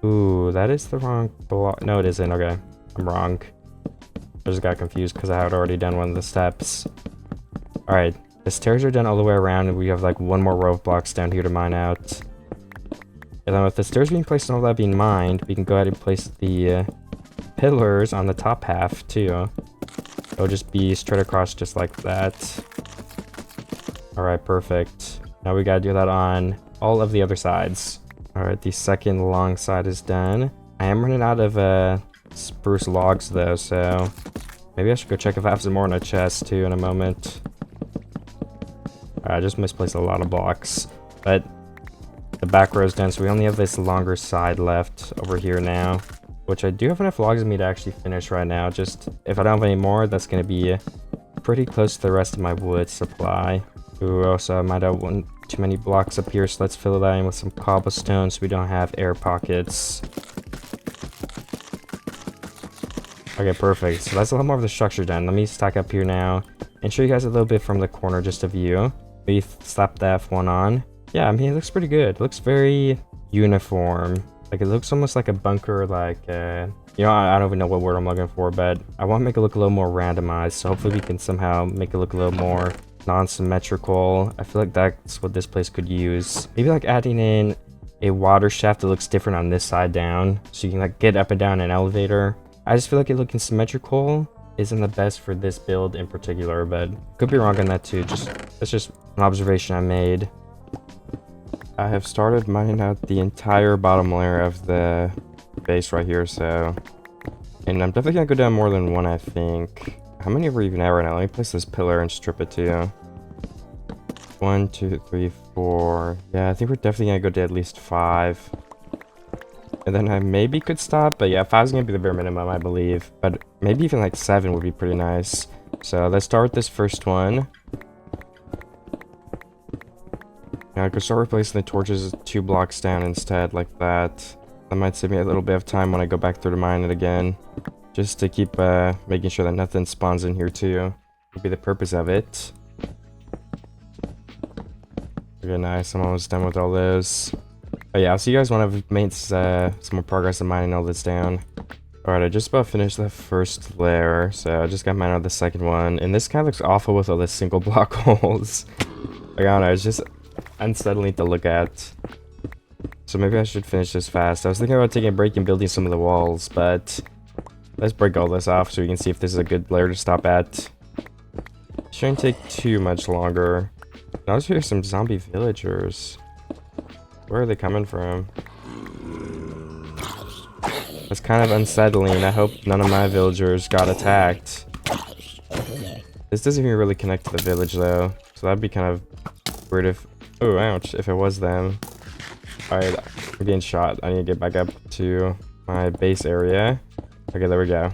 Ooh, that is the wrong block. No, it isn't. Okay, I'm wrong. I just got confused because I had already done one of the steps. Alright, the stairs are done all the way around, and we have like one more row of blocks down here to mine out. And then with the stairs being placed and all that being mined, we can go ahead and place the pillars on the top half too. It'll just be straight across just like that. Alright, perfect. Now we gotta do that on all of the other sides. Alright, the second long side is done. I am running out of spruce logs though, so maybe I should go check if I have some more in a chest too in a moment. I just misplaced a lot of blocks, but the back row is done, so we only have this longer side left over here now, which I do have enough logs in me to actually finish right now. Just if I don't have any more, that's going to be pretty close to the rest of my wood supply. Ooh, also I might have too many blocks up here, so let's fill that in with some cobblestone so we don't have air pockets. Okay, perfect. So that's a lot more of the structure done. Let me stack up here now and show you guys a little bit from the corner, just a view. We slap the F1 on. Yeah, I mean, it looks pretty good. It looks very uniform. Like, it looks almost like a bunker, like, you know, I don't even know what word I'm looking for, but I want to make it look a little more randomized, so hopefully we can somehow make it look a little more non-symmetrical. I feel like that's what this place could use. Maybe, like, adding in a water shaft that looks different on this side down, so you can, like, get up and down an elevator. I just feel like it looking symmetrical isn't the best for this build in particular, but could be wrong on that too. That's just an observation I made. I have started mining out the entire bottom layer of the base right here, so, and I'm definitely gonna go down more than one, I think. How many are we even at right now? Let me place this pillar and strip it too. 1, 2, 3, 4. Yeah, I think we're definitely gonna go to at least 5. And then I maybe could stop, but yeah, 5 is gonna be the bare minimum, I believe. But maybe even like 7 would be pretty nice. So let's start with this first one. Now I could start replacing the torches 2 blocks down instead, like that. That might save me a little bit of time when I go back through to mine it again. Just to keep making sure that nothing spawns in here too. Would be the purpose of it. Okay, nice. I'm almost done with all those. But yeah, I'll see you guys when I've made some more progress in mining all this down. Alright, I just about finished the first layer, so I just got mined out the second one. And this kind of looks awful with all the single block holes. Like, I don't know, it's just unsettling to look at. So maybe I should finish this fast. I was thinking about taking a break and building some of the walls, but let's break all this off so we can see if this is a good layer to stop at. Shouldn't take too much longer. I also hear some zombie villagers. Where are they coming from? It's kind of unsettling. I hope none of my villagers got attacked. This doesn't even really connect to the village though, so that'd be kind of weird if... Oh, ouch, if it was them. Alright, I'm getting shot. I need to get back up to my base area. Okay, there we go.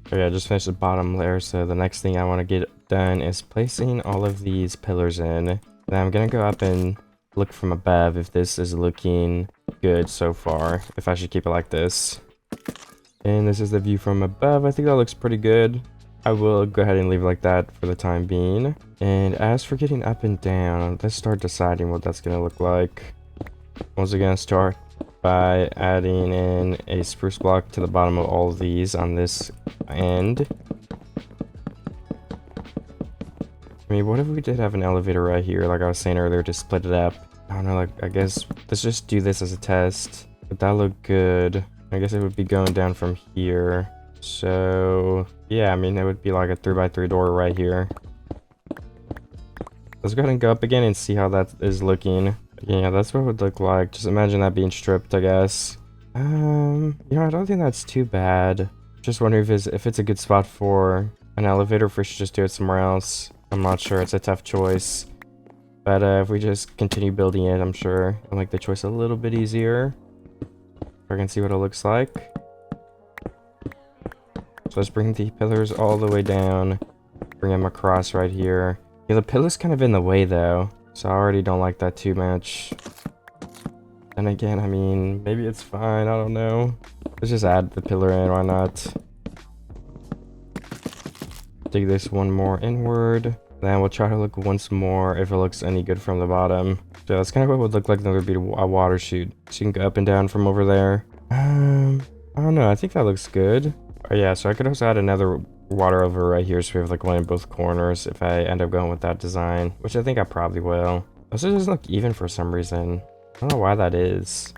Okay, I just finished the bottom layer, so the next thing I want to get done is placing all of these pillars in. Then I'm gonna go up and look from above if this is looking good so far, if I should keep it like this. And this is the view from above. I think that looks pretty good. I will go ahead and leave it like that for the time being. And as for getting up and down, let's start deciding what that's gonna look like. Once again, start by adding in a spruce block to the bottom of all of these on this end. I mean, what if we did have an elevator right here, like I was saying earlier, to split it up? I don't know, like, I guess, let's just do this as a test. Would that look good? I guess it would be going down from here. So, yeah, I mean, it would be like a 3x3 door right here. Let's go ahead and go up again and see how that is looking. Yeah, that's what it would look like. Just imagine that being stripped, I guess. You know, I don't think that's too bad. Just wondering if it's a good spot for an elevator, if we should just do it somewhere else. I'm not sure. It's a tough choice. But if we just continue building it, I'm sure I'll make the choice a little bit easier. I can see what it looks like. So let's bring the pillars all the way down. Bring them across right here. Yeah, the pillar's kind of in the way though, so I already don't like that too much. And again, I mean, maybe it's fine, I don't know. Let's just add the pillar in, why not? Dig this one more inward. Then we'll try to look once more if it looks any good from the bottom. So that's kind of what it would look like. Then there'd be a water chute. So you can go up and down from over there. I don't know, I think that looks good. Oh yeah, so I could also add another water over right here, so we have like one in both corners if I end up going with that design, which I think I probably will. Also, it doesn't look even for some reason. I don't know why that is.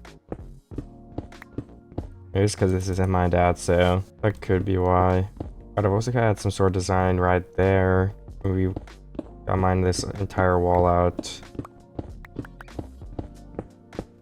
Maybe it's because this isn't mined out, so that could be why. But I've also got to add some sort of design right there. We got mine this entire wall out.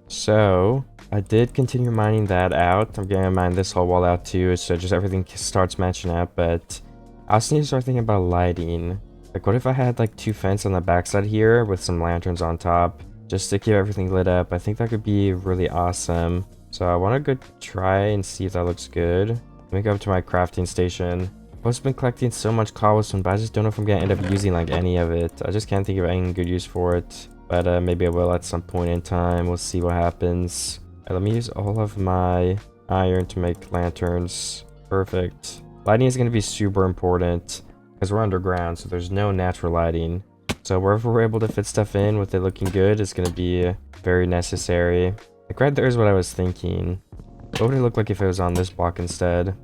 So I did continue mining that out. I'm gonna mine this whole wall out too, so just everything starts matching up. But I also need to start thinking about lighting. Like, what if I had like 2 fence on the backside here with some lanterns on top, just to keep everything lit up? I think that could be really awesome. So I want to go try and see if that looks good. Let me go up to my crafting station. I've also been collecting so much cobblestone, but I just don't know if I'm gonna end up using like any of it. I just can't think of any good use for it. But maybe I will at some point in time. We'll see what happens. Let me use all of my iron to make lanterns. Perfect. Lighting is going to be super important because we're underground, so there's no natural lighting. So wherever we're able to fit stuff in with it looking good is going to be very necessary. Like right there is what I was thinking. What would it look like if it was on this block instead?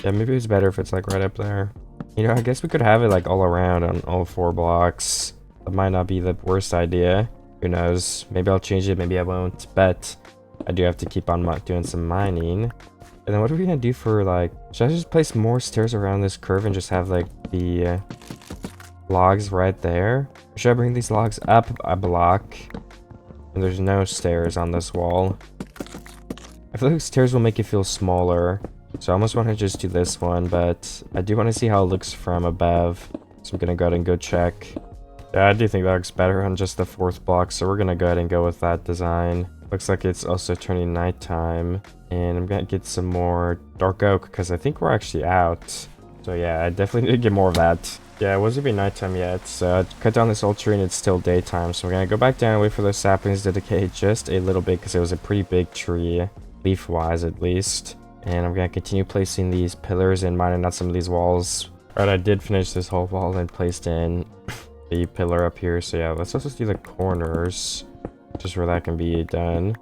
Yeah, maybe it's better if it's like right up there. You know, I guess we could have it like all around on all 4 blocks. That might not be the worst idea. Who knows? Maybe I'll change it, maybe I won't. But I do have to keep on doing some mining. And then what are we gonna do for like... Should I just place more stairs around this curve and just have like the logs right there? Or should I bring these logs up a block? And there's no stairs on this wall. I feel like stairs will make it feel smaller. So I almost want to just do this one, but I do want to see how it looks from above. So I'm gonna go ahead and go check. Yeah, I do think that looks better on just the 4th block, so we're gonna go ahead and go with that design. Looks like it's also turning nighttime, and I'm gonna get some more dark oak because I think we're actually out. So yeah, I definitely need to get more of that. Yeah, it wasn't even nighttime yet, so I cut down this old tree and it's still daytime. So we're gonna go back down and wait for those saplings to decay just a little bit because it was a pretty big tree, leaf-wise at least. And I'm gonna continue placing these pillars and mining out some of these walls. Alright, I did finish this whole wall and placed in the pillar up here. So yeah, let's also do the corners, just where that can be done.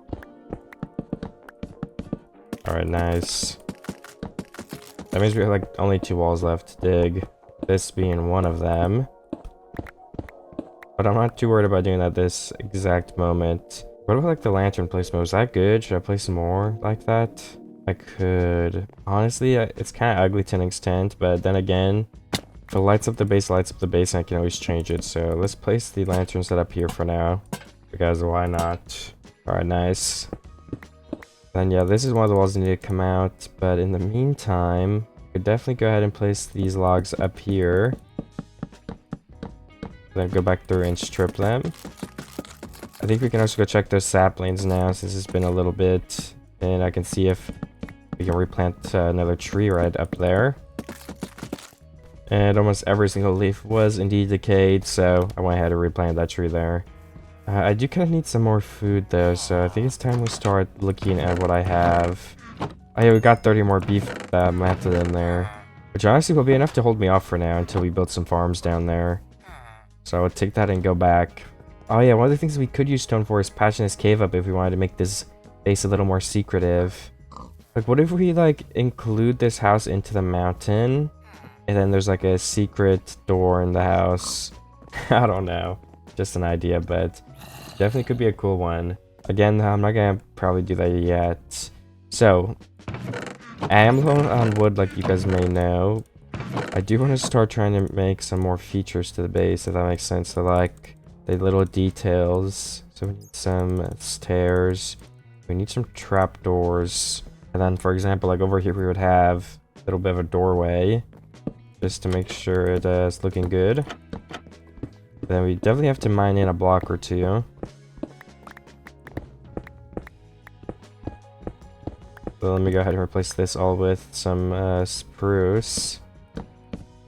Alright, nice. That means we have like only 2 walls left to dig, this being one of them. But I'm not too worried about doing that this exact moment. What about like the lantern placement? Was that good? Should I place some more like that? I could. Honestly, it's kind of ugly to an extent, but then again, if it lights up the base, lights up the base, and I can always change it. So let's place the lantern set up here for now, because why not? Alright, nice. Then yeah, this is one of the walls that need to come out, but in the meantime, I could definitely go ahead and place these logs up here. Then go back through and strip them. I think we can also go check those saplings now, since it's been a little bit, and I can see if we can replant another tree right up there. And almost every single leaf was indeed decayed, so I went ahead and replanted that tree there. I do kind of need some more food though, so I think it's time we start looking at what I have. Oh yeah, we got 30 more beef planted in there, which honestly will be enough to hold me off for now until we build some farms down there. So I would take that and go back. Oh yeah, one of the things we could use stone for is patching this cave up if we wanted to make this base a little more secretive. Like, what if we like include this house into the mountain, and then there's like a secret door in the house? I don't know, just an idea, but definitely could be a cool one. Again, I'm not gonna probably do that yet. So I am low on wood, like you guys may know. I do want to start trying to make some more features to the base, if that makes sense. So like the little details. So we need some stairs, we need some trapdoors, and then for example, like over here we would have a little bit of a doorway, just to make sure it's looking good. Then we definitely have to mine in a block or two. So let me go ahead and replace this all with some spruce.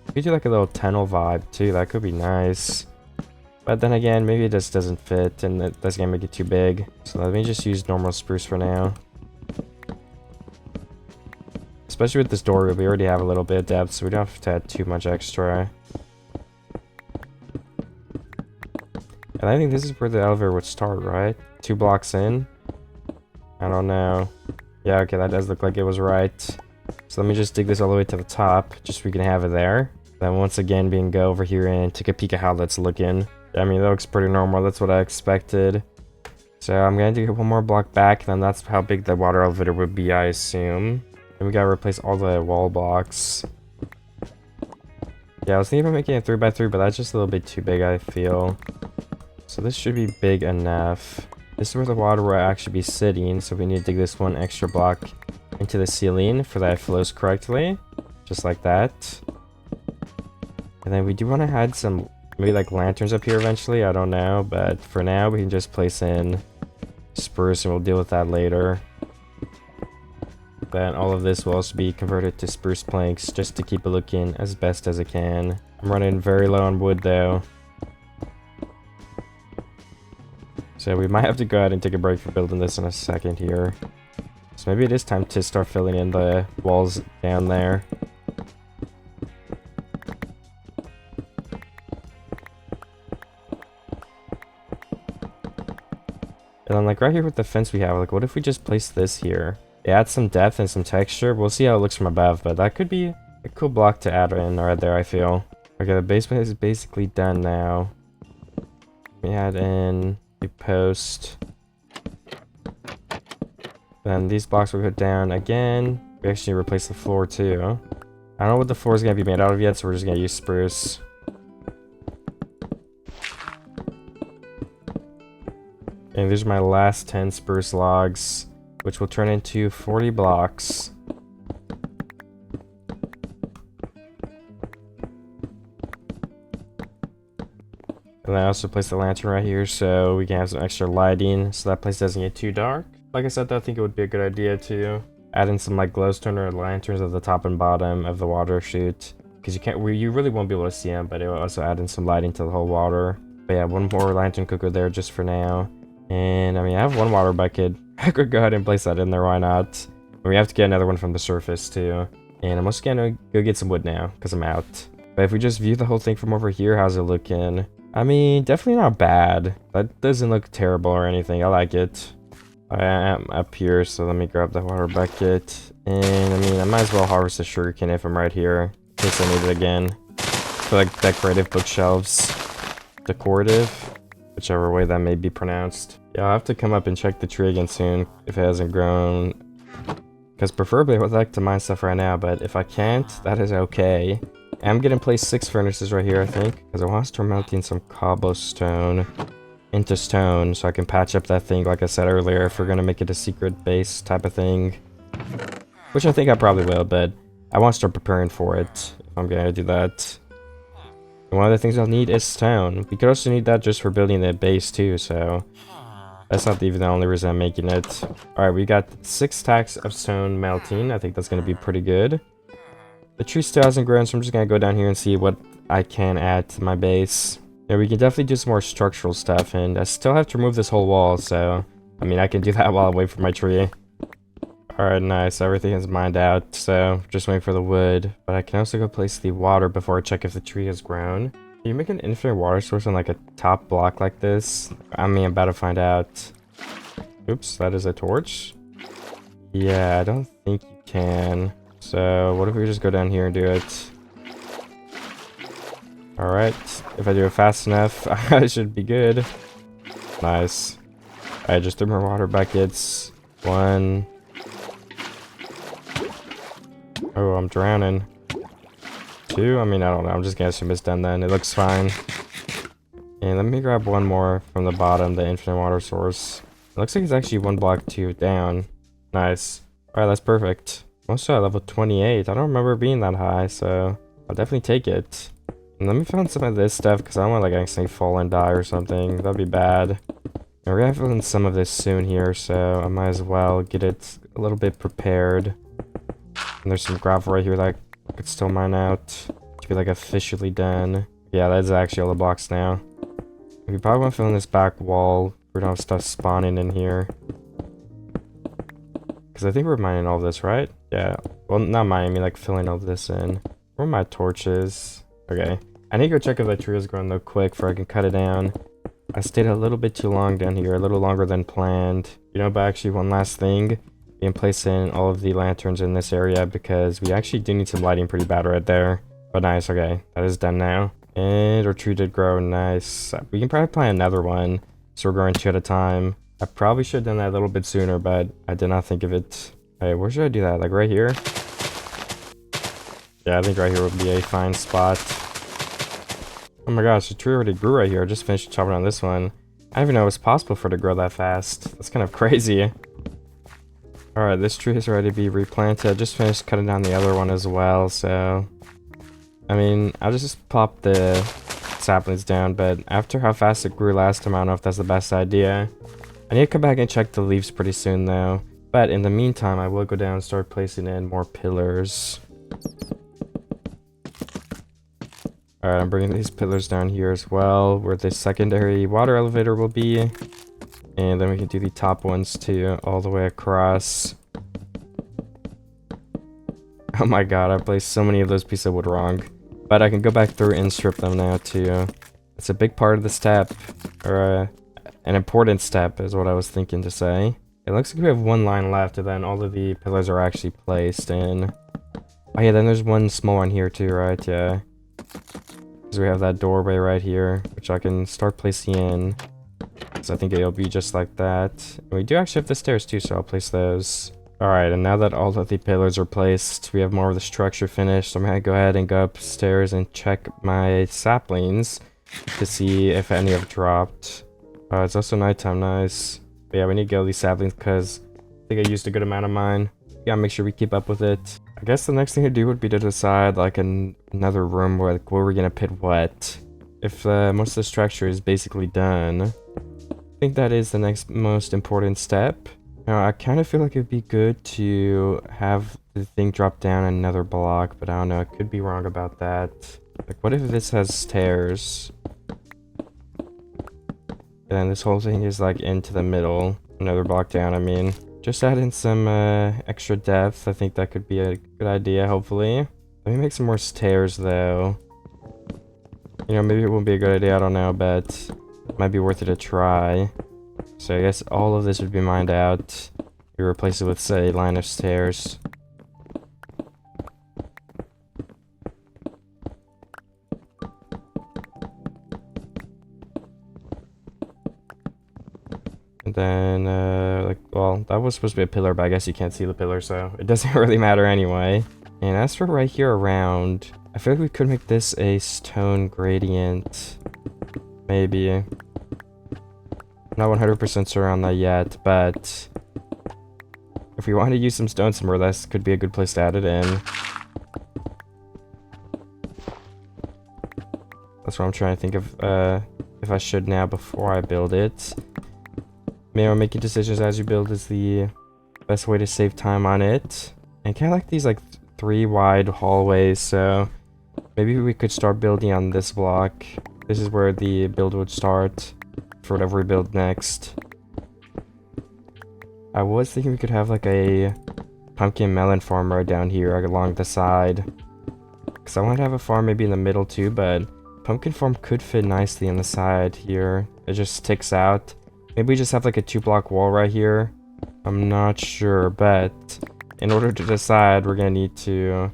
We could do like a little tunnel vibe too, that could be nice. But then again, maybe it just doesn't fit and that's gonna make it too big. So let me just use normal spruce for now. Especially with this door, we already have a little bit of depth, so we don't have to add too much extra. And I think this is where the elevator would start, right? 2 blocks in? I don't know. Yeah, okay, that does look like it was right. So let me just dig this all the way to the top, just so we can have it there. Then once again, we can go over here and take a peek at how that's looking. I mean, that looks pretty normal. That's what I expected. So I'm going to do one more block back, and then that's how big the water elevator would be, I assume. And we got to replace all the wall blocks. Yeah, I was thinking about making it 3x3, but that's just a little bit too big, I feel. So this should be big enough. This is where the water will actually be sitting, so we need to dig this one extra block into the ceiling for that it flows correctly. Just like that. And then we do want to add some, maybe like lanterns up here eventually, I don't know. But for now, we can just place in spruce and we'll deal with that later. Then all of this will also be converted to spruce planks just to keep it looking as best as it can. I'm running very low on wood though. So we might have to go ahead and take a break for building this in a second here. So maybe it is time to start filling in the walls down there. And then like right here with the fence we have, like what if we just place this here? It adds some depth and some texture. We'll see how it looks from above, but that could be a cool block to add in right there, I feel. Okay, the basement is basically done now. We add in a post. Then these blocks will go down again. We actually replace the floor too. I don't know what the floor is going to be made out of yet, so we're just going to use spruce. And these are my last 10 spruce logs, which will turn into 40 blocks. And I also placed the lantern right here so we can have some extra lighting so that place doesn't get too dark. Like I said, I think it would be a good idea to add in some like glowstone or lanterns at the top and bottom of the water chute. Because you really won't be able to see them, but it will also add in some lighting to the whole water. But yeah, one more lantern cooker there just for now. And I mean, I have one water bucket. I could go ahead and place that in there, why not? And we have to get another one from the surface too. And I'm also gonna go get some wood now, because I'm out. But if we just view the whole thing from over here, how's it looking? I mean, definitely not bad. That doesn't look terrible or anything, I like it. I am up here, so let me grab the water bucket. And I mean, I might as well harvest the sugarcane if I'm right here, in case I need it again. For like decorative bookshelves. Decorative? Whichever way that may be pronounced. Yeah, I'll have to come up and check the tree again soon if it hasn't grown. Because preferably I would like to mine stuff right now, but if I can't, that is okay. I'm gonna place 6 furnaces right here, I think, because I want to start melting some cobblestone into stone so I can patch up that thing, like I said earlier, if we're gonna make it a secret base type of thing. Which I think I probably will, but I want to start preparing for it if I'm gonna do that. And one of the things I'll need is stone. We could also need that just for building the base too, so that's not even the only reason I'm making it. Alright, we got 6 stacks of stone melting. I think that's going to be pretty good. The tree still hasn't grown, so I'm just going to go down here and see what I can add to my base. Yeah, we can definitely do some more structural stuff, and I still have to remove this whole wall, so I mean, I can do that while I wait for my tree. Alright, nice. Everything is mined out, so just waiting for the wood. But I can also go place the water before I check if the tree has grown. Can you make an infinite water source on like a top block like this? I mean, I'm about to find out. Oops, that is a torch. Yeah, I don't think you can. So what if we just go down here and do it? Alright, if I do it fast enough, I should be good. Nice. I just threw my water buckets. 1. Oh, I'm drowning. 2? I mean, I don't know. I'm just gonna assume it's done then. It looks fine. And let me grab one more from the bottom, the infinite water source. It looks like it's actually 1 block 2 down. Nice. Alright, that's perfect. I'm also at level 28. I don't remember it being that high, so I'll definitely take it. And let me fill in some of this stuff because I don't want to like accidentally fall and die or something. That'd be bad. And we're gonna fill in some of this soon here, so I might as well get it a little bit prepared. And there's some gravel right here that I could still mine out to be like officially done. Yeah, that's actually all the blocks now. We probably want to fill in this back wall. We don't have stuff spawning in here. Because I think we're mining all this, right? Yeah. Well, not mining, I mean like filling all this in. Where are my torches? Okay. I need to go check if that tree is growing though quick before I can cut it down. I stayed a little bit too long down here, a little longer than planned. You know, but actually one last thing. We can place in all of the lanterns in this area because we actually do need some lighting pretty bad right there. But nice, okay. That is done now. And our tree did grow, nice. We can probably plant another one, so we're growing 2 at a time. I probably should have done that a little bit sooner, but I did not think of it. Hey, where should I do that? Like right here? Yeah, I think right here would be a fine spot. Oh my gosh, the tree already grew right here. I just finished chopping on this one. I didn't even know it was possible for it to grow that fast. That's kind of crazy. Alright, this tree is ready to be replanted. I just finished cutting down the other one as well, so... I mean, I'll just pop the saplings down, but after how fast it grew last time, I don't know if that's the best idea. I need to come back and check the leaves pretty soon, though. But in the meantime, I will go down and start placing in more pillars. Alright, I'm bringing these pillars down here as well, where the secondary water elevator will be. And then we can do the top ones too, all the way across. Oh my god, I placed so many of those pieces of wood wrong. But I can go back through and strip them now too. It's a big part of the step, or an important step is what I was thinking to say. It looks like we have one line left and then all of the pillars are actually placed in. Oh yeah, then there's one small one here too, right? Yeah. Because we have that doorway right here, which I can start placing in. So I think it'll be just like that. And we do actually have the stairs too, so I'll place those. Alright, and now that all of the pillars are placed, we have more of the structure finished. So I'm gonna go ahead and go upstairs and check my saplings to see if any have dropped. It's also nighttime, nice. But yeah, we need to get all these saplings because I think I used a good amount of mine. Gotta make sure we keep up with it. I guess the next thing to do would be to decide like another room where like where we're gonna put what. If most of the structure is basically done, I think that is the next most important step. Now, I kind of feel like it'd be good to have the thing drop down another block, but I don't know, I could be wrong about that. Like, what if this has stairs? And then this whole thing is like into the middle, another block down, I mean. Just add in some extra depth, I think that could be a good idea, hopefully. Let me make some more stairs, though. You know, maybe it won't be a good idea, I don't know, but it might be worth it to try. So I guess all of this would be mined out. You replace it with, say, a line of stairs. And then, like, well, that was supposed to be a pillar, but I guess you can't see the pillar, so it doesn't really matter anyway. And as for right here around, I feel like we could make this a stone gradient. Maybe. Not 100% sure on that yet, but if we want to use some stone somewhere, this could be a good place to add it in. That's what I'm trying to think of, if I should now before I build it. Maybe making decisions as you build is the best way to save time on it. And kind of like these like 3 wide hallways, so maybe we could start building on this block. This is where the build would start. For whatever we build next. I was thinking we could have like a pumpkin melon farm right down here like, along the side. Because I want to have a farm maybe in the middle too, but pumpkin farm could fit nicely on the side here. It just sticks out. Maybe we just have like a 2-block wall right here. I'm not sure, but in order to decide, we're going to need to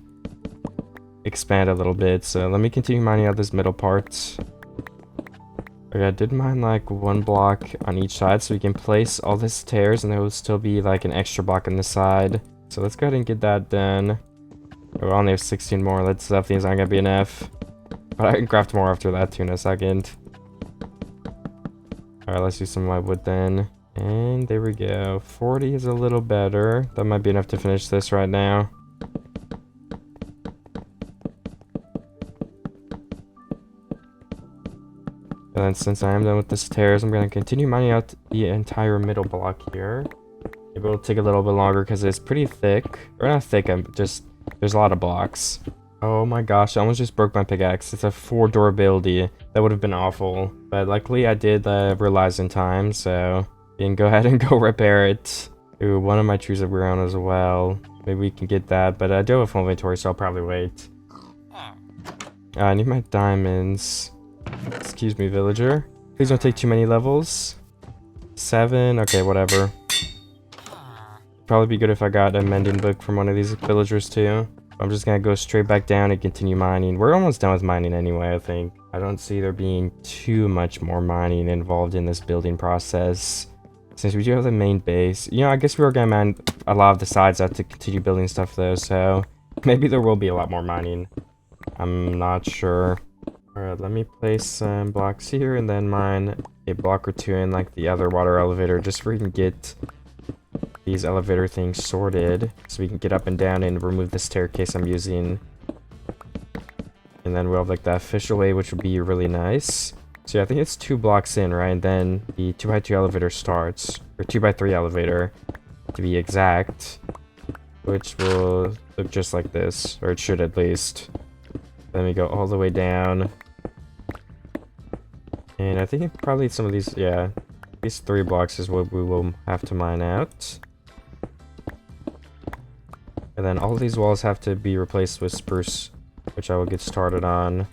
expand a little bit. So let me continue mining out this middle part. Okay, I did mine like 1 block on each side so we can place all the stairs and there will still be like an extra block on the side. So let's go ahead and get that done. We only have 16 more. That definitely is not gonna be enough. But I can craft more after that too in a second. Alright, let's do some of my wood then. And there we go. 40 is a little better. That might be enough to finish this right now. And then since I am done with the stairs, I'm going to continue mining out the entire middle block here. Maybe it'll take a little bit longer because it's pretty thick. Or not thick, I'm just... There's a lot of blocks. Oh my gosh, I almost just broke my pickaxe. It's a 4 durability. That would have been awful. But luckily I did realize in time, so... You can go ahead and go repair it. Ooh, one of my trees have grown as well. Maybe we can get that, but I do have a full inventory, so I'll probably wait. I need my diamonds. Excuse me, villager. Please don't take too many levels. 7, okay, whatever. Probably be good if I got a mending book from one of these villagers too. I'm just gonna go straight back down and continue mining. We're almost done with mining anyway, I think. I don't see there being too much more mining involved in this building process. Since we do have the main base. You know, I guess we were gonna mine a lot of the sides out to continue building stuff though, so maybe there will be a lot more mining. I'm not sure. Alright, let me place some blocks here and then mine a block or two in like the other water elevator just so we can get these elevator things sorted so we can get up and down and remove the staircase I'm using. And then we'll have like the official way, which would be really nice. So yeah, I think it's 2 blocks in, right? And then the 2x2 elevator starts, or 2x3 elevator to be exact, which will look just like this, or it should at least. Then we go all the way down. And I think probably some of these, yeah, these 3 blocks is what we will have to mine out. And then all of these walls have to be replaced with spruce, which I will get started on.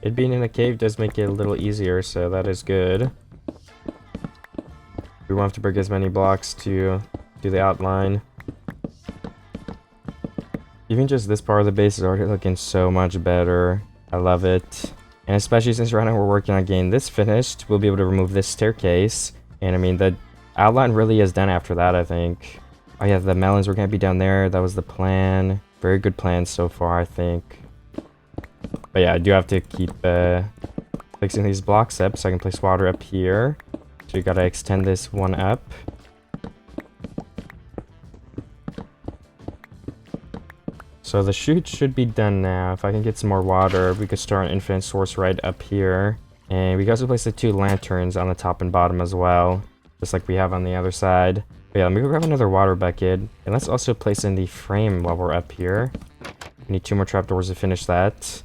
It being in a cave does make it a little easier, so that is good. We won't have to break as many blocks to do the outline. Even just this part of the base is already looking so much better. I love it. And especially since right now we're working on getting this finished, we'll be able to remove this staircase. And I mean, the outline really is done after that, I think. Oh yeah, the melons were going to be down there. That was the plan. Very good plan so far, I think. But yeah, I do have to keep fixing these blocks up so I can place water up here. So you gotta extend this one up. So the chute should be done now. If I can get some more water, we could start an infinite source right up here. And we can also place the 2 lanterns on the top and bottom as well, just like we have on the other side. But yeah, let me go grab another water bucket. And let's also place in the frame while we're up here. We need 2 more trapdoors to finish that.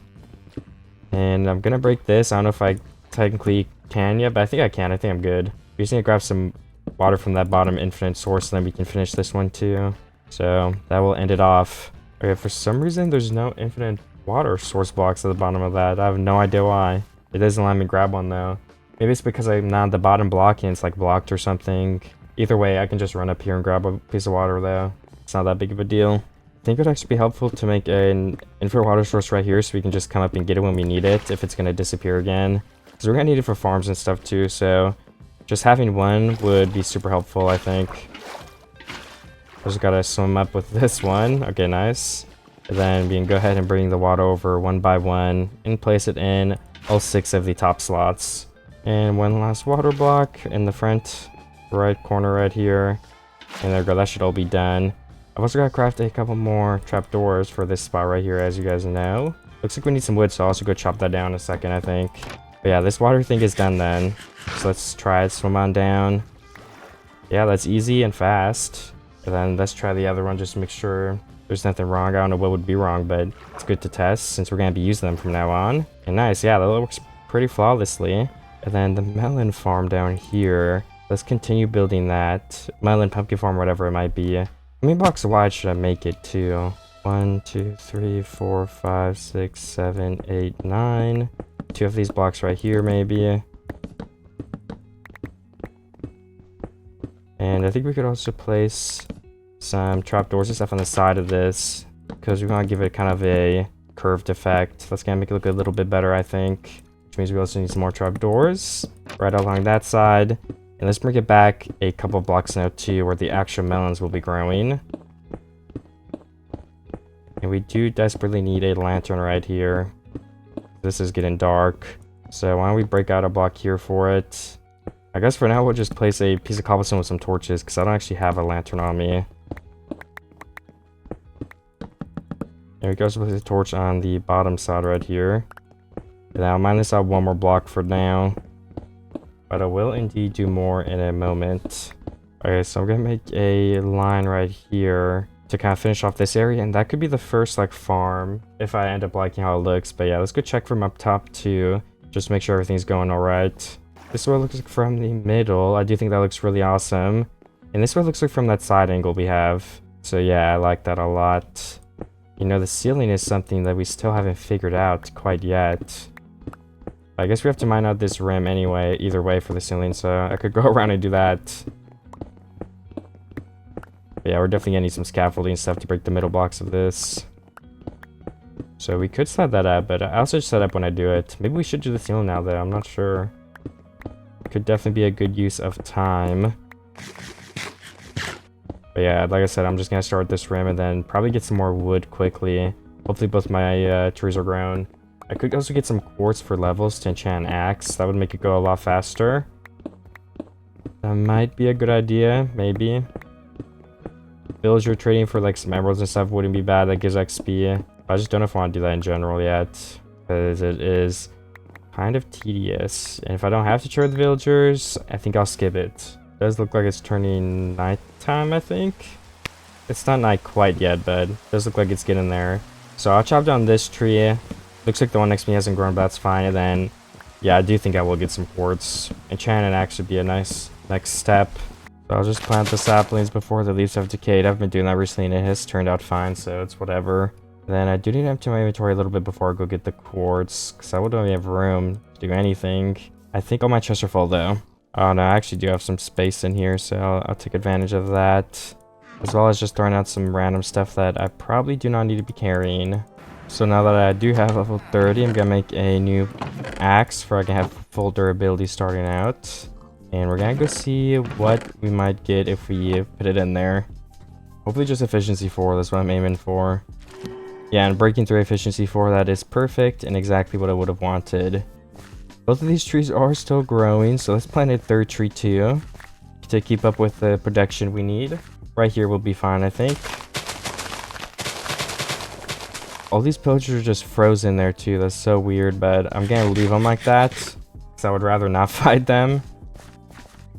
And I'm gonna break this. I don't know if I technically can yet, but I think I can. I think I'm good. We just need to grab some water from that bottom infinite source, and then we can finish this one too. So that will end it off. Okay, for some reason, there's no infinite water source blocks at the bottom of that. I have no idea why. It doesn't let me grab one though. Maybe it's because I'm not at the bottom block and it's like blocked or something. Either way, I can just run up here and grab a piece of water though. It's not that big of a deal. I think it would actually be helpful to make an infinite water source right here so we can just come up and get it when we need it if it's going to disappear again. Because we're going to need it for farms and stuff too, so just having one would be super helpful, I think. I just got to swim up with this one. Okay, nice. And then we can go ahead and bring the water over one by one and place it in all 6 of the top slots. And one last water block in the front right corner right here. And there we go, that should all be done. I've also got to craft a couple more trapdoors for this spot right here, as you guys know. Looks like we need some wood, so I'll also go chop that down in a second, I think. But yeah, this water thing is done then. So let's try it, swim on down. Yeah, that's easy and fast. And then let's try the other one just to make sure there's nothing wrong. I don't know what would be wrong, but it's good to test since we're going to be using them from now on. And nice, yeah, that works pretty flawlessly. And then the melon farm down here. Let's continue building that. Melon, pumpkin farm, whatever it might be. How many blocks wide should I make it to? 1, 2, 3, 4, 5, 6, 7, 8, 9. 2 of these blocks right here, maybe. And I think we could also place some trapdoors and stuff on the side of this, because we want to give it kind of a curved effect. That's going to make it look a little bit better, I think. Which means we also need some more trapdoors right along that side. And let's bring it back a couple blocks now too, where the actual melons will be growing. And we do desperately need a lantern right here. This is getting dark. So why don't we break out a block here for it? I guess for now we'll just place a piece of cobblestone with some torches, because I don't actually have a lantern on me. And we can also place a torch on the bottom side right here. And And I'll mine this out one more block for now. But I will indeed do more in a moment. Okay, so I'm gonna make a line right here to kind of finish off this area, and that could be the first like farm if I end up liking how it looks. But yeah, let's go check from up top too, just to make sure everything's going all right. This is what it looks like from the middle. I do think that looks really awesome. And this is what it looks like from that side angle we have. So yeah, I like that a lot. You know, the ceiling is something that we still haven't figured out quite yet. I guess we have to mine out this rim anyway, either way for the ceiling, so I could go around and do that. But yeah, we're definitely gonna need some scaffolding and stuff to break the middle blocks of this. So we could set that up, but I also just set up when I do it. Maybe we should do the ceiling now though, I'm not sure. Could definitely be a good use of time. But yeah, like I said, I'm just gonna start with this rim and then probably get some more wood quickly. Hopefully both my trees are grown. I could also get some quartz for levels to enchant an axe. That would make it go a lot faster. That might be a good idea, maybe. Villager trading for like some emeralds and stuff wouldn't be bad. That gives XP. I just don't know if I want to do that in general yet, because it is kind of tedious. And if I don't have to trade the villagers, I think I'll skip it. It does look like it's turning nighttime, I think. It's not night quite yet, but it does look like it's getting there. So I'll chop down this tree. Looks like the one next to me hasn't grown, but that's fine. And then, yeah, I do think I will get some quartz. Enchant an axe would be a nice next step. So I'll just plant the saplings before the leaves have decayed. I've been doing that recently and it has turned out fine, so it's whatever. Then I do need to empty my inventory a little bit before I go get the quartz, because I wouldn't really have room to do anything. I think all my chests are full though. Oh no, I actually do have some space in here, so I'll take advantage of that. As well as just throwing out some random stuff that I probably do not need to be carrying. So now that I do have level 30, I'm gonna make a new axe for I can have full durability starting out. And we're gonna go see what we might get if we put it in there. Hopefully just efficiency 4, that's what I'm aiming for. Yeah, and breaking through efficiency 4, that is perfect and exactly what I would have wanted. Both of these trees are still growing, so let's plant a third tree too, to keep up with the production we need. Right here will be fine, I think. All these pillagers are just frozen there too, that's so weird, but I'm gonna leave them like that, because I would rather not fight them.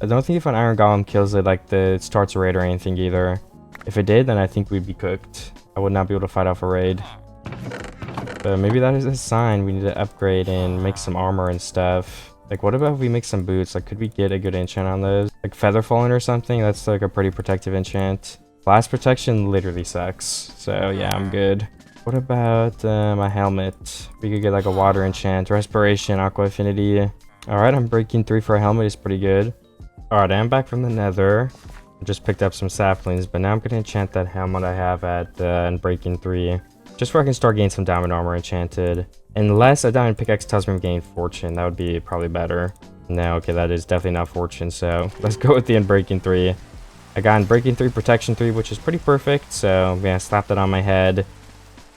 I don't think if an iron golem kills it, like it starts a raid or anything either. If it did, then I think we'd be cooked. I would not be able to fight off a raid. But maybe that is a sign we need to upgrade and make some armor and stuff. Like, what about if we make some boots? Like, could we get a good enchant on those? Like feather falling or something? That's like a pretty protective enchant. Blast protection literally sucks. So yeah, I'm good. What about my helmet? We could get like a water enchant, respiration, aqua affinity. Alright, I'm breaking 3 for a helmet is pretty good. Alright, I'm back from the nether. I just picked up some saplings, but now I'm gonna enchant that helmet I have at and breaking 3. Just where I can start getting some diamond armor enchanted. Unless a diamond pickaxe tells me I'm getting fortune, that would be probably better. No, okay, that is definitely not fortune, so let's go with the unbreaking 3. I got unbreaking 3, protection 3, which is pretty perfect, so I'm gonna slap that on my head.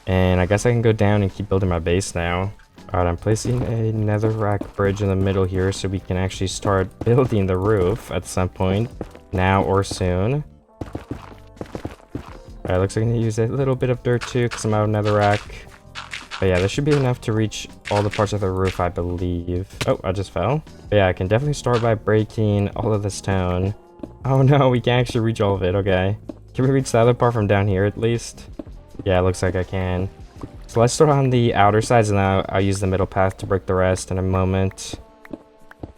And I guess I can go down and keep building my base now. Alright, I'm placing a netherrack bridge in the middle here so we can actually start building the roof at some point. Now or soon. Alright, looks like I'm gonna use a little bit of dirt too because I'm out of netherrack. But yeah, this should be enough to reach all the parts of the roof, I believe. Oh, I just fell. But yeah, I can definitely start by breaking all of the stone. Oh no, we can't actually reach all of it, okay. Can we reach the other part from down here at least? Yeah, it looks like I can. So let's start on the outer sides and then I'll use the middle path to break the rest in a moment.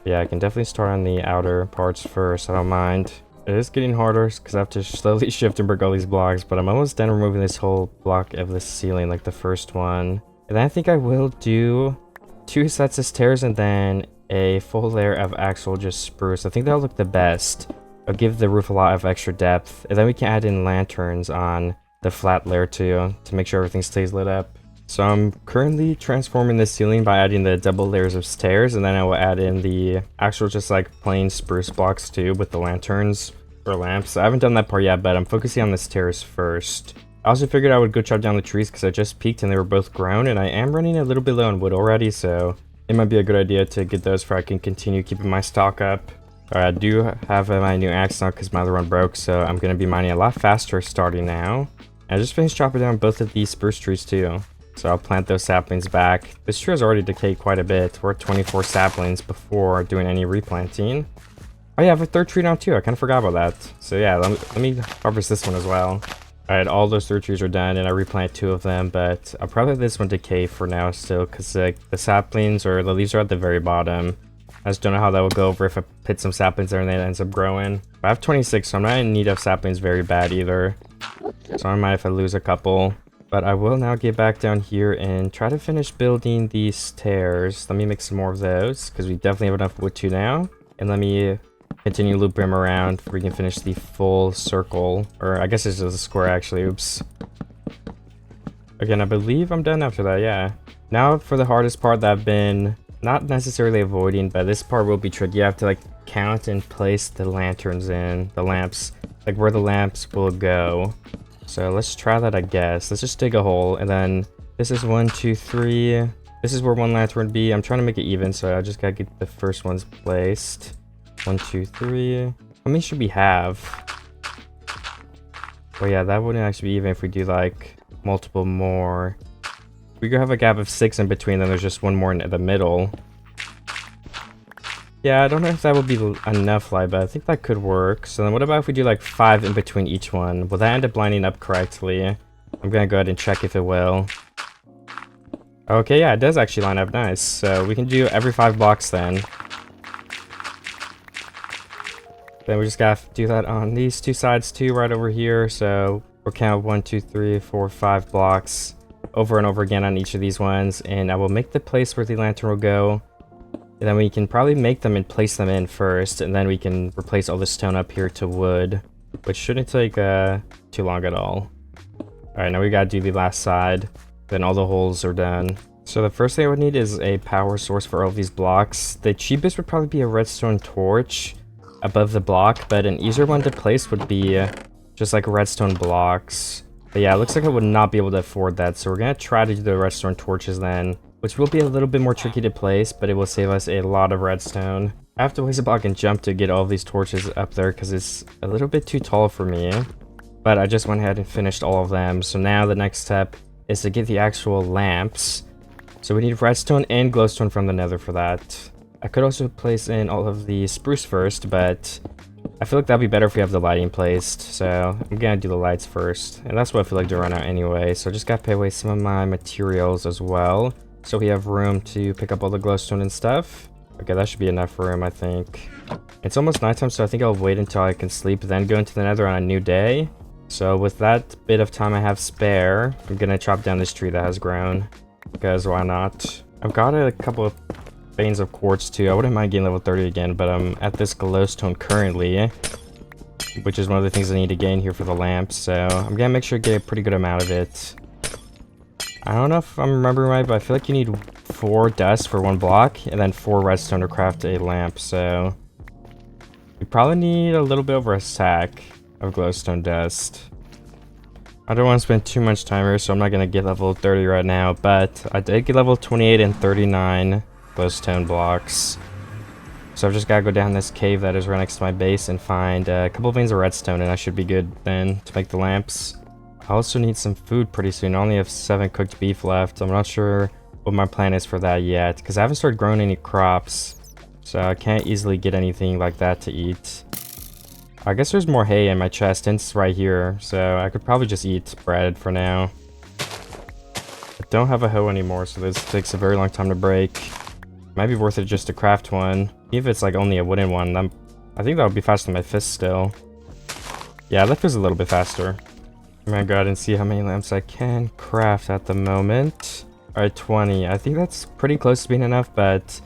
Yeah, I can definitely start on the outer parts first, I don't mind. It is getting harder because I have to slowly shift and break all these blocks, but I'm almost done removing this whole block of the ceiling, like the first one. And then I think I will do 2 sets of stairs and then a full layer of actual just spruce. I think that'll look the best. It'll give the roof a lot of extra depth. And then we can add in lanterns on the flat layer too, to make sure everything stays lit up. So I'm currently transforming the ceiling by adding the double layers of stairs, and then I will add in the actual just like plain spruce blocks too with the lanterns or lamps. I haven't done that part yet, but I'm focusing on the stairs first. I also figured I would go chop down the trees because I just peeked and they were both grown, and I am running a little bit low on wood already, so it might be a good idea to get those so I can continue keeping my stock up. Alright, I do have my new axe now because my other one broke, so I'm going to be mining a lot faster starting now. I just finished chopping down both of these spruce trees too. So I'll plant those saplings back. This tree has already decayed quite a bit. We're at 24 saplings before doing any replanting. Oh yeah, I have a third tree now too. I kind of forgot about that. So yeah, let me harvest this one as well. Alright, all those third trees are done, and I replant 2 of them, but I'll probably let this one decay for now still, because the saplings or the leaves are at the very bottom. I just don't know how that will go over if I put some saplings there and then it ends up growing. I have 26, so I'm not in need of saplings very bad either. So I might if I lose a couple. But I will now get back down here and try to finish building these stairs. Let me make some more of those, because we definitely have enough wood to now. And let me continue looping them around before we can finish the full circle. Or I guess it's just a square actually, oops. Again, I believe I'm done after that, yeah. Now for the hardest part that I've been not necessarily avoiding, but this part will be tricky. You have to like count and place the lanterns in, the lamps, like where the lamps will go. So let's try that, I guess. Let's just dig a hole, and then this is 1, 2, 3. This is where one lantern would be. I'm trying to make it even, so I just gotta get the first ones placed. 1, 2, 3. How many should we have? Oh yeah, that wouldn't actually be even if we do like multiple more. We could have a gap of 6 in between, then there's just one more in the middle. Yeah, I don't know if that would be enough light, but I think that could work. So then what about if we do like 5 in between each one? Will that end up lining up correctly? I'm gonna go ahead and check if it will. Okay, yeah, it does actually line up nice. So we can do every 5 blocks then. Then we just gotta do that on these 2 sides too, right over here. So we'll count 1, 2, 3, 4, 5 blocks over and over again on each of these ones. And I will make the place where the lantern will go. And then we can probably make them and place them in first, and then we can replace all the stone up here to wood, which shouldn't take too long at all. Alright, now we gotta do the last side, then all the holes are done. So the first thing I would need is a power source for all of these blocks. The cheapest would probably be a redstone torch above the block, but an easier one to place would be just like redstone blocks. But yeah, it looks like I would not be able to afford that, so we're gonna try to do the redstone torches then, which will be a little bit more tricky to place, but it will save us a lot of redstone. I have to place a block and jump to get all of these torches up there because it's a little bit too tall for me. But I just went ahead and finished all of them. So now the next step is to get the actual lamps. So we need redstone and glowstone from the nether for that. I could also place in all of the spruce first, but I feel like that'd be better if we have the lighting placed. So I'm gonna do the lights first. And that's what I feel like to run out anyway. So I just gotta pay away some of my materials as well, so we have room to pick up all the glowstone and stuff. Okay, that should be enough room, I think. It's almost nighttime, so I think I'll wait until I can sleep, then go into the nether on a new day. So with that bit of time I have spare, I'm gonna chop down this tree that has grown, because why not? I've got a couple of veins of quartz too. I wouldn't mind getting level 30 again, but I'm at this glowstone currently, which is one of the things I need to gain here for the lamps. So I'm gonna make sure to get a pretty good amount of it. I don't know if I'm remembering right, but I feel like you need 4 dust for 1 block, and then 4 redstone to craft a lamp, so we probably need a little bit over a stack of glowstone dust. I don't want to spend too much time here, so I'm not going to get level 30 right now, but I did get level 28 and 39 glowstone blocks. So I've just got to go down this cave that is right next to my base and find a couple veins of redstone, and I should be good then to make the lamps. I also need some food pretty soon. I only have 7 cooked beef left. I'm not sure what my plan is for that yet, because I haven't started growing any crops, so I can't easily get anything like that to eat. I guess there's more hay in my chest, and it's right here, so I could probably just eat bread for now. I don't have a hoe anymore, so this takes a very long time to break. Might be worth it just to craft one, even if it's like only a wooden one. I think that would be faster than my fist still. Yeah, that feels a little bit faster. I'm gonna go ahead and see how many lamps I can craft at the moment. Alright, 20. I think that's pretty close to being enough, but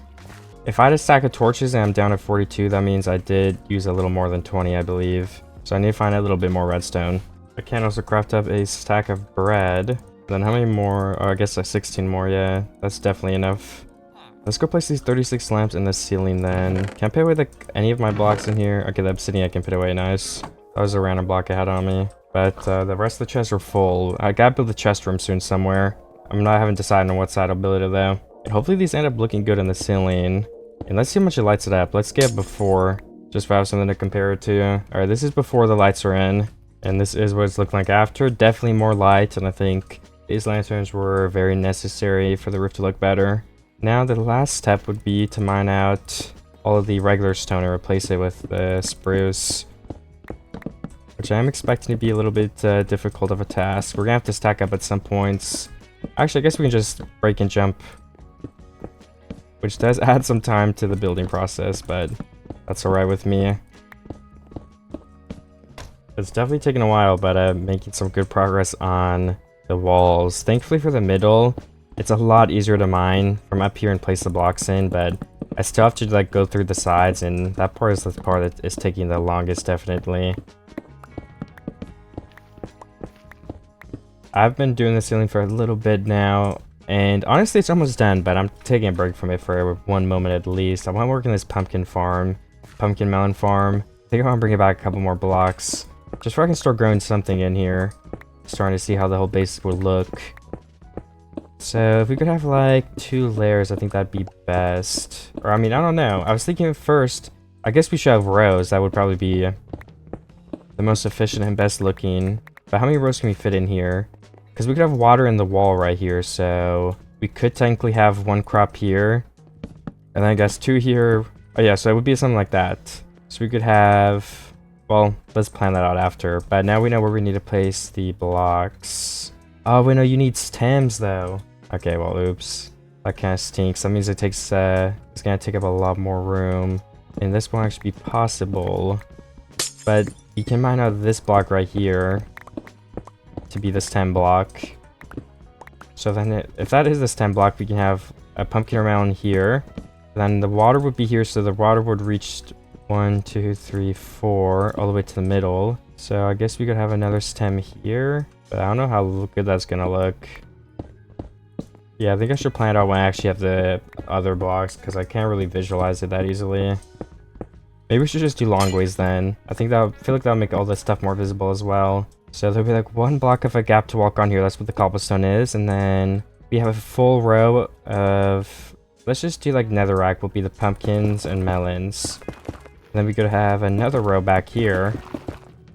if I had a stack of torches and I'm down to 42, that means I did use a little more than 20, I believe. So I need to find a little bit more redstone. I can also craft up a stack of bread. Then how many more? Oh, I guess like 16 more, yeah. That's definitely enough. Let's go place these 36 lamps in the ceiling then. Can I put away any of my blocks in here? Okay, the obsidian I can put away, nice. That was a random block I had on me. But the rest of the chests are full. I gotta build the chest room soon somewhere. I haven't decided on what side I'll build it though. And hopefully these end up looking good in the ceiling. And let's see how much it lights it up. Let's get before, just to have something to compare it to. Alright, this is before the lights are in. And this is what it's looking like after. Definitely more light, and I think These lanterns were very necessary for the roof to look better. Now the last step would be to mine out all of the regular stone and replace it with the spruce, which I'm expecting to be a little bit difficult of a task. We're gonna have to stack up at some points. Actually, I guess we can just break and jump, which does add some time to the building process, but that's alright with me. It's definitely taken a while, but making some good progress on the walls. Thankfully for the middle, it's a lot easier to mine from up here and place the blocks in, but I still have to like go through the sides, and that part is the part that is taking the longest, definitely. I've been doing the ceiling for a little bit now, and honestly it's almost done, but I'm taking a break from it for one moment at least. I want to work on this pumpkin melon farm. I think I want to bring it back a couple more blocks, just so I can start growing something in here. Starting to see how the whole base would look. So if we could have like 2 layers, I think that'd be best. Or I mean, I don't know. I was thinking at first, I guess we should have rows. That would probably be the most efficient and best looking. But how many rows can we fit in here? Because we could have water in the wall right here, so we could technically have 1 crop here. And then I guess 2 here. Oh yeah, so it would be something like that. So we could have... Well, let's plan that out after. But now we know where we need to place the blocks. Oh, wait, no, you need stems, though. Okay, well, oops. That kind of stinks. That means it takes, it's gonna take up a lot more room. And this won't actually be possible. But you can mine out this block right here to be the stem block. So then if that is the stem block, we can have a pumpkin around here. Then the water would be here, so the water would reach 1, 2, 3, 4, all the way to the middle. So I guess we could have another stem here, but I don't know how good that's gonna look. Yeah, I think I should plan it out when I actually have the other blocks, because I can't really visualize it that easily. Maybe we should just do long ways then. I feel like that'll make all this stuff more visible as well. So there'll be like 1 block of a gap to walk on here. That's what the cobblestone is, and then we have a full row of... Let's just do like netherrack will be the pumpkins and melons. Then we could have another row back here.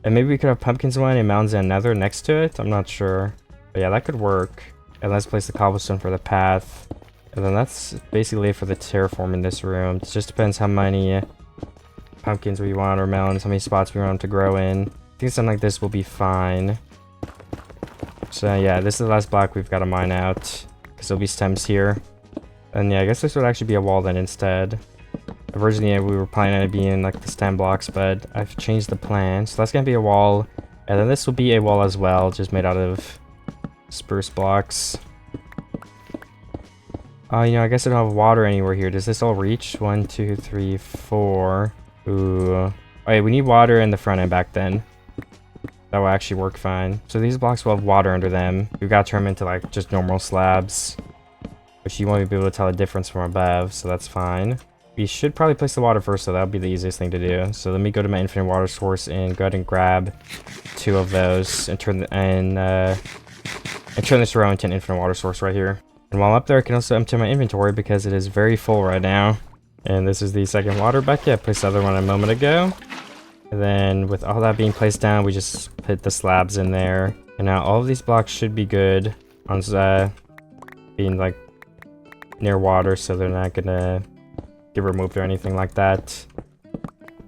And maybe we could have pumpkins one and melons and another next to it. I'm not sure. But yeah, that could work. And let's place the cobblestone for the path. And then that's basically it for the terraform in this room. It just depends how many pumpkins we want or melons, how many spots we want them to grow in. I think something like this will be fine. So yeah, this is the last block we've got to mine out, because there'll be stems here. And yeah, I guess this would actually be a wall then instead. Originally we were planning on it being like the stem blocks, but I've changed the plan. So that's gonna be a wall, and then this will be a wall as well, just made out of spruce blocks. Oh, you know, I guess I don't have water anywhere here. Does this all reach? 1, 2, 3, 4. Ooh. Oh yeah, we need water in the front and back then. That will actually work fine. So these blocks will have water under them. We've got to turn them into like just normal slabs, which you won't be able to tell the difference from above, so that's fine. We should probably place the water first, so that would be the easiest thing to do. So let me go to my infinite water source and go ahead and grab 2 of those and turn this row into an infinite water source right here. And while I'm up there, I can also empty my inventory because it is very full right now. And this is the second water bucket. I placed the other one a moment ago. And then with all that being placed down, we just put the slabs in there. And now all of these blocks should be good on being like near water, so they're not gonna get removed or anything like that.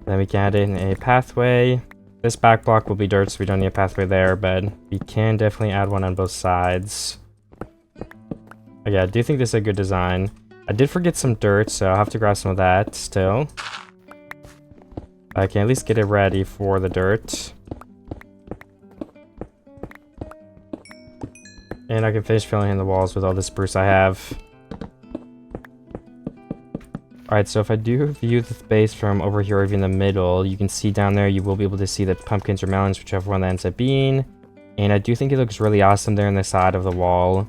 Then we can add in a pathway. This back block will be dirt, so we don't need a pathway there, but we can definitely add one on both sides. Oh, yeah, I do think this is a good design. I did forget some dirt, so I'll have to grab some of that still. I can at least get it ready for the dirt. And I can finish filling in the walls with all the spruce I have. Alright, so if I do view the base from over here, even in the middle, you can see down there, you will be able to see the pumpkins or melons, whichever one that ends up being. And I do think it looks really awesome there on the side of the wall.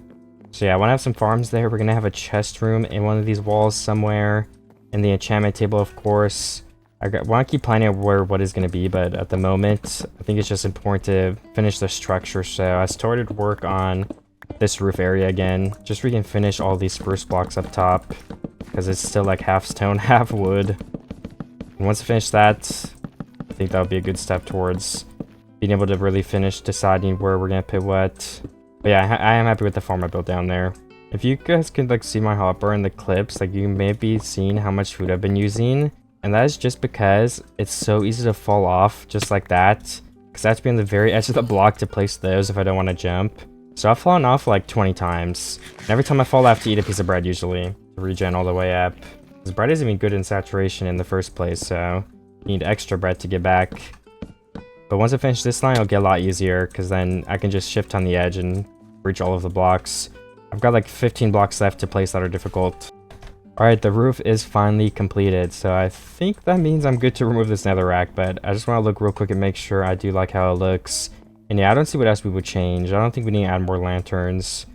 So yeah, I want to have some farms there. We're going to have a chest room in one of these walls somewhere. And the enchantment table, of course. I want to keep planning out where what is going to be, but at the moment, I think it's just important to finish the structure. So I started work on this roof area again, just so we can finish all these spruce blocks up top. Because it's still like half stone, half wood. And once I finish that, I think that would be a good step towards being able to really finish deciding where we're going to put what. But yeah, I am happy with the farm I built down there. If you guys can like see my hopper in the clips, like you may be seeing how much food I've been using. And that is just because it's so easy to fall off just like that. Because I have to be on the very edge of the block to place those if I don't want to jump. So I've fallen off like 20 times. And every time I fall, I have to eat a piece of bread usually to regen all the way up. Because bread isn't even good in saturation in the first place, so you need extra bread to get back. But once I finish this line, it'll get a lot easier because then I can just shift on the edge and reach all of the blocks. I've got like 15 blocks left to place that are difficult. Alright, the roof is finally completed, so I think that means I'm good to remove this netherrack, but I just want to look real quick and make sure I do like how it looks. And yeah, I don't see what else we would change. I don't think we need to add more lanterns.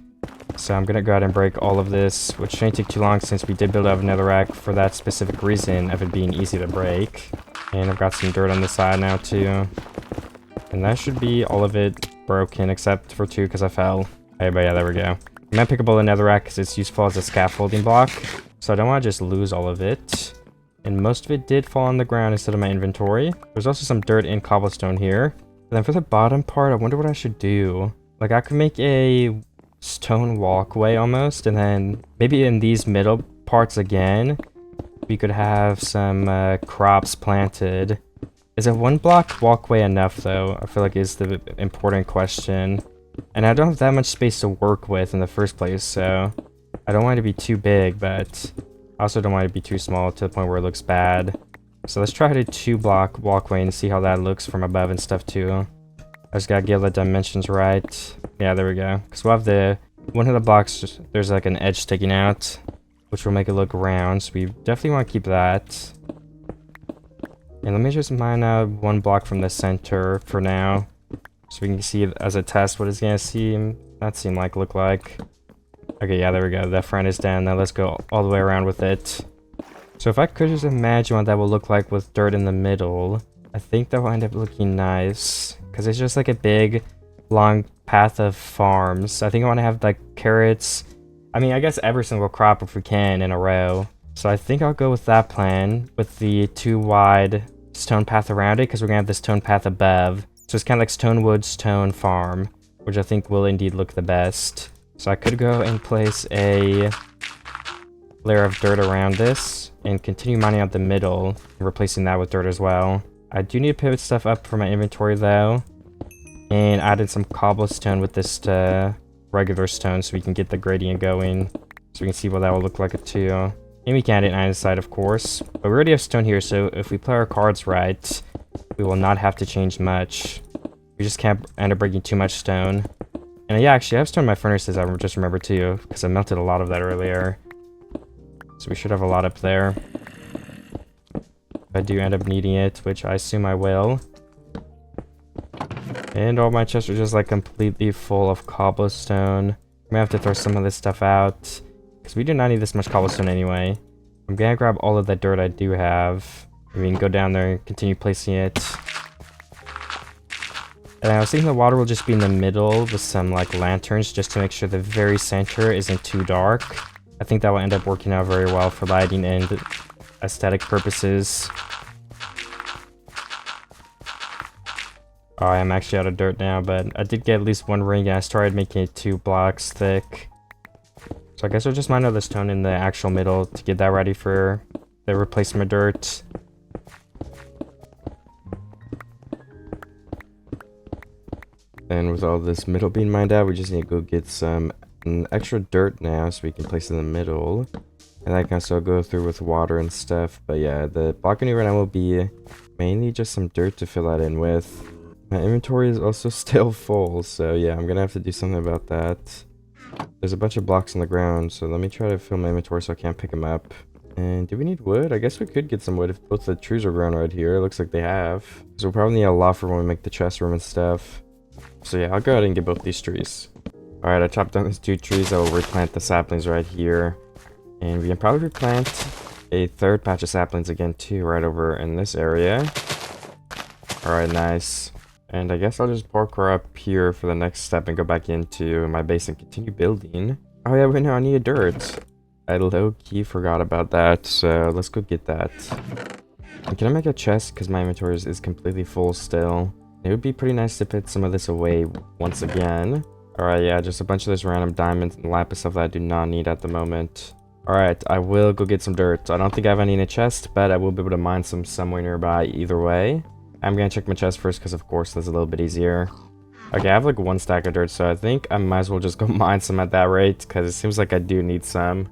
So I'm gonna go ahead and break all of this, which shouldn't take too long since we did build out a netherrack for that specific reason of it being easy to break. And I've got some dirt on the side now too. And that should be all of it broken except for 2 because I fell. Hey, but yeah, there we go. I'm gonna pick up all the netherrack because it's useful as a scaffolding block. So I don't want to just lose all of it. And most of it did fall on the ground instead of my inventory. There's also some dirt and cobblestone here. And then for the bottom part, I wonder what I should do. Like I could make a stone walkway almost. And then maybe in these middle parts again, we could have some crops planted. Is a 1 block walkway enough though? I feel like is the important question. And I don't have that much space to work with in the first place, so I don't want it to be too big, but I also don't want it to be too small to the point where it looks bad. So let's try a 2 block walkway and see how that looks from above and stuff too. I just gotta get the dimensions right. Yeah, there we go. Because we'll have the one of the blocks, there's like an edge sticking out, which will make it look round. So we definitely want to keep that. And let me just mine out 1 block from the center for now, so we can see as a test what it's gonna seem like. Okay, yeah, there we go. That front is down. Now let's go all the way around with it. So if I could just imagine what that will look like with dirt in the middle, I think that will end up looking nice. Because it's just like a big, long path of farms. I think I want to have like carrots. I mean, I guess every single crop if we can in a row. So I think I'll go with that plan with the 2 wide stone path around it because we're going to have this stone path above. So it's kind of like stone wood, stone farm, which I think will indeed look the best. So I could go and place a layer of dirt around this and continue mining out the middle, replacing that with dirt as well. I do need to pivot stuff up for my inventory though, and add in some cobblestone with this regular stone so we can get the gradient going, so we can see what that will look like too. And we can add it on the side, of course, but we already have stone here, so if we play our cards right, we will not have to change much. We just can't end up breaking too much stone. And yeah, actually I have stone in my furnaces, I just remembered too, because I melted a lot of that earlier. So we should have a lot up there. If I do end up needing it, which I assume I will. And all my chests are just like completely full of cobblestone. I'm gonna have to throw some of this stuff out, because we do not need this much cobblestone anyway. I'm gonna grab all of the dirt I do have. We can go down there and continue placing it. And I was thinking the water will just be in the middle with some like lanterns just to make sure the very center isn't too dark. I think that will end up working out very well for lighting and aesthetic purposes. Oh, I am actually out of dirt now, but I did get at least 1 ring and I started making it 2 blocks thick. So I guess we'll just mine out the stone in the actual middle to get that ready for the replacement dirt. And with all this middle being mined out, we just need to go get some extra dirt now so we can place it in the middle. And that can also go through with water and stuff. But yeah, the block I need right now will be mainly just some dirt to fill that in with. My inventory is also still full, so yeah, I'm gonna have to do something about that. There's a bunch of blocks on the ground, so let me try to fill my inventory so I can't pick them up. And do we need wood? I guess we could get some wood if both the trees are grown right here. It looks like they have. So we'll probably need a lot for when we make the chest room and stuff. So yeah, I'll go ahead and get both these trees. Alright, I chopped down these 2 trees. I will replant the saplings right here. And we can probably replant a 3rd patch of saplings again too, right over in this area. Alright, nice. And I guess I'll just parkour up here for the next step and go back into my base and continue building. Oh yeah, wait, no, I need dirt. I low-key forgot about that, so let's go get that. And can I make a chest? Because my inventory is completely full still. It would be pretty nice to put some of this away once again. Alright, yeah, just a bunch of this random diamonds and lapis stuff that I do not need at the moment. Alright, I will go get some dirt. I don't think I have any in a chest, but I will be able to mine some somewhere nearby either way. I'm gonna check my chest first because, of course, that's a little bit easier. Okay, I have like 1 stack of dirt, so I think I might as well just go mine some at that rate because it seems like I do need some.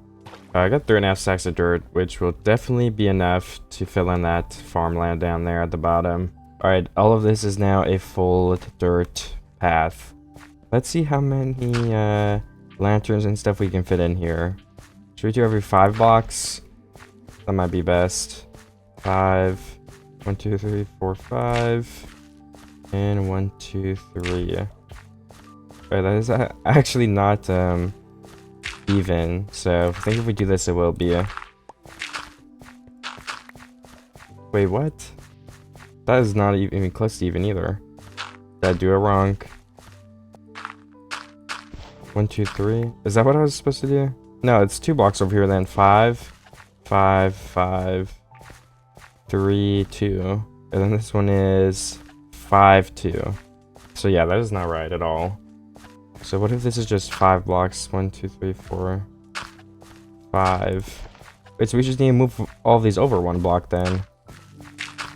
I got 3.5 stacks of dirt, which will definitely be enough to fill in that farmland down there at the bottom. Alright, all of this is now a full dirt path. Let's see how many lanterns and stuff we can fit in here. Should we do every 5 blocks? That might be best. 5. 1, 2, 3, 4, 5. And 1, 2, 3. Alright, that is actually not even. So I think if we do this, it will be a... Wait, what? That is not even close to even either. Did I do it wrong? 1, 2, 3. Is that what I was supposed to do? No, it's 2 blocks over here then. 5, 5, 5, 3, 2. And then this one is 5, 2. So yeah, that is not right at all. So what if this is just 5 blocks? 1, 2, 3, 4, 5. Wait, so we just need to move all these over 1 block then.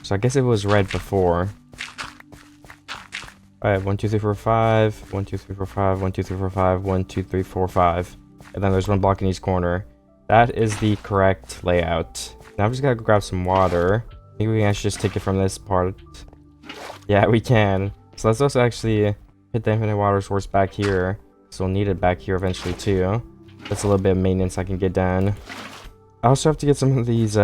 So I guess it was red before. Alright, 1, 2, 3, 4, 5. 1, 2, 3, 4, 5. 1, 2, 3, 4, 5. 1, 2, 3, 4, 5. And then there's 1 block in each corner. That is the correct layout. Now I'm just gotta go grab some water. I think we can actually just take it from this part. Yeah, we can. So let's also actually hit the infinite water source back here. So we'll need it back here eventually too. That's a little bit of maintenance I can get done. I also have to get some of these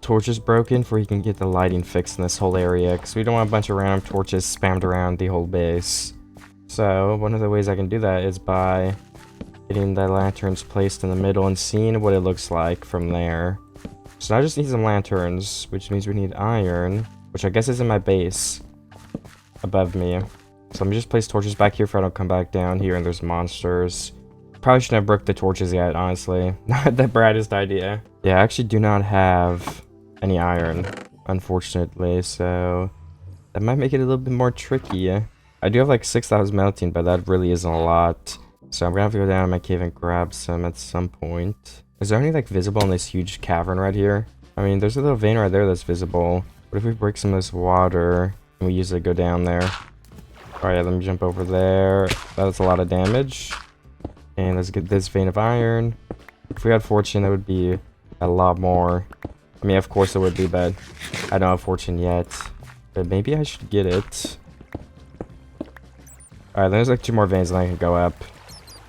torches broken before you can get the lighting fixed in this whole area. Because we don't want a bunch of random torches spammed around the whole base. So one of the ways I can do that is by getting the lanterns placed in the middle and seeing what it looks like from there. So now I just need some lanterns, which means we need iron, which I guess is in my base above me. So let me just place torches back here if I don't come back down here and there's monsters. Probably shouldn't have broke the torches yet, honestly. Not the brightest idea. Yeah, I actually do not have any iron, unfortunately, so that might make it a little bit more tricky. I do have like 6,000 melting, but that really isn't a lot. So I'm gonna have to go down in my cave and grab some at some point. Is there any like visible in this huge cavern right here? I mean, there's a little vein right there that's visible. What if we break some of this water and we use it to go down there? Alright, let me jump over there. That's a lot of damage. And let's get this vein of iron. If we had fortune, that would be a lot more. I mean, of course it would be, but I don't have fortune yet. But maybe I should get it. Alright, there's like 2 more veins and I can go up.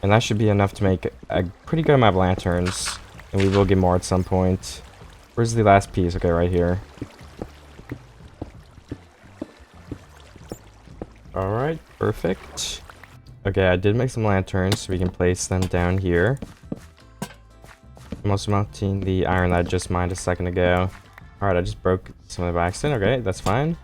And that should be enough to make a pretty good amount of lanterns. And we will get more at some point. Where's the last piece? Okay, right here. Alright, perfect. Okay, I did make some lanterns, so we can place them down here. I'm also mounting the iron that I just mined a second ago. Alright, I just broke some of the by accident. Okay, that's fine.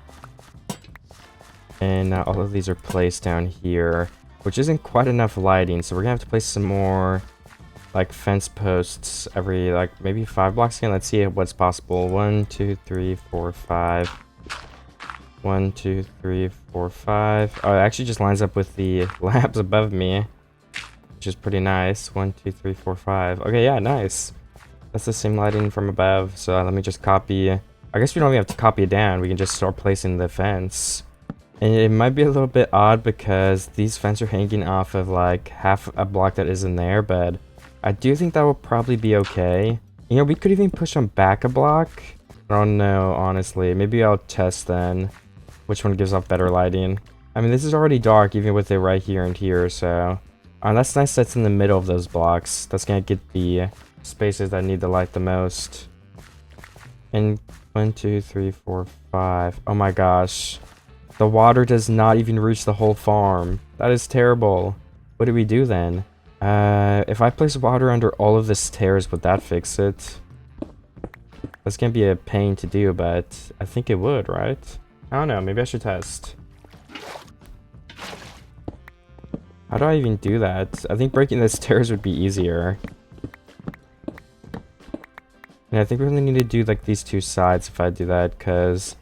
And now all of these are placed down here, which isn't quite enough lighting, so we're gonna have to place some more like fence posts every like maybe 5 blocks again. Let's see what's possible. 1, 2, 3, 4, 5. 1, 2, 3, 4, 5. Oh, it actually just lines up with the lamps above me, which is pretty nice. 1, 2, 3, 4, 5. Okay, yeah, nice. That's the same lighting from above. So let me just copy. I guess we don't even have to copy it down. We can just start placing the fence. And it might be a little bit odd because these fences are hanging off of like half a block that isn't there, but I do think that will probably be okay. You know, we could even push them back a block. I don't know, honestly. Maybe I'll test then which one gives off better lighting. I mean, this is already dark even with it right here and here, so that's nice. That's in the middle of those blocks. That's gonna get the spaces that need the light the most. And 1, 2, 3, 4, 5. Oh my gosh, the water does not even reach the whole farm. That is terrible. What do we do then? If I place water under all of the stairs, would that fix it? That's gonna be a pain to do, but I think it would, right? I don't know, maybe I should test. How do I even do that? I think breaking the stairs would be easier. And I think we only need to do like these 2 sides if I do that, because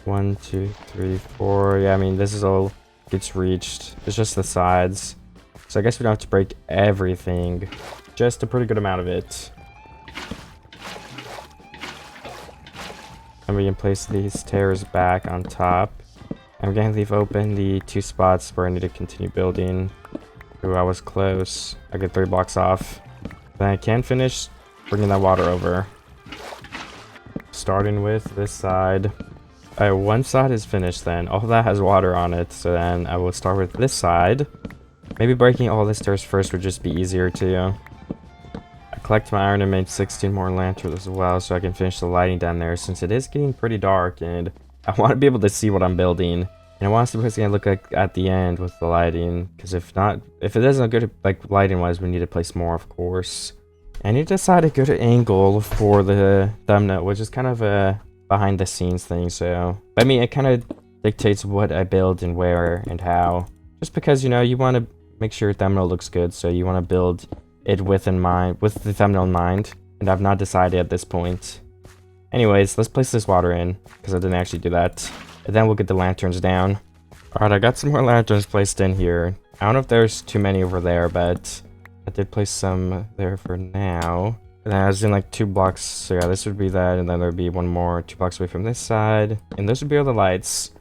1, 2, 3, 4. Yeah, I mean, this is all gets reached. It's just the sides. So I guess we don't have to break everything. Just a pretty good amount of it. And we can place these stairs back on top. I'm gonna leave open the 2 spots where I need to continue building. Ooh, I was close. I get 3 blocks off. Then I can finish bringing that water over. Starting with this side. Alright, one side is finished then. All that has water on it. So then I will start with this side. Maybe breaking all the stairs first would just be easier too. I collected my iron and made 16 more lanterns as well so I can finish the lighting down there since it is getting pretty dark and I want to be able to see what I'm building. And I want to see what it's going to look like at the end with the lighting. Because if it doesn't look good, like lighting wise, we need to place more, of course. And you decide a good angle for the thumbnail, which is kind of a behind the scenes thing. So, I mean, it kind of dictates what I build and where and how. Just because, you know, you want to make sure your thumbnail looks good. So you want to build it with the thumbnail in mind. And I've not decided at this point. Anyways, let's place this water in because I didn't actually do that. And then we'll get the lanterns down. Alright, I got some more lanterns placed in here. I don't know if there's too many over there, but I did place some there for now. And I was in like 2 blocks. So yeah, this would be that. And then there would be one more 2 blocks away from this side. And those would be all the lights.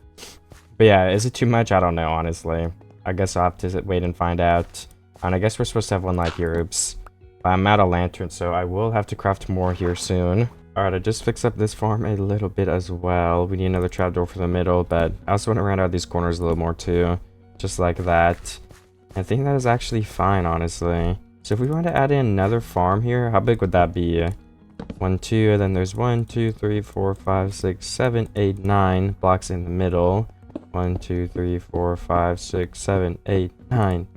But yeah, is it too much? I don't know, honestly. I guess I'll have to wait and find out. And I guess we're supposed to have 1 light here. Oops. I'm out of lanterns, so I will have to craft more here soon. Alright, I just fixed up this farm a little bit as well. We need another trapdoor for the middle, but I also want to round out these corners a little more too. Just like that. I think that is actually fine, honestly. So if we want to add in another farm here, how big would that be? 1, 2, and then there's 1, 2, 3, 4, 5, 6, 7, 8, 9 blocks in the middle. 1, 2, 3, 4, 5, 6, 7, 8, 9.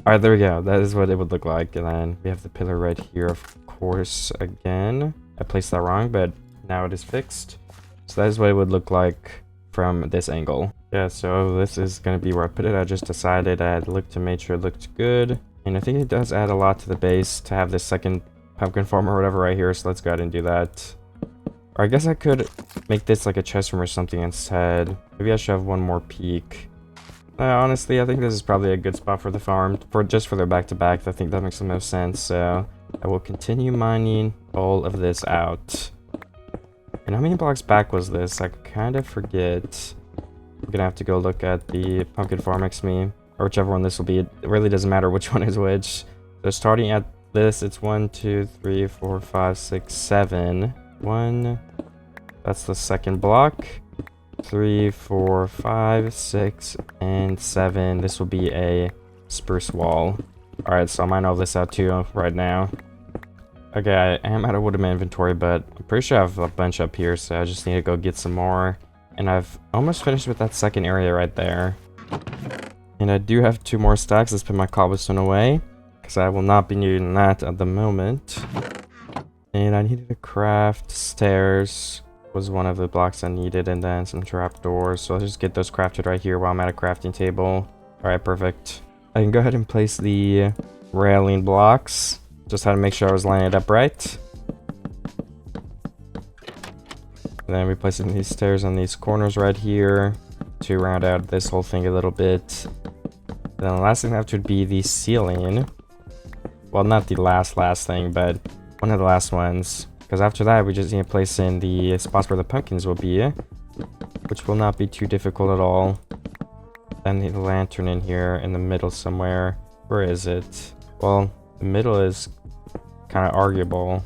Alright, there we go. That is what it would look like. And then we have the pillar right here, of course, again. I placed that wrong, but now it is fixed. So that is what it would look like from this angle. Yeah, so this is going to be where I put it. I just decided I'd look to make sure it looked good. And I think it does add a lot to the base to have this second pumpkin farm or whatever right here. So let's go ahead and do that. Or I guess I could make this like a chest room or something instead. Maybe I should have 1 more peak. Honestly, I think this is probably a good spot for the farm. Just for their back-to-back. I think that makes the most sense. So I will continue mining all of this out. And how many blocks back was this? I kind of forget. I'm gonna have to go look at the pumpkin farm next to me, or whichever one this will be. It really doesn't matter which one is which. So starting at this, it's 1, 2, 3, 4, 5, 6, 7. 1. That's the second block. 3, 4, 5, 6, and 7. This will be a spruce wall. Alright, so I might know this out too right now. Okay, I am out of wood in my inventory, but I'm pretty sure I have a bunch up here, so I just need to go get some more. And I've almost finished with that second area right there. And I do have 2 more stacks. Let's put my cobblestone away, because I will not be needing that at the moment. And I needed to craft stairs, was one of the blocks I needed, and then some trapdoors. So let's just get those crafted right here while I'm at a crafting table. Alright, perfect. I can go ahead and place the railing blocks. Just had to make sure I was lining it up right. And then we placing these stairs on these corners right here to round out this whole thing a little bit. Then the last thing left would be the ceiling. Well, not the last thing, but one of the last ones. Because after that, we just need to place in the spots where the pumpkins will be, which will not be too difficult at all. Then the lantern in here in the middle somewhere. Where is it? Well, the middle is kind of arguable.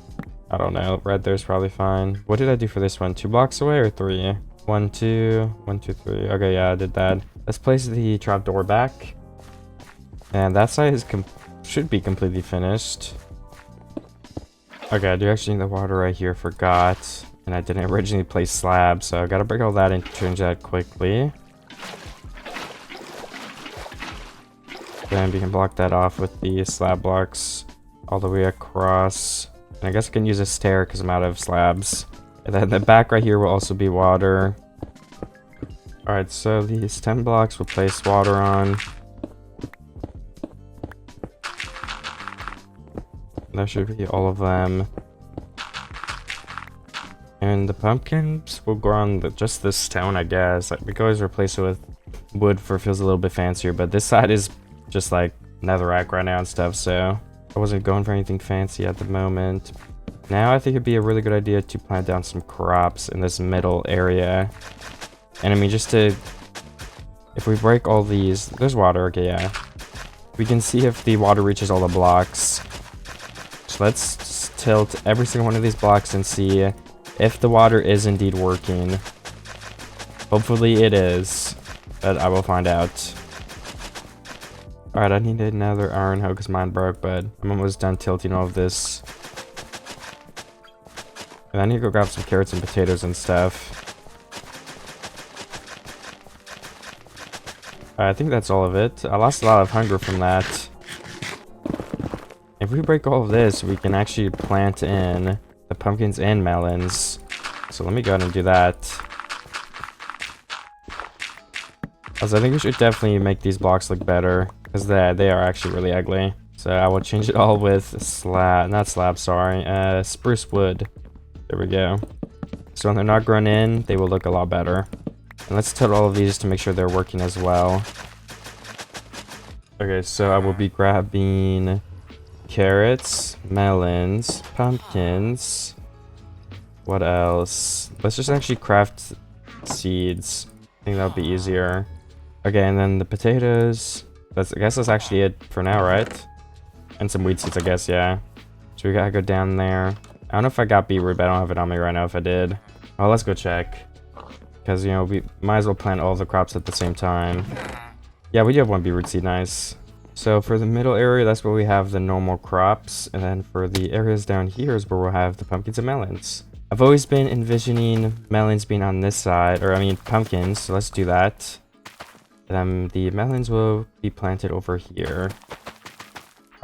I don't know. Right there's probably fine. What did I do for this one? 2 blocks away or 3? 1, 2, 1, 2, 3. Okay, yeah, I did that. Let's place the trapdoor back. And that side is should be completely finished. Okay, I do actually need the water right here. Forgot. And I didn't originally place slabs, so I gotta break all that and change that quickly. Then we can block that off with the slab blocks all the way across. And I guess I can use a stair because I'm out of slabs. And then the back right here will also be water. Alright, so these 10 blocks we'll place water on. That should be all of them. And the pumpkins will grow on just this stone, I guess. Like, we can always replace it with wood for feels a little bit fancier, but this side is just like netherrack right now and stuff, so I wasn't going for anything fancy at the moment. Now I think it'd be a really good idea to plant down some crops in this middle area. And I mean, just to, if we break all these, there's water, okay, yeah. We can see if the water reaches all the blocks. So let's tilt every single one of these blocks and see if the water is indeed working. Hopefully it is, but I will find out. Alright, I need another iron hoe because mine broke, but I'm almost done tilting all of this. And I need to go grab some carrots and potatoes and stuff. I think that's all of it. I lost a lot of hunger from that. If we break all of this, we can actually plant in the pumpkins and melons. So let me go ahead and do that. Also, I think we should definitely make these blocks look better, because they are actually really ugly. So I will change it all with spruce wood. There we go. So when they're not grown in, they will look a lot better. And let's tilt all of these to make sure they're working as well. Okay, so I will be grabbing carrots, melons, pumpkins. What else? Let's just actually craft seeds. I think that'll be easier. Okay, and then the potatoes. I guess that's actually it for now, right? And some wheat seeds, I guess, yeah. So we gotta go down there. I don't know if I got beetroot, but I don't have it on me right now if I did. Oh, let's go check. Because, you know, we might as well plant all the crops at the same time. Yeah, we do have one beetroot seed, nice. So for the middle area, that's where we have the normal crops. And then for the areas down here is where we'll have the pumpkins and melons. I've always been envisioning melons being on this side, or I mean pumpkins, so let's do that. And then the melons will be planted over here.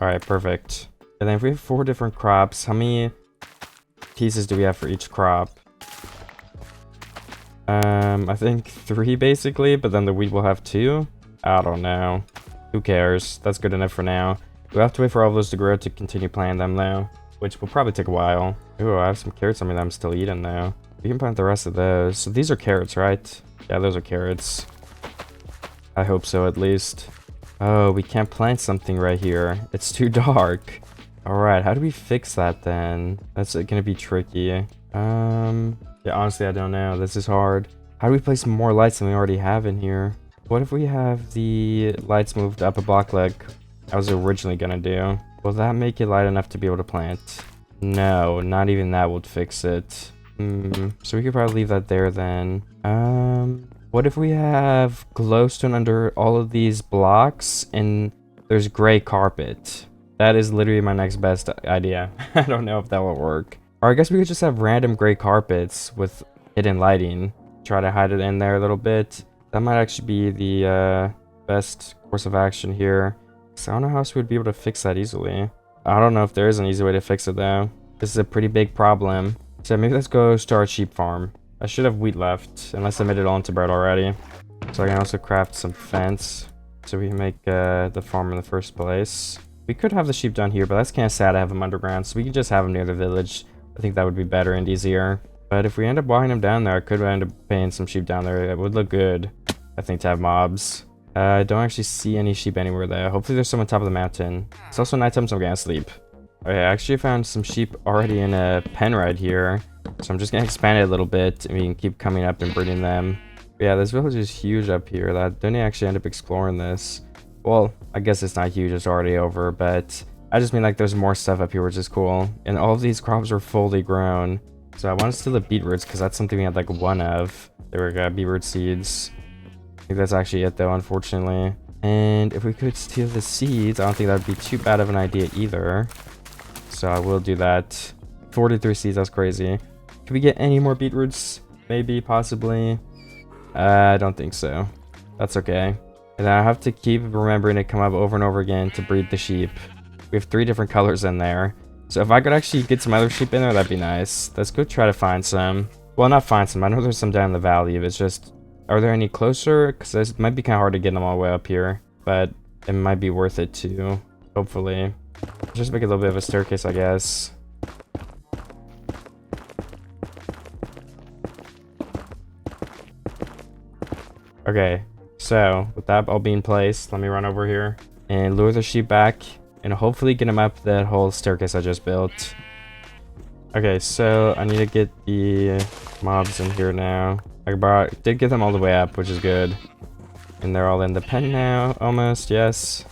Alright, perfect. And then if we have 4 different crops, how many pieces do we have for each crop? I think 3 basically, but then the wheat will have 2. I don't know. Who cares? That's good enough for now. We'll have to wait for all those to grow to continue planting them though, which will probably take a while. Ooh, I have some carrots on me that I'm still eating though. We can plant the rest of those. So these are carrots, right? Yeah, those are carrots. I hope so, at least. Oh, we can't plant something right here. It's too dark. Alright, how do we fix that then? That's gonna be tricky. Yeah, honestly, I don't know. This is hard. How do we place more lights than we already have in here? What if we have the lights moved up a block like I was originally gonna do? Will that make it light enough to be able to plant? No, not even that would fix it. So we could probably leave that there then. What if we have glowstone under all of these blocks and there's gray carpet? That is literally my next best idea. I don't know if that will work. Or I guess we could just have random gray carpets with hidden lighting. Try to hide it in there a little bit. That might actually be the best course of action here. So I don't know how else we'd be able to fix that easily. I don't know if there is an easy way to fix it though. This is a pretty big problem. So maybe let's go start a sheep farm. I should have wheat left, unless I made it all into bread already. So I can also craft some fence, so we can make the farm in the first place. We could have the sheep down here, but that's kind of sad to have them underground, so we can just have them near the village. I think that would be better and easier. But if we end up walking them down there, I could end up paying some sheep down there. It would look good, I think, to have mobs. I don't actually see any sheep anywhere there. Hopefully there's some on top of the mountain. It's also nighttime, so I'm gonna sleep. Okay, I actually found some sheep already in a pen right here. So I'm just gonna expand it a little bit and we can keep coming up and breeding them. But yeah, this village is huge up here. I didn't actually end up exploring this. Well, I guess it's not huge, it's already over, but I just mean like there's more stuff up here, which is cool. And all of these crops are fully grown. So I want to steal the beetroots because that's something we had like 1 of. There we go, beetroot seeds. I think that's actually it though, unfortunately. And if we could steal the seeds, I don't think that would be too bad of an idea either. So I will do that. 43 seeds, that's crazy. Can we get any more beetroots? Maybe, possibly. I don't think so. That's okay. And I have to keep remembering to come up over and over again to breed the sheep. We have 3 different colors in there. So if I could actually get some other sheep in there, that'd be nice. Let's go try to find some. Well, not find some. I know there's some down in the valley. It's just, are there any closer? Because it might be kind of hard to get them all the way up here. But it might be worth it too. Hopefully. Just make a little bit of a staircase, I guess. Okay. So so with that all being placed, let me run over here and lure the sheep back and hopefully get them up that whole staircase I just built. Okay, so I need to get the mobs in here now. Did get them all the way up, which is good. And they're all in the pen now, almost, yes.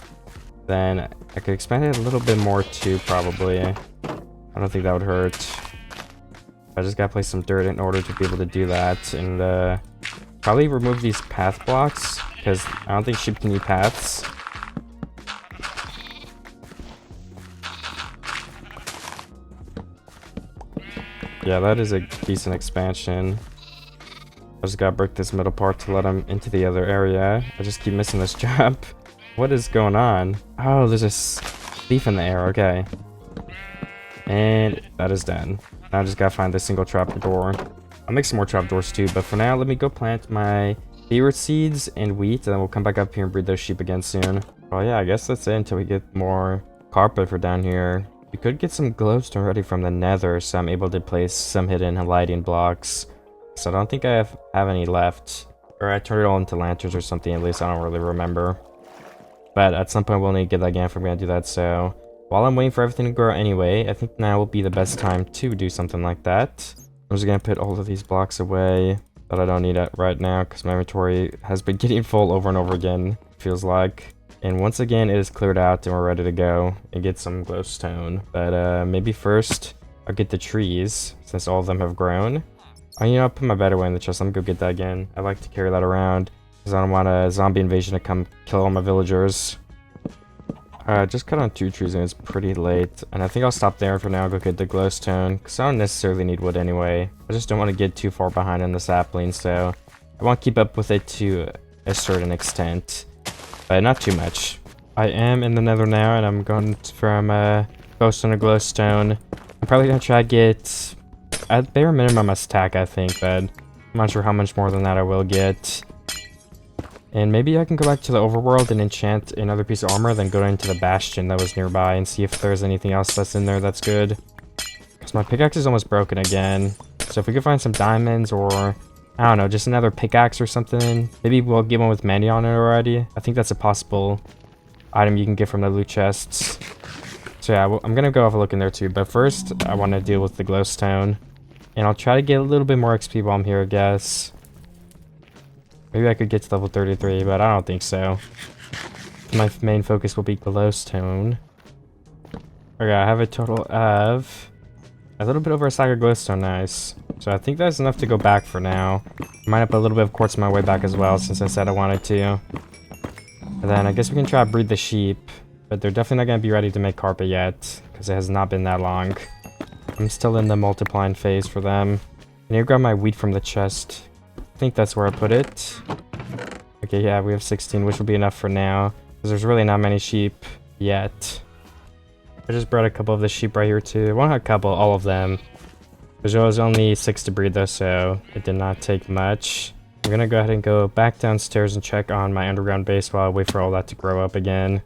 Then I could expand it a little bit more too, probably. I don't think that would hurt. I just gotta place some dirt in order to be able to do that. And probably remove these path blocks, because I don't think sheep can eat paths. Yeah, that is a decent expansion. I just gotta break this middle part to let them into the other area. I just keep missing this jump. What is going on? Oh, there's a leaf in the air. Okay. And that is done. Now I just gotta find this single trapdoor. I'll make some more trapdoors too, but for now, let me go plant my beetroot seeds and wheat, and then we'll come back up here and breed those sheep again soon. Well, yeah, I guess that's it until we get more carpet for down here. We could get some glowstone ready from the nether, so I'm able to place some hidden lighting blocks. So I don't think I have any left. Or I turned it all into lanterns or something, at least I don't really remember. But at some point we'll need to get that again if I'm going to do that, so... While I'm waiting for everything to grow anyway, I think now will be the best time to do something like that. I'm just going to put all of these blocks away that I don't need it right now, because my inventory has been getting full over and over again, feels like. And once again, it is cleared out and we're ready to go and get some glowstone. But maybe first, I'll get the trees, since all of them have grown. Oh, you know, I'll put my bed away in the chest. Let me go get that again. I like to carry that around, because I don't want a zombie invasion to come kill all my villagers. Just cut on 2 trees and it's pretty late. And I think I'll stop there for now and go get the glowstone, because I don't necessarily need wood anyway. I just don't want to get too far behind in the sapling, so I won't keep up with it to a certain extent. But not too much. I am in the nether now, and I'm going from glowstone to glowstone. I'm probably going to try to get, at bare minimum, a stack, I think, but I'm not sure how much more than that I will get. And maybe I can go back to the overworld and enchant another piece of armor, then go into the bastion that was nearby and see if there's anything else that's in there that's good. Because my pickaxe is almost broken again. So if we could find some diamonds or... I don't know, just another pickaxe or something. Maybe we'll get one with Mandy on it already. I think that's a possible item you can get from the loot chests. So yeah, I'm gonna go have a look in there too. But first, I want to deal with the glowstone. And I'll try to get a little bit more XP while I'm here, I guess. Maybe I could get to level 33, but I don't think so. My main focus will be glowstone. Okay, I have a total of... a little bit over a stack of glowstone, nice. So I think that's enough to go back for now. I might put a little bit of quartz on my way back as well, since I said I wanted to. And then I guess we can try to breed the sheep. But they're definitely not going to be ready to make carpet yet, because it has not been that long. I'm still in the multiplying phase for them. I need to grab my wheat from the chest. I think that's where I put it. Okay, yeah, we have 16, which will be enough for now, because there's really not many sheep yet. I just bred a couple of the sheep right here too. Well, not a couple, all of them. There was only 6 to breed though, so it did not take much. I'm gonna go ahead and go back downstairs and check on my underground base while I wait for all that to grow up again.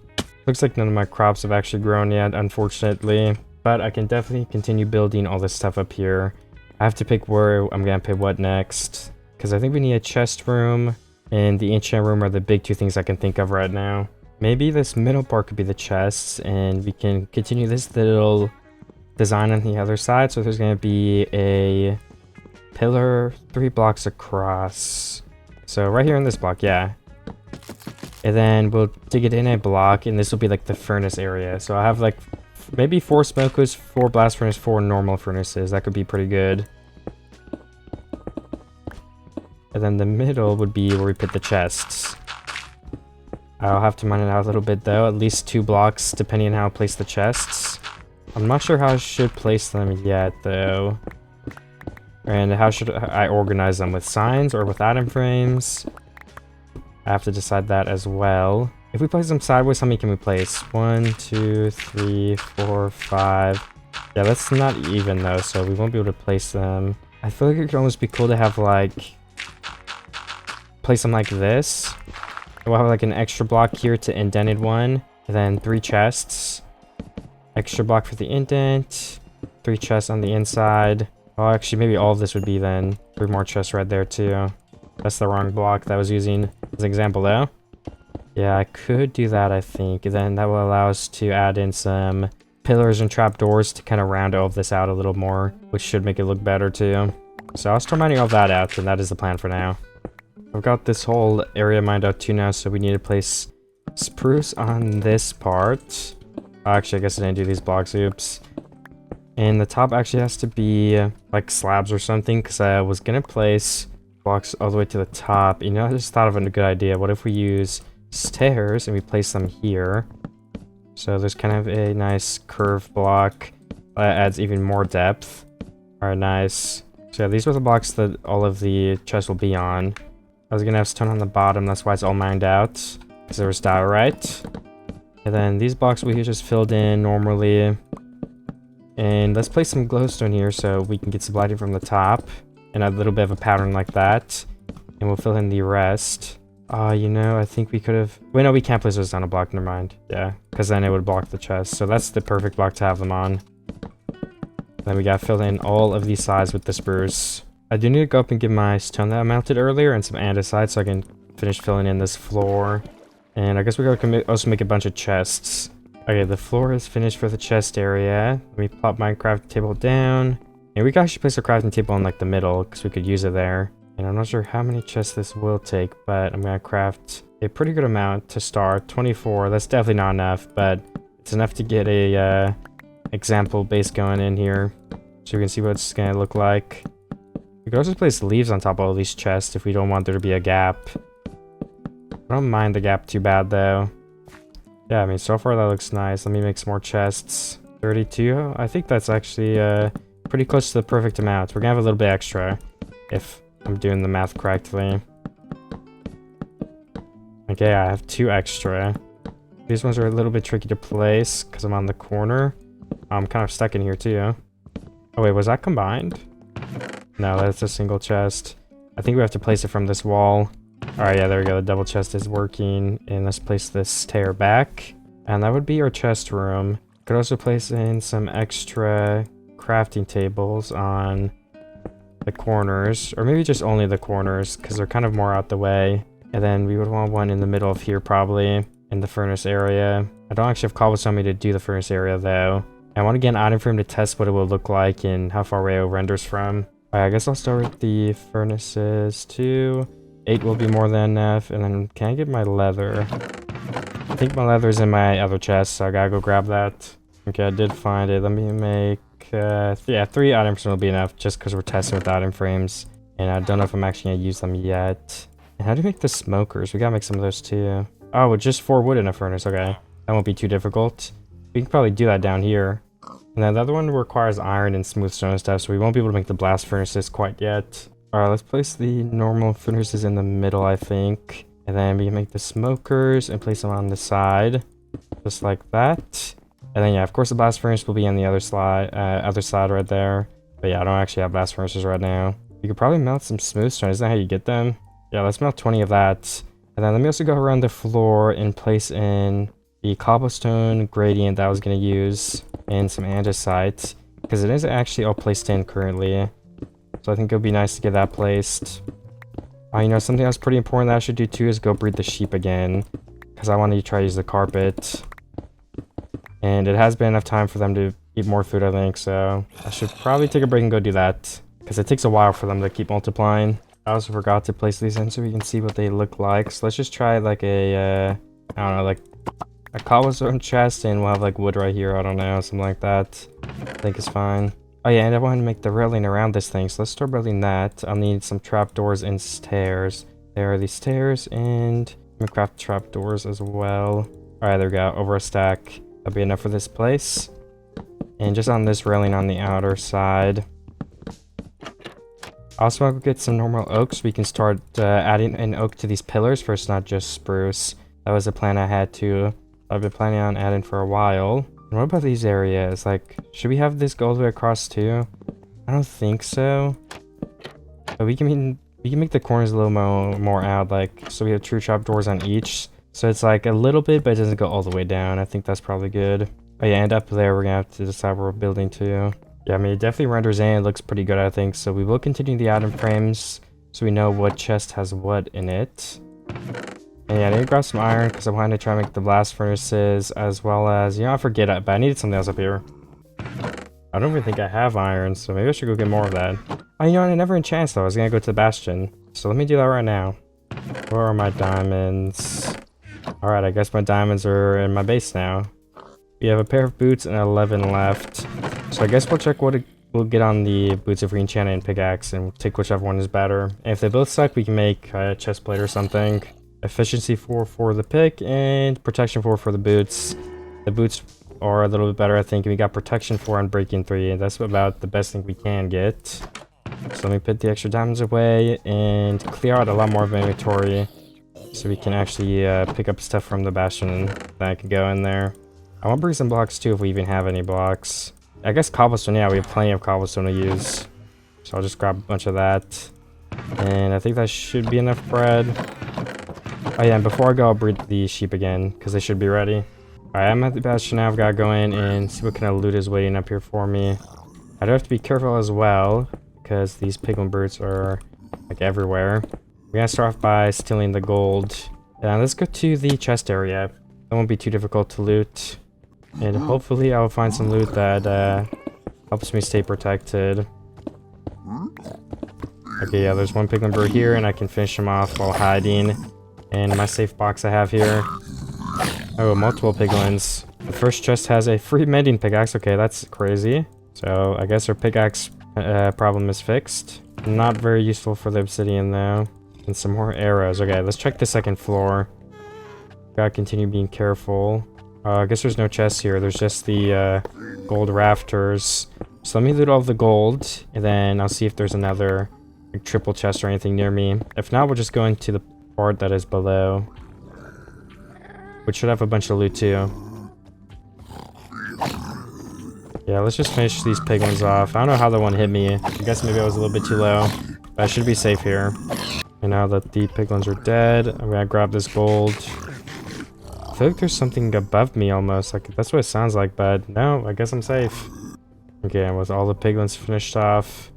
Looks like none of my crops have actually grown yet, unfortunately. But I can definitely continue building all this stuff up here. I have to pick where I'm gonna put what next, because I think we need a chest room and the enchant room are the big 2 things I can think of right now. Maybe this middle part could be the chests, and we can continue this little design on the other side. So there's going to be a pillar 3 blocks across. So right here in this block, yeah. And then we'll dig it in a block, and this will be like the furnace area. So I have like maybe 4 smokers, 4 blast furnaces, 4 normal furnaces. That could be pretty good. And then the middle would be where we put the chests. I'll have to mine it out a little bit though, at least 2 blocks depending on how I place the chests. I'm not sure how I should place them yet though. And how should I organize them, with signs or with item frames? I have to decide that as well. If we place them sideways, how many can we place? 1, 2, 3, 4, 5. Yeah, that's not even though, so we won't be able to place them. I feel like it could almost be cool to have like... place them like this. We'll have like an extra block here to indented one, and then 3 chests. Extra block for the indent, 3 chests on the inside. Oh, actually, maybe all of this would be then 3 more chests right there too. That's the wrong block that I was using as an example though. Yeah, I could do that, I think. Then that will allow us to add in some pillars and trapdoors to kind of round all of this out a little more, which should make it look better too. So I'll start mining all that out, and that is the plan for now. I've got this whole area mined out too now, so we need to place spruce on this part. Oh, actually, I guess I didn't do these blocks, oops. And the top actually has to be like slabs or something, because I was gonna place blocks all the way to the top. You know, I just thought of a good idea. What if we use stairs and we place them here? So there's kind of a nice curved block that adds even more depth. Alright, nice. So yeah, these are the blocks that all of the chests will be on. I was gonna have stone on the bottom, that's why it's all mined out, because there was diorite. And then these blocks we just filled in normally. And let's place some glowstone here so we can get some lighting from the top. And a little bit of a pattern like that. And we'll fill in the rest. You know, I think we could have... Wait, no, we can't place those on a block, never mind. Yeah, because then it would block the chest. So that's the perfect block to have them on. Then we gotta fill in all of these sides with the spruce. I do need to go up and get my stone that I mounted earlier and some andesite so I can finish filling in this floor. And I guess we gotta also make a bunch of chests. Okay, the floor is finished for the chest area. Let me plop my crafting table down. And we can actually place a crafting table in like the middle because we could use it there. And I'm not sure how many chests this will take, but I'm gonna craft a pretty good amount to start. 24, that's definitely not enough, but it's enough to get a example base going in here. So we can see what it's gonna look like. We could also place leaves on top of all these chests if we don't want there to be a gap. I don't mind the gap too bad though. Yeah, I mean, so far that looks nice. Let me make some more chests. 32, I think that's actually pretty close to the perfect amount. We're gonna have a little bit extra if I'm doing the math correctly. Okay, I have 2 extra. These ones are a little bit tricky to place because I'm on the corner. I'm kind of stuck in here too. Oh wait, was that combined? No, that's a single chest. I think we have to place it from this wall. Alright, yeah, there we go. The double chest is working. And let's place this stair back. And that would be our chest room. Could also place in some extra crafting tables on the corners, or maybe just only the corners because they're kind of more out the way. And then we would want one in the middle of here probably, in the furnace area. I don't actually have cobblestone to do the furnace area though. I want to get an item frame to test what it will look like and how far away it renders from. Alright, I guess I'll start with the furnaces too. 8 will be more than enough. And then can I get my leather? I think my leather's in my other chest, so I gotta go grab that. Okay, I did find it. Let me make yeah, 3 item frames will be enough just because we're testing with item frames. And I don't know if I'm actually going to use them yet. And how do you make the smokers? We got to make some of those too. Oh, with just 4 wood in a furnace. Okay, that won't be too difficult. We can probably do that down here. And then the other one requires iron and smooth stone and stuff, so we won't be able to make the blast furnaces quite yet. Alright, let's place the normal furnaces in the middle, I think. And then we can make the smokers and place them on the side. Just like that. And then, yeah, of course, the blast furnace will be on the other side right there. But yeah, I don't actually have blast furnaces right now. You could probably melt some smooth stone. Isn't that how you get them? Yeah, let's melt 20 of that. And then let me also go around the floor and place in the cobblestone gradient that I was going to use. And some andesite. Because it is actually all placed in currently. So I think it would be nice to get that placed. You know, something else pretty important that I should do too is go breed the sheep again. Because I want to try to use the carpet. And it has been enough time for them to eat more food, I think, so I should probably take a break and go do that. Because it takes a while for them to keep multiplying. I also forgot to place these in so we can see what they look like. So let's just try like a, I don't know, like a cobblestone chest, and we'll have like wood right here, I don't know, something like that. I think it's fine. Oh yeah, and I want to make the railing around this thing, so let's start building that. I'll need some trapdoors and stairs. There are these stairs, and I'm gonna craft trapdoors as well. Alright, there we go, over a stack. That'll be enough for this place. And just on this railing on the outer side. Also, I'll get some normal oak so we can start adding an oak to these pillars first, not just spruce. That was a plan I had to. I've been planning on adding for a while. And what about these areas? Like, should we have this go all the way across too? I don't think so. But we can make the corners a little more out, like, so we have true trapdoors on each. So it's like a little bit, but it doesn't go all the way down. I think that's probably good. Oh yeah, and up there, we're gonna have to decide what we're building too. Yeah, I mean, it definitely renders in. It looks pretty good, I think. So we will continue the item frames so we know what chest has what in it. And yeah, I need to grab some iron because I wanted to try to make the blast furnaces, as well as, you know, I forget it, but I needed something else up here. I don't even think I have iron, so maybe I should go get more of that. Oh, you know what, I never enchant though. I was gonna go to the bastion. So let me do that right now. Where are my diamonds? Alright, I guess my diamonds are in my base now. We have a pair of boots and 11 left. So I guess we'll check what we'll get on the boots if we enchant it and pickaxe, and take whichever one is better. And if they both suck, we can make a chest plate or something. Efficiency 4 for the pick, and protection 4 for the boots. The boots are a little bit better, I think. We got protection 4 and breaking 3, and that's about the best thing we can get. So let me put the extra diamonds away and clear out a lot more of my inventory, so we can actually pick up stuff from the bastion that can go in there. I want to bring some blocks too if we even have any blocks. I guess cobblestone, yeah, we have plenty of cobblestone to use. So I'll just grab a bunch of that. And I think that should be enough bread. Oh yeah, and before I go, I'll breed the sheep again, because they should be ready. Alright, I'm at the bastion now. I've got to go in and see what kind of loot is waiting up here for me. I do have to be careful as well, because these piglin birds are like everywhere. We're gonna start off by stealing the gold. Let's go to the chest area. That won't be too difficult to loot. And hopefully I'll find some loot that helps me stay protected. Okay, yeah, there's one piglin bird here, and I can finish him off while hiding. And my safe box I have here. Oh, multiple piglins. The first chest has a free mending pickaxe. Okay, that's crazy. So I guess our pickaxe problem is fixed. Not very useful for the obsidian though. And some more arrows. Okay, let's check the second floor. Gotta continue being careful. I guess there's no chests here. There's just the gold rafters. So let me loot all the gold, and then I'll see if there's another like, triple chest or anything near me. If not, we'll just go into the part that is below, which should have a bunch of loot too. Yeah, let's just finish these piglins off. I don't know how the one hit me. I guess maybe I was a little bit too low, but I should be safe here. And now that the piglins are dead, I'm gonna grab this gold. I feel like there's something above me almost. Like that's what it sounds like, but no, I guess I'm safe. Okay, and with all the piglins finished off,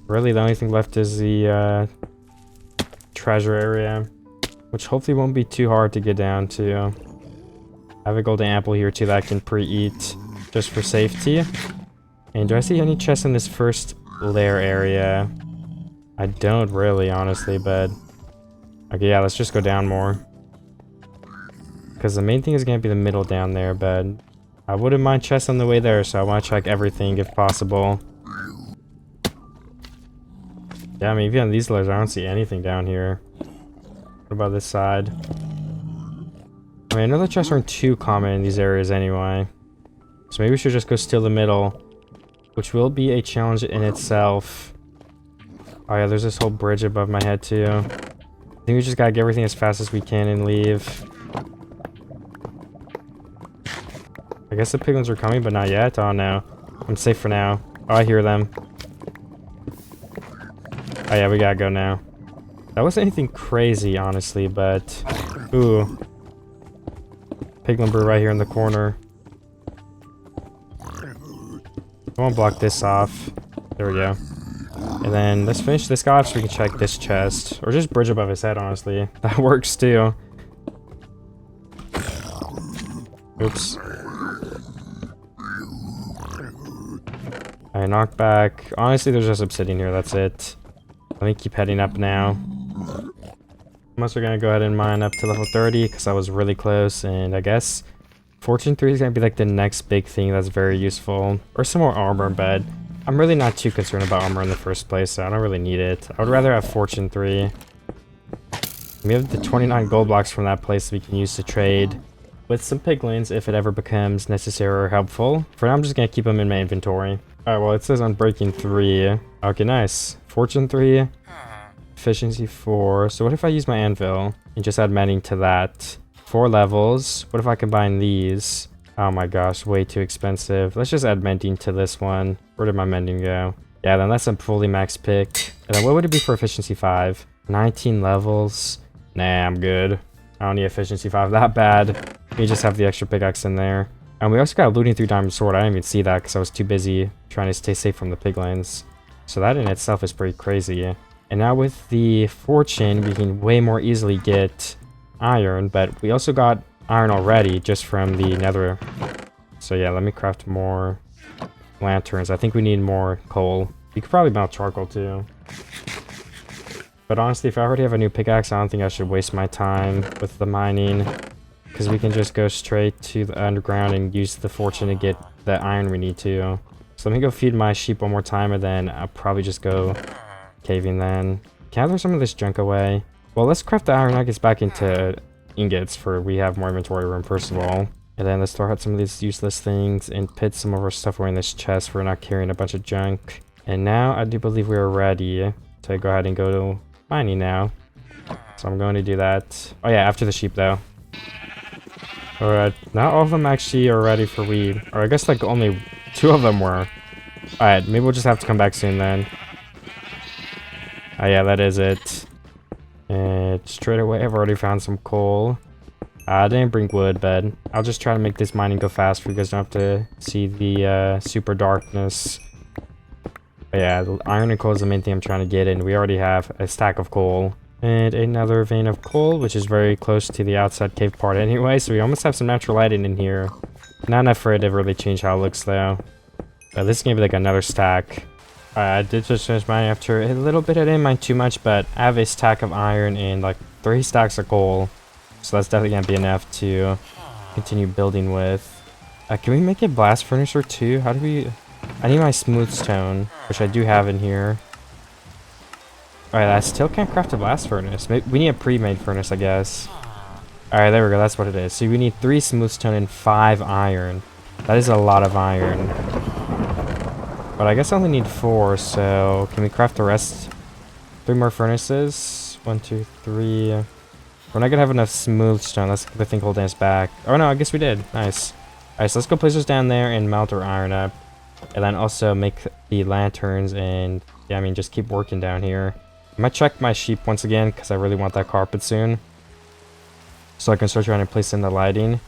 really the only thing left is the treasure area, which hopefully won't be too hard to get down to. I have a golden apple here too that I can pre-eat just for safety. And do I see any chests in this first lair area? I don't really, honestly, but okay, yeah, let's just go down more, because the main thing is going to be the middle down there, but I wouldn't mind chests on the way there, so I want to check everything if possible. Yeah, I mean, even on these layers, I don't see anything down here. What about this side? I mean, I know the chests aren't too common in these areas anyway, so maybe we should just go steal the middle, which will be a challenge in itself. Oh yeah, there's this whole bridge above my head too. I think we just gotta get everything as fast as we can and leave. I guess the piglins are coming, but not yet. Oh no. I'm safe for now. Oh, I hear them. Oh yeah, we gotta go now. That wasn't anything crazy, honestly, but... Ooh. Piglin bird right here in the corner. I won't block this off. There we go. And then let's finish this guy off so we can check this chest. Or just bridge above his head, honestly. That works too. Oops. I knock back. Honestly, there's just obsidian here. That's it. Let me keep heading up now. I'm also gonna go ahead and mine up to level 30 because I was really close. And I guess Fortune 3 is gonna be like the next big thing that's very useful. Or some more armor, but I'm really not too concerned about armor in the first place, so I don't really need it. I would rather have Fortune 3. We have the 29 gold blocks from that place we can use to trade with some piglins if it ever becomes necessary or helpful. For now, I'm just gonna keep them in my inventory. Alright, well, it says on breaking 3. Okay, nice. Fortune 3, efficiency 4. So what if I use my anvil and just add mending to that? 4 levels. What if I combine these? Oh my gosh, way too expensive. Let's just add mending to this one. Where did my mending go? Yeah, then that's a fully max pick. And then what would it be for efficiency 5? 19 levels. Nah, I'm good. I don't need efficiency 5 that bad. We just have the extra pickaxe in there. And we also got a looting 3 diamond sword. I didn't even see that because I was too busy trying to stay safe from the piglins. So that in itself is pretty crazy. And now with the fortune, we can way more easily get iron, but we also got iron already just from the nether. So yeah, let me craft more lanterns. I think we need more coal. You could probably melt charcoal too. But honestly, if I already have a new pickaxe, I don't think I should waste my time with the mining. Because we can just go straight to the underground and use the fortune to get the iron we need to. So let me go feed my sheep one more time, and then I'll probably just go caving then. Can I throw some of this junk away? Well, let's craft the iron nuggets back into ingots for we have more inventory room first of all. And then let's throw out some of these useless things and put some of our stuff away in this chest for not carrying a bunch of junk. And now I do believe we are ready to go ahead and go to mining now. So I'm going to do that. Oh yeah, after the sheep though. Alright, not all of them actually are ready for weed. Or I guess like only 2 of them were. Alright, maybe we'll just have to come back soon then. Oh yeah, that is it. And straight away I've already found some coal. I didn't bring wood, but I'll just try to make this mining go fast for you guys don't have to see the super darkness. But yeah, the iron and coal is the main thing I'm trying to get in. We already have a stack of coal. And another vein of coal, which is very close to the outside cave part anyway, so we almost have some natural lighting in here. Not enough for it to really change how it looks though. But this is gonna be like another stack. I did just finish mining after a little bit. I didn't mine too much, but I have a stack of iron and like 3 stacks of coal. So that's definitely gonna be enough to continue building with. Can we make a blast furnace or 2? How do we... I need my smooth stone, which I do have in here. Alright, I still can't craft a blast furnace. We need a pre-made furnace, I guess. Alright, there we go. That's what it is. So we need 3 smooth stone and 5 iron. That is a lot of iron. But I guess I only need 4, so... Can we craft the rest? 3 more furnaces? 1, 2, 3... We're not gonna have enough smooth stone. That's the thing holding us back. Oh no, I guess we did. Nice. Alright, so let's go place those down there and melt our iron up. And then also make the lanterns and... Yeah, I mean, just keep working down here. I might check my sheep once again, because I really want that carpet soon. So I can start trying to place in the lighting.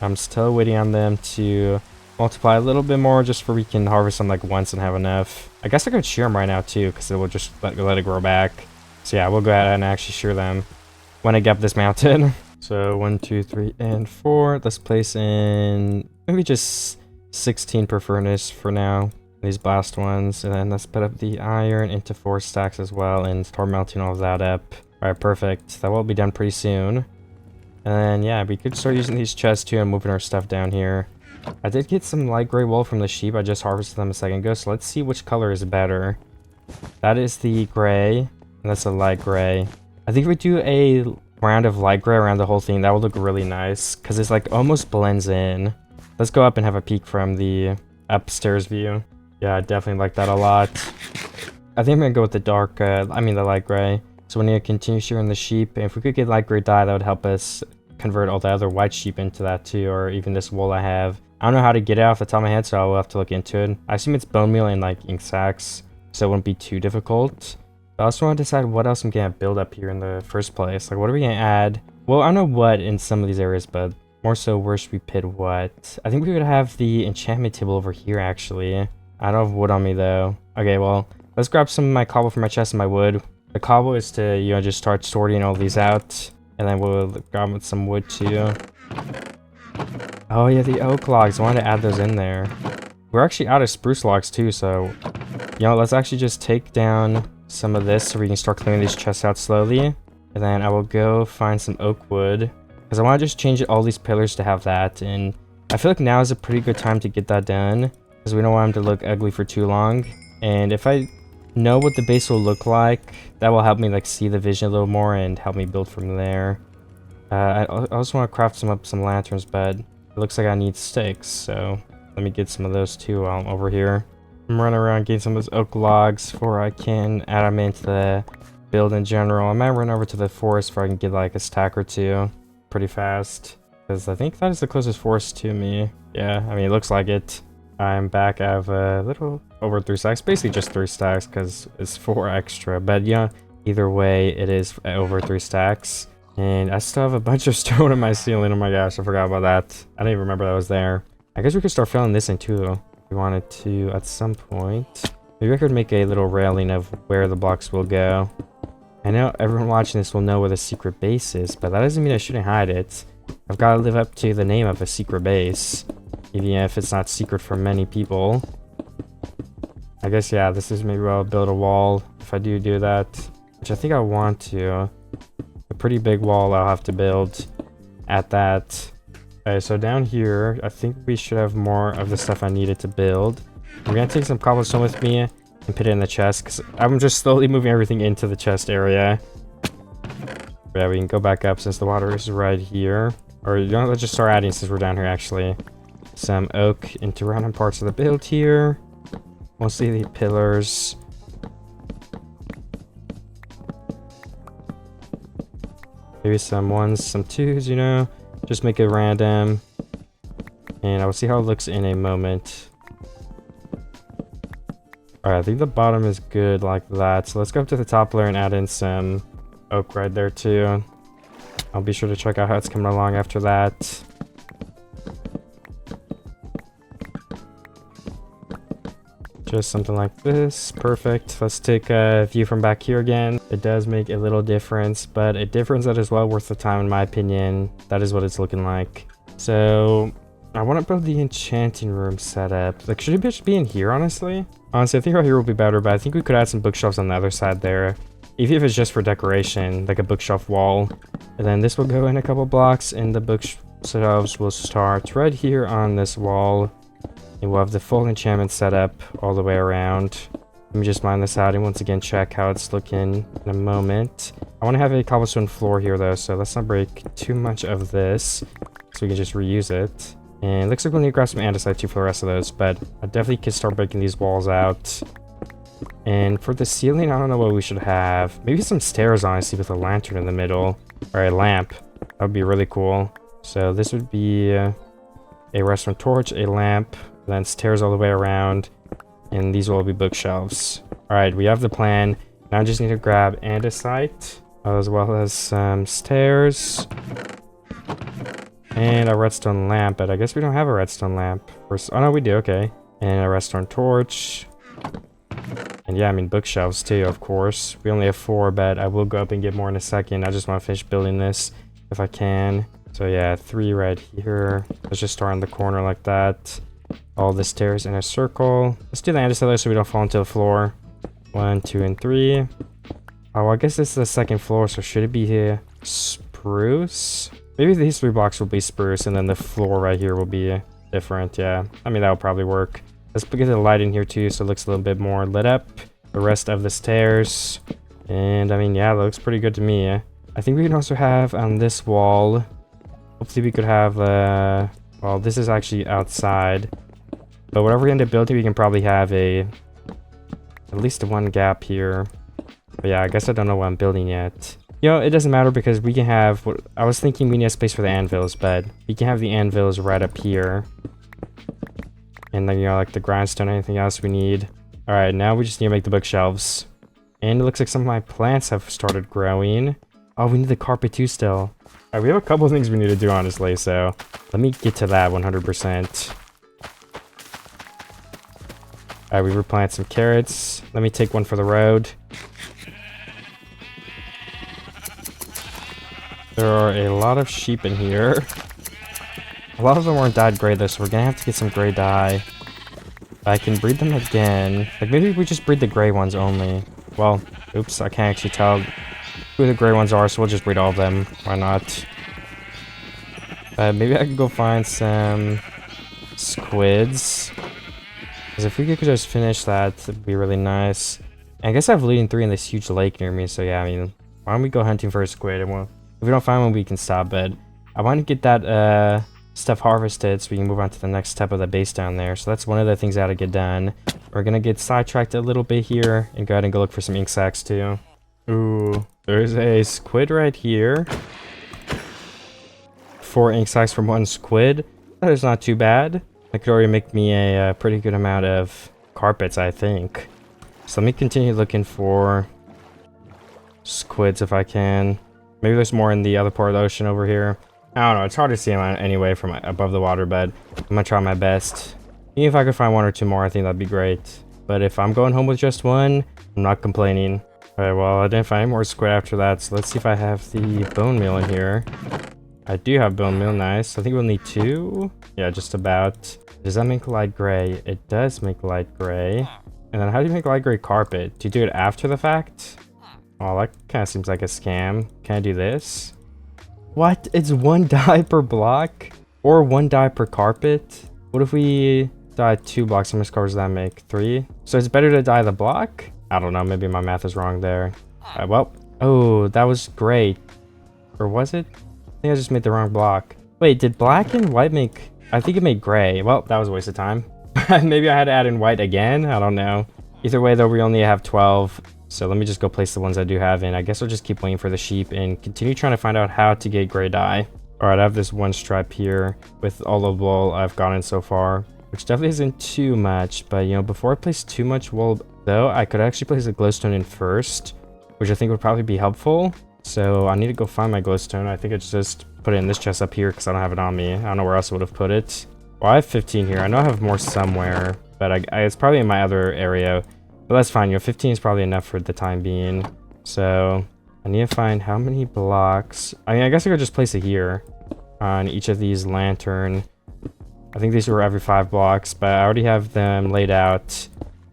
I'm still waiting on them to multiply a little bit more, just for we can harvest them like once and have enough. I guess I could shear them right now too, because it will just let it grow back. So yeah, we'll go ahead and actually shear them when I get up this mountain. So 1, 2, 3, and 4. Let's place in maybe just 16 per furnace for now. These blast ones, and then let's put up the iron into 4 stacks as well and start melting all of that up. Alright, perfect. That will be done pretty soon. And then yeah, we could start using these chests too and moving our stuff down here. I did get some light gray wool from the sheep. I just harvested them a second ago, so let's see which color is better. That is the gray, and that's a light gray. I think if we do a round of light gray around the whole thing, that would look really nice, because it's like almost blends in. Let's go up and have a peek from the upstairs view. Yeah, I definitely like that a lot. I think I'm gonna go with the dark, the light gray. So we need to continue shearing the sheep. And if we could get light gray dye, that would help us convert all the other white sheep into that too, or even this wool I have. I don't know how to get it off the top of my head, so I'll have to look into it. I assume it's bone meal and like ink sacks, so it wouldn't be too difficult. But I also want to decide what else I'm gonna build up here in the first place. Like, what are we gonna add? Well, I don't know what in some of these areas, but more so where should we put what? I think we would have the enchantment table over here actually. I don't have wood on me though. Okay, well, let's grab some of my cobble from my chest and my wood. The cobble is to, you know, just start sorting all these out. And then we'll grab some wood too. Oh yeah, the oak logs. I wanted to add those in there. We're actually out of spruce logs too, so... You know, let's actually just take down some of this so we can start clearing these chests out slowly. And then I will go find some oak wood. Because I want to just change all these pillars to have that. And I feel like now is a pretty good time to get that done. Because we don't want them to look ugly for too long. And if I know what the base will look like, that will help me like see the vision a little more and help me build from there. I also want to craft some lanterns, but it looks like I need sticks, so let me get some of those too while I'm over here. I'm running around getting some of those oak logs before I can add them into the build in general. I might run over to the forest where I can get like a stack or 2 pretty fast, because I think that is the closest forest to me. Yeah, I mean, it looks like it. I'm back. I have a little over 3 stacks, basically just 3 stacks because it's 4 extra, but yeah, either way it is over 3 stacks. And I still have a bunch of stone in my ceiling. Oh my gosh, I forgot about that. I didn't even remember that was there. I guess we could start filling this in too, if we wanted to at some point. Maybe I could make a little railing of where the blocks will go. I know everyone watching this will know where the secret base is, but that doesn't mean I shouldn't hide it. I've got to live up to the name of a secret base, even if it's not secret for many people. I guess, yeah, this is maybe where I'll build a wall if I do that, which I think I want to. A pretty big wall I'll have to build at that. Okay, so down here, I think we should have more of the stuff I needed to build. I'm gonna take some cobblestone with me and put it in the chest, because I'm just slowly moving everything into the chest area. Yeah, we can go back up since the water is right here. Or, you know, let's just start adding since we're down here, actually. Some oak into random parts of the build here. Mostly the pillars. Maybe some ones, some twos, you know. Just make it random. And I will see how it looks in a moment. Alright, I think the bottom is good like that. So let's go up to the top layer and add in some oak right there too. I'll be sure to check out how it's coming along after that. Just something like this. Perfect. Let's take a view from back here again. It does make a little difference, but a difference that is well worth the time in my opinion. That is what it's looking like. So I want to build the enchanting room setup. Like, should it just be in here, honestly? Honestly, I think right here will be better, but I think we could add some bookshelves on the other side there. Even if it's just for decoration, like a bookshelf wall. And then this will go in a couple blocks, and the bookshelves will start right here on this wall. And we'll have the full enchantment setup all the way around. Let me just mine this out and once again check how it's looking in a moment. I want to have a cobblestone floor here though, so let's not break too much of this, so we can just reuse it. And it looks like we'll need to grab some andesite too for the rest of those, but I definitely could start breaking these walls out. And for the ceiling, I don't know what we should have. Maybe some stairs, honestly, with a lantern in the middle. Or a lamp. That would be really cool. So this would be a restaurant torch, a lamp, then stairs all the way around. And these will all be bookshelves. Alright, we have the plan. Now I just need to grab andesite, as well as some stairs. And a redstone lamp, but I guess we don't have a redstone lamp. Oh no, we do, okay. And a redstone torch. And yeah, I mean bookshelves too, of course. We only have 4, but I will go up and get more in a second. I just want to finish building this if I can. So yeah, 3 right here. Let's just start in the corner like that. All the stairs in a circle. Let's do the andesite so we don't fall into the floor. 1, 2, and 3. Oh, I guess this is the second floor, so should it be here? Spruce? Maybe these 3 blocks will be spruce, and then the floor right here will be different, yeah. I mean, that will probably work. Let's get the light in here too, so it looks a little bit more lit up. The rest of the stairs. And, I mean, yeah, that looks pretty good to me. I think we can also have on this wall, hopefully we could have, well, this is actually outside. But whatever we end up building, we can probably have at least 1 gap here. But yeah, I guess I don't know what I'm building yet. You know, it doesn't matter because we can have, I was thinking we need a space for the anvils, but we can have the anvils right up here. And then, you know, like the grindstone, anything else we need. Alright, now we just need to make the bookshelves. And it looks like some of my plants have started growing. Oh, we need the carpet too still. Alright, we have a couple of things we need to do, honestly, so let me get to that 100%. Alright, we replanted some carrots. Let me take one for the road. There are a lot of sheep in here. A lot of them weren't dyed gray though, so we're gonna have to get some gray dye. I can breed them again. Like, maybe we just breed the gray ones only. Well, oops, I can't actually tell who the gray ones are, so we'll just breed all of them. Why not? Maybe I can go find some squids. Because if we could just finish that, it'd be really nice. And I guess I have leading 3 in this huge lake near me, so yeah, I mean, why don't we go hunting for a squid? And if we don't find one, we can stop, but I want to get that stuff harvested so we can move on to the next step of the base down there. So that's one of the things I gotta get done. We're gonna get sidetracked a little bit here and go ahead and go look for some ink sacs too. Ooh, there's a squid right here. 4 ink sacs from 1 squid. That is not too bad. That could already make me a pretty good amount of carpets, I think. So let me continue looking for squids if I can. Maybe there's more in the other part of the ocean over here. I don't know, it's hard to see them anyway from above the water, but I'm gonna try my best. Even if I could find 1 or 2 more, I think that'd be great. but if I'm going home with just one, I'm not complaining. Alright, well, I didn't find any more squid after that, so let's see if I have the bone meal in here. I do have bone meal, nice. I think we'll need 2. Yeah, just about. Does that make light gray? It does make light gray. And then how do you make light gray carpet? Do you do it after the fact? Oh, that kind of seems like a scam. Can I do this? What? It's 1 dye per block? Or 1 dye per carpet? What if we dye 2 blocks? How much colors does that make? 3? So it's better to dye the block? I don't know. Maybe my math is wrong there. Well, oh, that was great. Or was it? I think I just made the wrong block. Wait, did black and white make... I think it made gray. Well, that was a waste of time. Maybe I had to add in white again? I don't know. Either way, though, we only have 12. So let me just go place the ones I do have in. I guess I'll just keep waiting for the sheep and continue trying to find out how to get gray dye. Alright, I have this 1 stripe here with all the wool I've gotten so far, which definitely isn't too much. But, you know, before I place too much wool, though, I could actually place a glowstone in first, which I think would probably be helpful. So I need to go find my glowstone. I think I just put it in this chest up here because I don't have it on me. I don't know where else I would have put it. Well, I have 15 here. I know I have more somewhere, but it's probably in my other area. But that's fine. You know, 15 is probably enough for the time being. So I need to find how many blocks. I mean, I guess I could just place it here on each of these lantern. I think these were every 5 blocks, but I already have them laid out.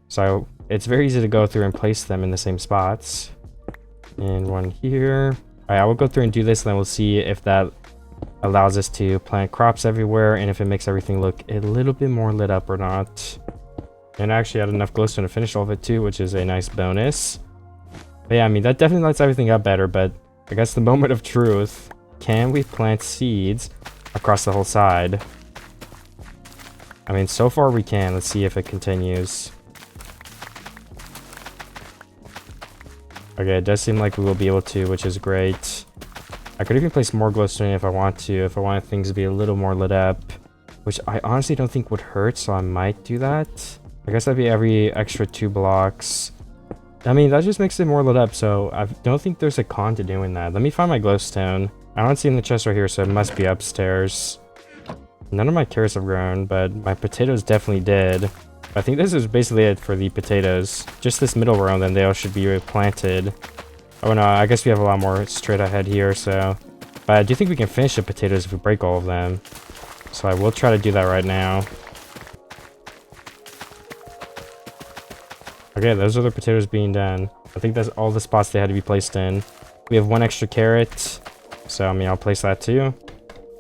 So it's very easy to go through and place them in the same spots. And 1 here. Alright, I will go through and do this, and then we'll see if that allows us to plant crops everywhere and if it makes everything look a little bit more lit up or not. And I actually had enough glowstone to finish all of it too, which is a nice bonus. But yeah, I mean, that definitely lights everything up better, but I guess the moment of truth. Can we plant seeds across the whole side? I mean, so far we can. Let's see if it continues. Okay, it does seem like we will be able to, which is great. I could even place more glowstone if I want to, if I want things to be a little more lit up, which I honestly don't think would hurt, so I might do that. I guess that'd be every extra 2 blocks. I mean, that just makes it more lit up, so I don't think there's a con to doing that. Let me find my glowstone. I don't see it in the chest right here, so it must be upstairs. None of my carrots have grown, but my potatoes definitely did. I think this is basically it for the potatoes. Just this middle row, then they all should be planted. Oh no, I guess we have a lot more straight ahead here, so... But I do think we can finish the potatoes if we break all of them. So I will try to do that right now. Okay, those are the potatoes being done. I think that's all the spots they had to be placed in. We have 1 extra carrot, so I mean, I'll place that too.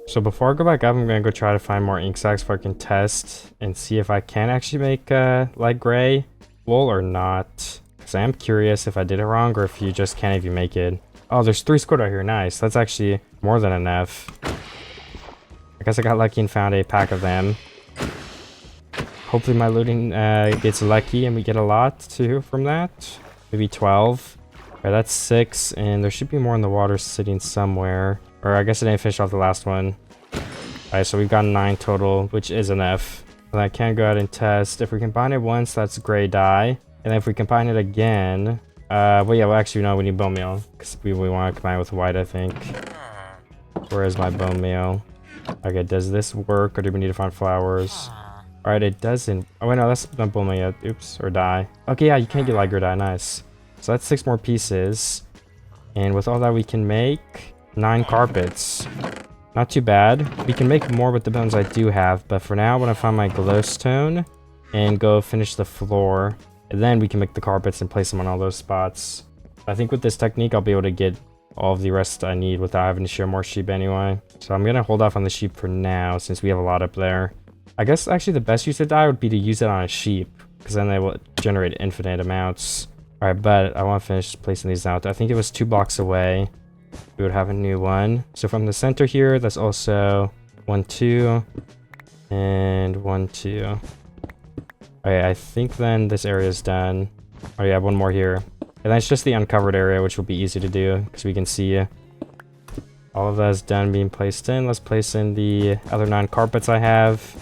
So before I go back up, I'm going to go try to find more ink sacs so I can test and see if I can actually make light gray wool or not. Because I am curious if I did it wrong or if you just can't even make it. Oh, there's 3 squid right here. Nice. That's actually more than enough. I guess I got lucky and found a pack of them. Hopefully my looting gets lucky and we get a lot too from that. Maybe 12. Alright, that's 6, and there should be more in the water sitting somewhere. Or I guess I didn't finish off the last one. Alright, so we've got 9 total, which is enough. And I can go ahead and test. If we combine it once, that's gray dye. And if we combine it again... well, yeah, well, actually, no, we need bone meal. Because we want to combine it with white, I think. Where is my bone meal? Okay, does this work, or do we need to find flowers? Alright, it doesn't... Oh, wait, no, that's not bone meal yet. Oops, or dye. Okay, yeah, you can't get light gray dye. Nice. So that's 6 more pieces. And with all that, we can make 9 carpets. Not too bad. We can make more with the bones I do have, but for now, I want to find my glowstone and go finish the floor. And then we can make the carpets and place them on all those spots. I think with this technique, I'll be able to get all of the rest I need without having to share more sheep anyway. So I'm going to hold off on the sheep for now, since we have a lot up there. I guess actually the best use of dye would be to use it on a sheep, because then they will generate infinite amounts. Alright, but I want to finish placing these out. I think it was 2 blocks away. We would have a new one. So from the center here, that's also 1, 2, and 1, 2. Okay, I think then this area is done. Oh yeah, 1 more here. And that's just the uncovered area, which will be easy to do, because we can see all of that is done being placed in. Let's place in the other 9 carpets I have,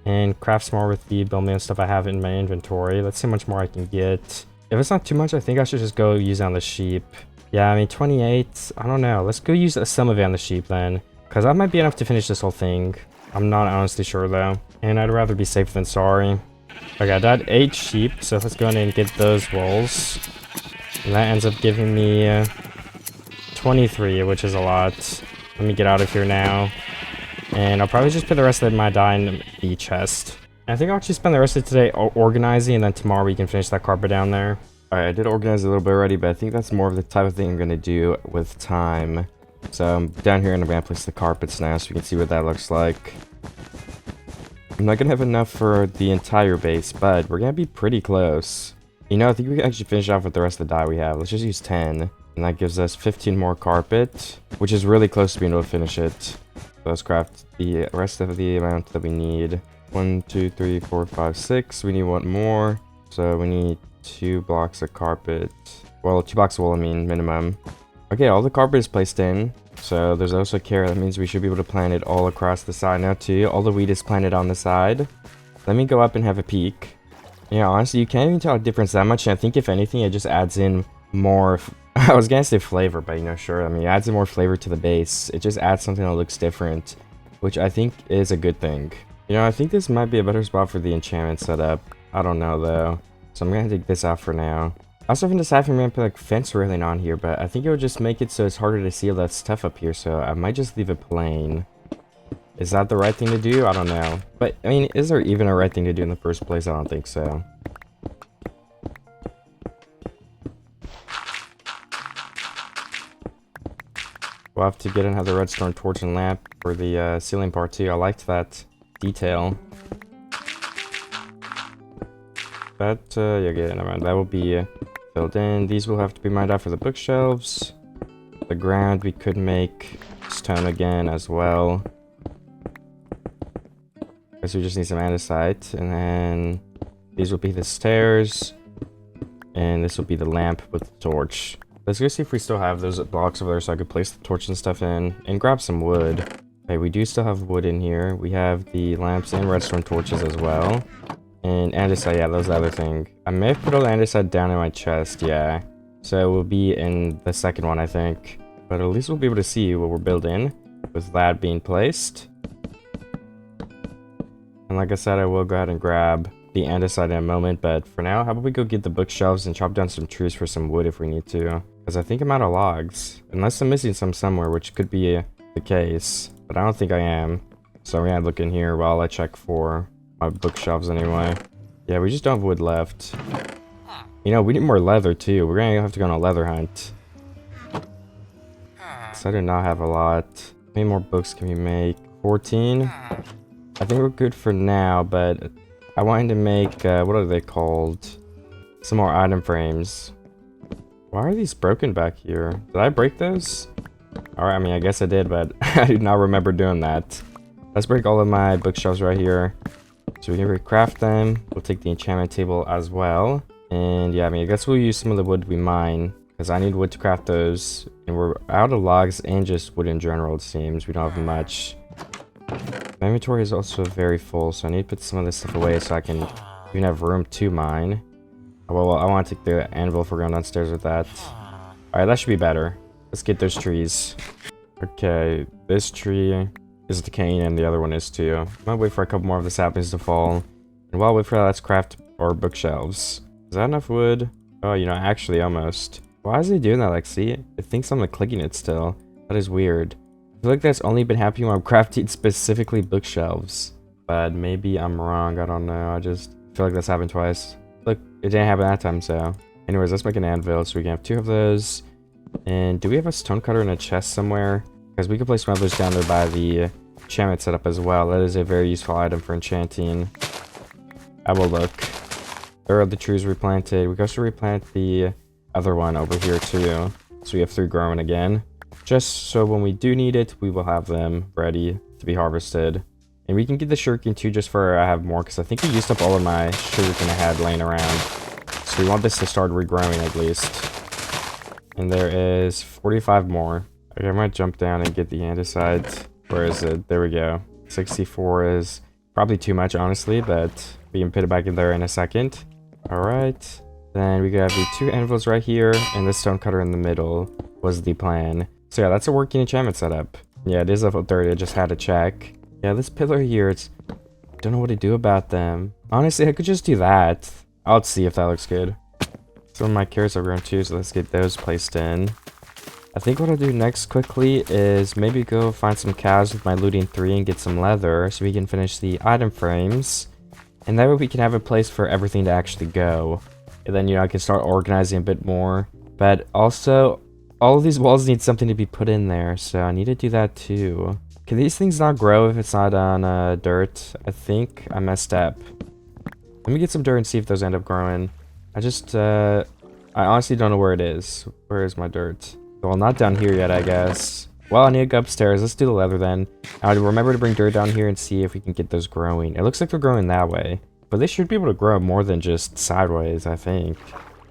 and craft some more with the bone meal stuff I have in my inventory. Let's see how much more I can get. If it's not too much, I think I should just go use it on the sheep. Yeah, I mean, 28, I don't know. Let's go use some of it on the sheep then, because that might be enough to finish this whole thing. I'm not honestly sure though, and I'd rather be safe than sorry. Okay, I got 8 sheep, so let's go in and get those wolves. And that ends up giving me 23, which is a lot. Let me get out of here now. And I'll probably just put the rest of my dye in the chest. And I think I'll actually spend the rest of today organizing, and then tomorrow we can finish that carpet down there. Alright, I did organize a little bit already, but I think that's more of the type of thing I'm going to do with time. So I'm down here and I'm going to place the carpets now so we can see what that looks like. I'm not going to have enough for the entire base, but we're going to be pretty close. You know, I think we can actually finish off with the rest of the dye we have. Let's just use 10. And that gives us 15 more carpet, which is really close to being able to finish it. So let's craft the rest of the amount that we need. 1, 2, 3, 4, 5, 6. We need one more. So we need 2 blocks of carpet. Well, 2 blocks of wool, I mean, minimum. Okay, all the carpet is placed in. So there's also carrot. That means we should be able to plant it all across the side now too. All the wheat is planted on the side. Let me go up and have a peek. Yeah, honestly, you can't even tell a difference that much. And I think if anything, it just adds in more... I was gonna say flavor, but you know, sure. I mean, it adds in more flavor to the base. It just adds something that looks different, which I think is a good thing. You know, I think this might be a better spot for the enchantment setup. I don't know, though. So I'm gonna take this out for now. I also think this half man put like fence railing on here, but I think it would just make it so it's harder to see all that stuff up here, so I might just leave it plain. Is that the right thing to do? I don't know. But, I mean, is there even a right thing to do in the first place? I don't think so. We'll have to get another redstone torch and lamp for the ceiling part too. I liked that detail. That, yeah, never mind. That will be filled in. These will have to be mined out for the bookshelves. The ground we could make stone again as well. Guess we just need some andesite. And then these will be the stairs. And this will be the lamp with the torch. Let's go see if we still have those blocks over there so I could place the torch and stuff in. And grab some wood. Okay, we do still have wood in here. We have the lamps and redstone torches as well. And andesite, yeah, that was the other thing. I may have put all the andesite down in my chest, yeah. So it will be in the second one, I think. But at least we'll be able to see what we're building with that being placed. And like I said, I will go ahead and grab the andesite in a moment. But for now, how about we go get the bookshelves and chop down some trees for some wood if we need to. Because I think I'm out of logs. Unless I'm missing some somewhere, which could be the case. But I don't think I am. So I'm going to look in here while I check for my bookshelves anyway. Yeah, we just don't have wood left. You know, we need more leather too. We're gonna have to go on a leather hunt. So I do not have a lot. How many more books can we make? 14? I think we're good for now, but I wanted to make, what are they called? Some more item frames. Why are these broken back here? Did I break those? Alright, I mean, I guess I did, but I do not remember doing that. Let's break all of my bookshelves right here. So we can recraft them. We'll take the enchantment table as well. And yeah, I mean, I guess we'll use some of the wood we mine. Because I need wood to craft those. And we're out of logs and just wood in general, it seems. We don't have much. My inventory is also very full. So I need to put some of this stuff away so I can even have room to mine. Well, I want to take the anvil if we're going downstairs with that. Alright, that should be better. Let's get those trees. Okay, this tree is decaying and the other one is too. I'm gonna wait for a couple more of the saplings to fall. And while I wait for that, let's craft our bookshelves. Is that enough wood? Oh, you know, actually almost. Why is it doing that? Like, see? It thinks I'm like clicking it still. That is weird. I feel like that's only been happening when I'm crafting specifically bookshelves. But maybe I'm wrong. I don't know. I just feel like that's happened twice. Look, it didn't happen that time, so. Anyways, let's make an anvil so we can have 2 of those. And do we have a stonecutter in a chest somewhere? Because we could place one of those down there by the enchantment setup as well. That is a very useful item for enchanting. I will look. There are the trees replanted. We can also replant the other one over here too. So we have 3 growing again. Just so when we do need it, we will have them ready to be harvested. And we can get the sugarcane too just for I have more. Because I think we used up all of my sugarcane I had laying around. So we want this to start regrowing at least. And there is 45 more. Okay, I might jump down and get the andesite. Where is it? There we go. 64 is probably too much, honestly, but we can put it back in there in a second. Alright. Then we got the 2 anvils right here, and the stonecutter in the middle was the plan. So yeah, that's a working enchantment setup. Yeah, it is level 30, I just had to check. Yeah, this pillar here, it's don't know what to do about them. Honestly, I could just do that. I'll see if that looks good. Some of my carrots are grown too, so let's get those placed in. I think what I'll do next quickly is maybe go find some cows with my looting 3 and get some leather so we can finish the item frames. And that way we can have a place for everything to actually go. And then, you know, I can start organizing a bit more. But also, all of these walls need something to be put in there, so I need to do that too. Can these things not grow if it's not on dirt? I think I messed up. Let me get some dirt and see if those end up growing. I honestly don't know where it is. Where is my dirt? Well, not down here yet, I guess. Well, I need to go upstairs. Let's do the leather then. I'll remember to bring dirt down here and see if we can get those growing. It looks like they're growing that way. But they should be able to grow more than just sideways, I think.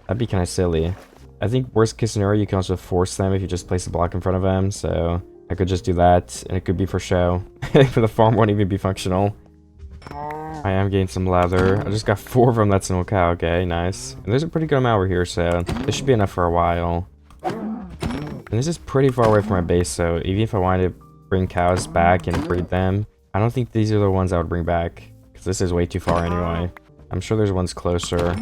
That'd be kind of silly. I think worst case scenario, you can also force them if you just place a block in front of them. So I could just do that, and it could be for show. The farm won't even be functional. I am getting some leather. I just got 4 of them. That's an cow. Okay, nice. And there's a pretty good amount over here, so this should be enough for a while. And this is pretty far away from my base, so even if I wanted to bring cows back and breed them, I don't think these are the ones I would bring back, because this is way too far anyway. I'm sure there's ones closer.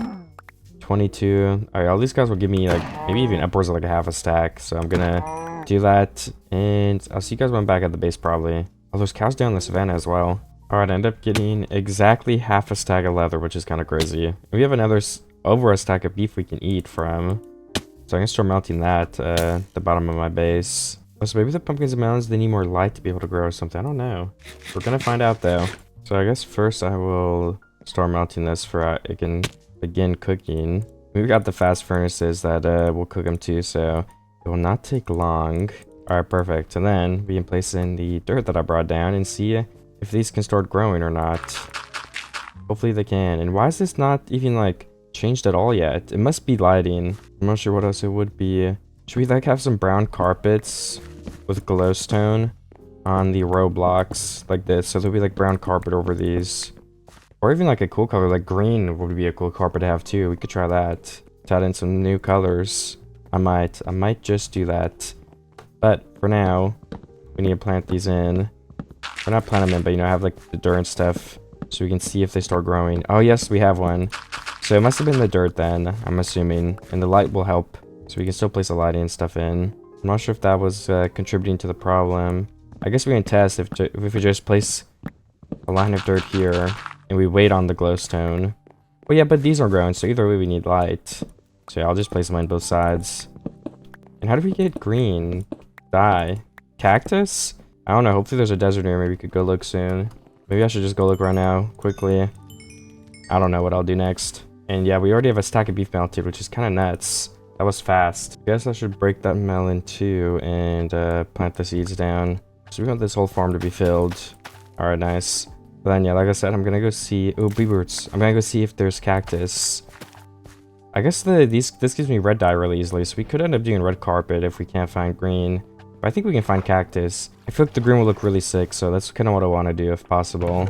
22. Alright, all these guys will give me like maybe even upwards of like a half a stack, so I'm gonna do that, and I'll see you guys when I'm back at the base probably. Oh, there's cows down the savannah as well. Alright, I end up getting exactly half a stack of leather, which is kind of crazy. And we have another over a stack of beef we can eat from. So I'm gonna start melting that at the bottom of my base. Oh, so maybe the pumpkins and melons, they need more light to be able to grow or something. I don't know. We're gonna find out though. So I guess first I will start melting this for it can begin cooking. We've got the fast furnaces that will cook them too, so it will not take long. Alright, perfect. And then we can place in the dirt that I brought down and see if these can start growing or not. Hopefully they can. And why is this not even like changed at all yet? It must be lighting. I'm not sure what else it would be. Should we like have some brown carpets with glowstone on the row blocks like this, so there'll be like brown carpet over these, or even like a cool color like green would be a cool carpet to have too. We could try that to add in some new colors. I might just do that, but for now we need to plant these in. We're not plant them in, but you know, have like the dirt and stuff so we can see if they start growing. Oh yes, we have one. So it must have been the dirt then, I'm assuming, and the light will help, so we can still place the lighting and stuff in. I'm not sure if that was contributing to the problem. I guess we can test if we just place a line of dirt here and we wait on the glowstone. Oh yeah, but these are growing, so either way we need light. So yeah, I'll just place them on both sides. And how do we get green dye? Cactus? I don't know, hopefully there's a desert here, maybe we could go look soon. Maybe I should just go look right now, quickly. I don't know what I'll do next. And yeah, we already have a stack of beef melted, which is kind of nuts. That was fast. I guess I should break that melon too and plant the seeds down. So we want this whole farm to be filled. Alright, nice. But then yeah, like I said, I'm gonna go see... Oh, bee roots. I'm gonna go see if there's cactus. I guess this gives me red dye really easily, so we could end up doing red carpet if we can't find green. But I think we can find cactus. I feel like the green will look really sick, so that's kind of what I want to do if possible.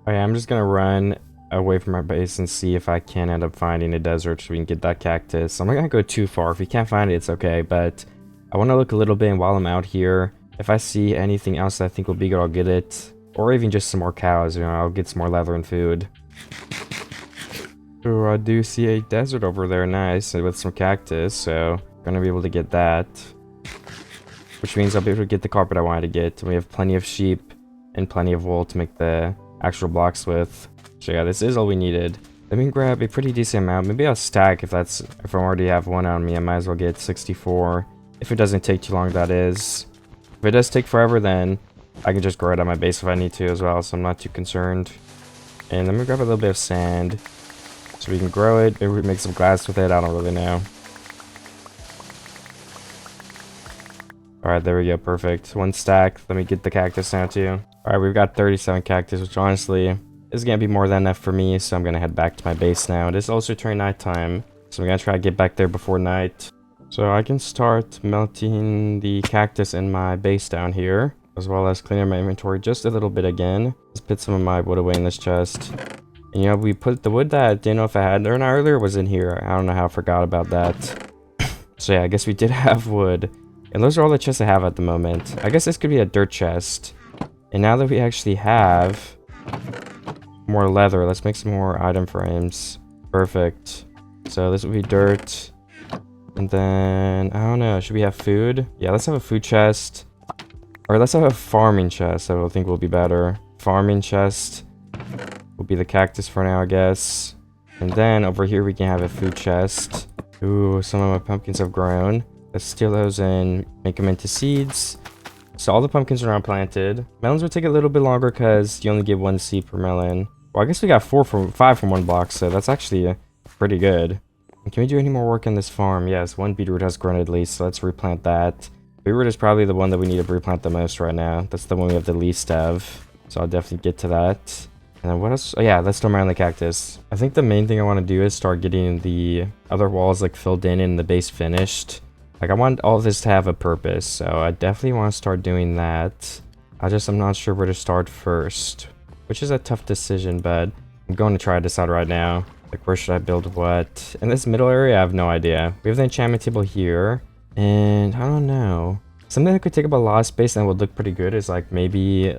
Okay, I'm just gonna run away from our base and see if I can end up finding a desert so we can get that cactus. I'm not gonna go too far. If we can't find it, it's okay, but I want to look a little bit, and while I'm out here, if I see anything else that I think will be good, I'll get it. Or even just some more cows, you know, I'll get some more leather and food. Oh, I do see a desert over there, nice, with some cactus, so I'm gonna be able to get that. Which means I'll be able to get the carpet I wanted to get. We have plenty of sheep and plenty of wool to make the actual blocks with. So yeah, this is all we needed. Let me grab a pretty decent amount. Maybe I'll stack if I already have one on me. I might as well get 64. If it doesn't take too long, that is. If it does take forever, then I can just grow it on my base if I need to as well, so I'm not too concerned. And let me grab a little bit of sand so we can grow it. Maybe we make some glass with it. I don't really know. Alright, there we go. Perfect. One stack. Let me get the cactus now too. Alright, we've got 37 cactus, which honestly is going to be more than enough for me, so I'm going to head back to my base now. It is also turning nighttime, so I'm going to try to get back there before night. So I can start melting the cactus in my base down here, as well as cleaning my inventory just a little bit again. Let's put some of my wood away in this chest. And you know, we put the wood that I didn't know if I had there or not earlier was in here. I don't know how I forgot about that. So yeah, I guess we did have wood. And those are all the chests I have at the moment. I guess this could be a dirt chest. And now that we actually have more leather. Let's make some more item frames. Perfect. So this will be dirt. And then, I don't know, should we have food? Yeah, let's have a food chest. Or let's have a farming chest. I think will be better. Farming chest will be the cactus for now, I guess. And then over here we can have a food chest. Ooh, some of my pumpkins have grown. Let's steal those and make them into seeds. So all the pumpkins are now planted. Melons will take a little bit longer because you only get 1 seed per melon. Well, I guess we got 5 from 1 block, so that's actually pretty good. And can we do any more work on this farm? Yes, 1 beetroot has grown at least, so let's replant that. Beetroot is probably the one that we need to replant the most right now. That's the one we have the least of. So I'll definitely get to that. And then what else? Oh yeah, let's storm around the cactus. I think the main thing I want to do is start getting the other walls like filled in and the base finished. Like I want all of this to have a purpose, so I definitely want to start doing that. I'm not sure where to start first, which is a tough decision, but I'm going to try to decide right now. Like where should I build what? In this middle area, I have no idea. We have the enchantment table here, and I don't know. Something that could take up a lot of space and would look pretty good is like maybe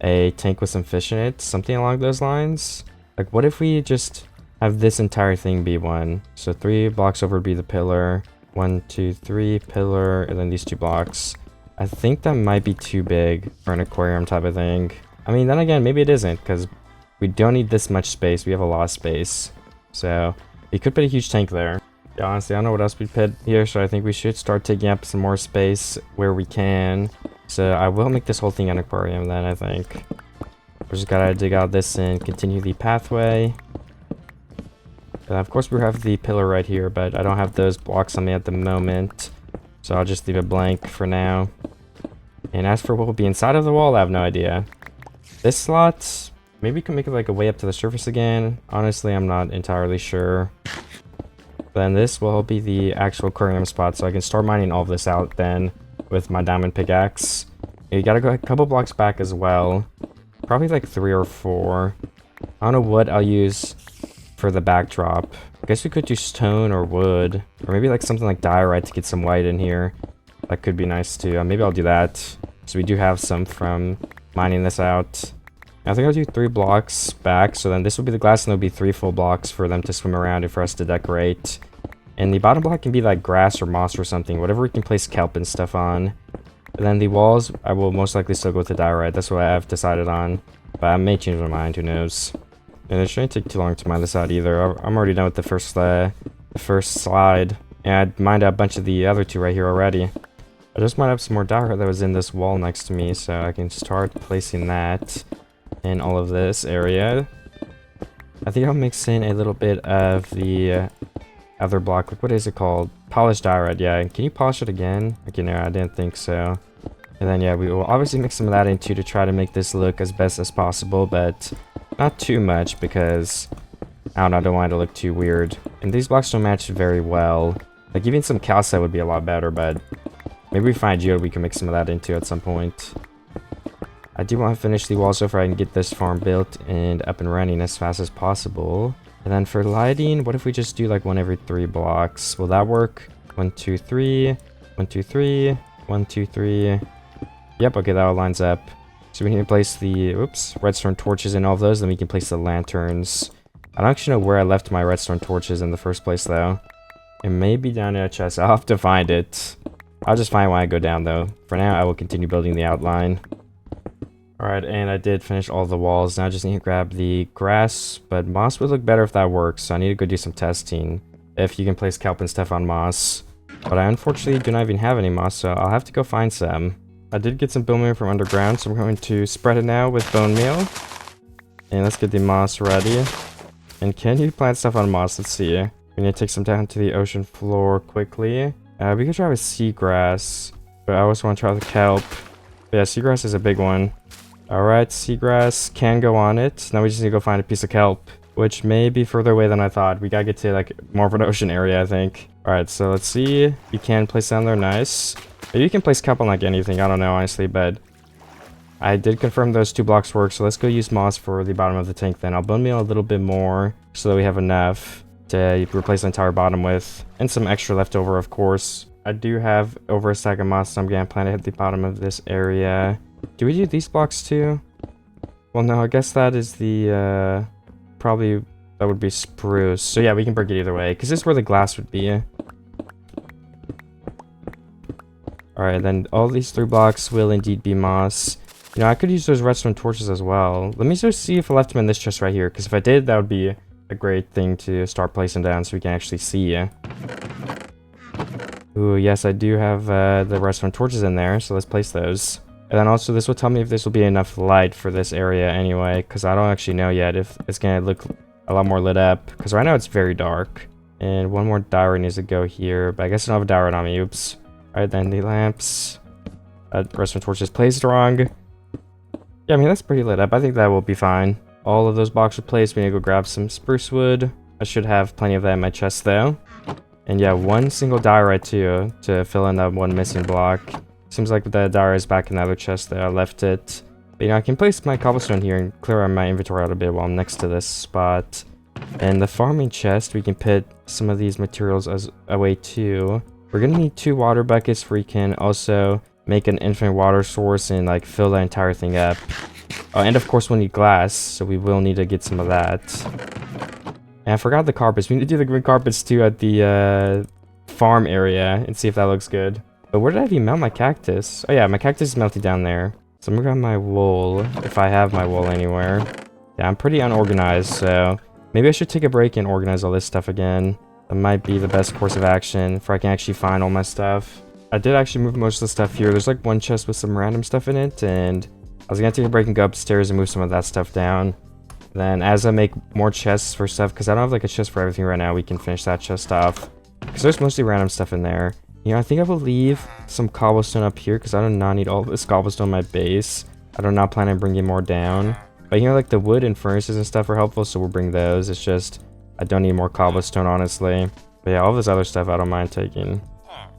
a tank with some fish in it, something along those lines. Like what if we just have this entire thing be one? So 3 blocks over would be the pillar. 1, 2, 3 pillar, and then these 2 blocks. I think that might be too big for an aquarium type of thing. I mean, then again, maybe it isn't, because we don't need this much space. We have a lot of space. So we could put a huge tank there. Yeah, honestly, I don't know what else we put here, so I think we should start taking up some more space where we can. So I will make this whole thing an aquarium then, I think. We just gotta dig out this and continue the pathway. And of course we have the pillar right here, but I don't have those blocks on me at the moment. So I'll just leave it blank for now. And as for what will be inside of the wall, I have no idea. This slot, maybe we can make it like a way up to the surface again. Honestly, I'm not entirely sure. Then this will be the actual aquarium spot, so I can start mining all of this out then with my diamond pickaxe. You gotta go a couple blocks back as well. Probably like 3 or 4. I don't know what I'll use for the backdrop. I guess we could do stone or wood, or maybe like something like diorite to get some white in here. That could be nice too. Maybe I'll do that. So we do have some from mining this out. I think I'll do 3 blocks back, so then this will be the glass and there'll be 3 full blocks for them to swim around and for us to decorate. And the bottom block can be like grass or moss or something, whatever we can place kelp and stuff on. And then the walls, I will most likely still go with the diorite. That's what I've decided on, but I may change my mind, who knows. And it shouldn't take too long to mine this out either. I'm already done with the first slide. And I mined out a bunch of the other 2 right here already. I just mined up some more diorite that was in this wall next to me, so I can start placing that in all of this area. I think I'll mix in a little bit of the other block. Like, what is it called? Polished diorite, yeah. Can you polish it again? Okay, no, I didn't think so. And then, yeah, we will obviously mix some of that in too to try to make this look as best as possible, but not too much because I don't want it to look too weird. And these blocks don't match very well. Like even some calcite would be a lot better, but maybe we find geode we can mix some of that into at some point. I do want to finish the wall so far I can get this farm built and up and running as fast as possible. And then for lighting, what if we just do like 1 every 3 blocks? Will that work? 1, 2, 3, 1, 2, 3, 1, 2, 3. Yep, okay, that all lines up. So we need to place the, redstone torches in all of those, then we can place the lanterns. I don't actually know where I left my redstone torches in the first place, though. It may be down in a chest. I'll have to find it. I'll just find it when I go down, though. For now, I will continue building the outline. Alright, and I did finish all the walls. Now I just need to grab the grass, but moss would look better if that works, so I need to go do some testing. If you can place kelp and stuff on moss. But I unfortunately do not even have any moss, so I'll have to go find some. I did get some bone meal from underground, so I'm going to spread it now with bone meal. And let's get the moss ready. And can you plant stuff on moss? Let's see. We need to take some down to the ocean floor quickly. We could try with seagrass, but I always want to try the kelp. But yeah, seagrass is a big one. Alright, seagrass can go on it. Now we just need to go find a piece of kelp, which may be further away than I thought. We gotta get to like more of an ocean area, I think. Alright, so let's see. You can place down there, nice. Maybe you can place kelp on like anything, I don't know honestly, but I did confirm those 2 blocks work, so let's go use moss for the bottom of the tank then. I'll bone meal a little bit more so that we have enough to replace the entire bottom with, and some extra left over, of course. I do have over a stack of moss, so I'm gonna plan to hit the bottom of this area. Do we do these blocks too? Well, no, I guess that is the, probably, that would be spruce. So yeah, we can break it either way, because this is where the glass would be. Alright, then all these 3 blocks will indeed be moss. You know, I could use those redstone torches as well. Let me just see if I left them in this chest right here, because if I did, that would be a great thing to start placing down so we can actually see. Ooh, yes, I do have the redstone torches in there, so let's place those. And then also, this will tell me if this will be enough light for this area anyway, because I don't actually know yet if it's going to look a lot more lit up, because right now it's very dark. And one more diorite needs to go here, but I guess I don't have a diorite on me, oops. Alright, then the lamps. Redstone torch is placed wrong. Yeah, I mean, that's pretty lit up. I think that will be fine. All of those blocks are placed. We need to go grab some spruce wood. I should have plenty of that in my chest, though. And yeah, one single diorite, too, to fill in that one missing block. Seems like the diorite is back in the other chest there. I left it. But, you know, I can place my cobblestone here and clear out my inventory out a bit while I'm next to this spot. And the farming chest, we can put some of these materials as away, too. We're gonna need 2 water buckets where we can also make an infinite water source and like fill the entire thing up. And of course we'll need glass, so we will need to get some of that. And I forgot the carpets. We need to do the green carpets too at the farm area and see if that looks good. But where did I even melt my cactus? Oh yeah, my cactus is melted down there. So I'm gonna grab my wool, if I have my wool anywhere. Yeah, I'm pretty unorganized, so maybe I should take a break and organize all this stuff again. That might be the best course of action if I can actually find all my stuff. I did actually move most of the stuff here. There's like one chest with some random stuff in it, and I was gonna take a break and go upstairs and move some of that stuff down. Then as I make more chests for stuff, because I don't have like a chest for everything right now, we can finish that chest off. Because there's mostly random stuff in there. You know, I think I will leave some cobblestone up here, because I do not need all this cobblestone on my base. I do not plan on bringing more down. But you know, like the wood and furnaces and stuff are helpful, so we'll bring those. It's just, I don't need more cobblestone, honestly. But yeah, all this other stuff I don't mind taking.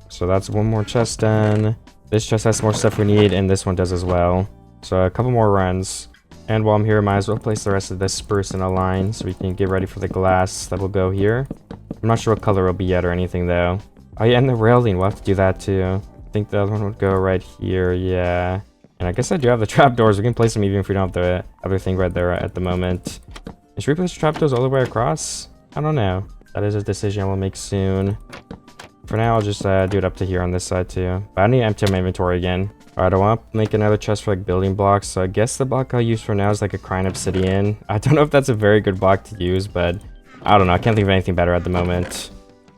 So that's one more chest done. This chest has more stuff we need, and this one does as well. So a couple more runs. And while I'm here, I might as well place the rest of this spruce in a line so we can get ready for the glass that will go here. I'm not sure what color it'll be yet or anything, though. Oh yeah, and the railing, we'll have to do that too. I think the other one would go right here, yeah. And I guess I do have the trapdoors. We can place them even if we don't have the other thing right there at the moment. And should we place the trapdoors all the way across? I don't know. That is a decision I will make soon. For now, I'll just do it up to here on this side too. But I need to empty my inventory again. Alright, I want to make another chest for like building blocks. So I guess the block I'll use for now is like a crying obsidian. I don't know if that's a very good block to use, but I don't know. I can't think of anything better at the moment.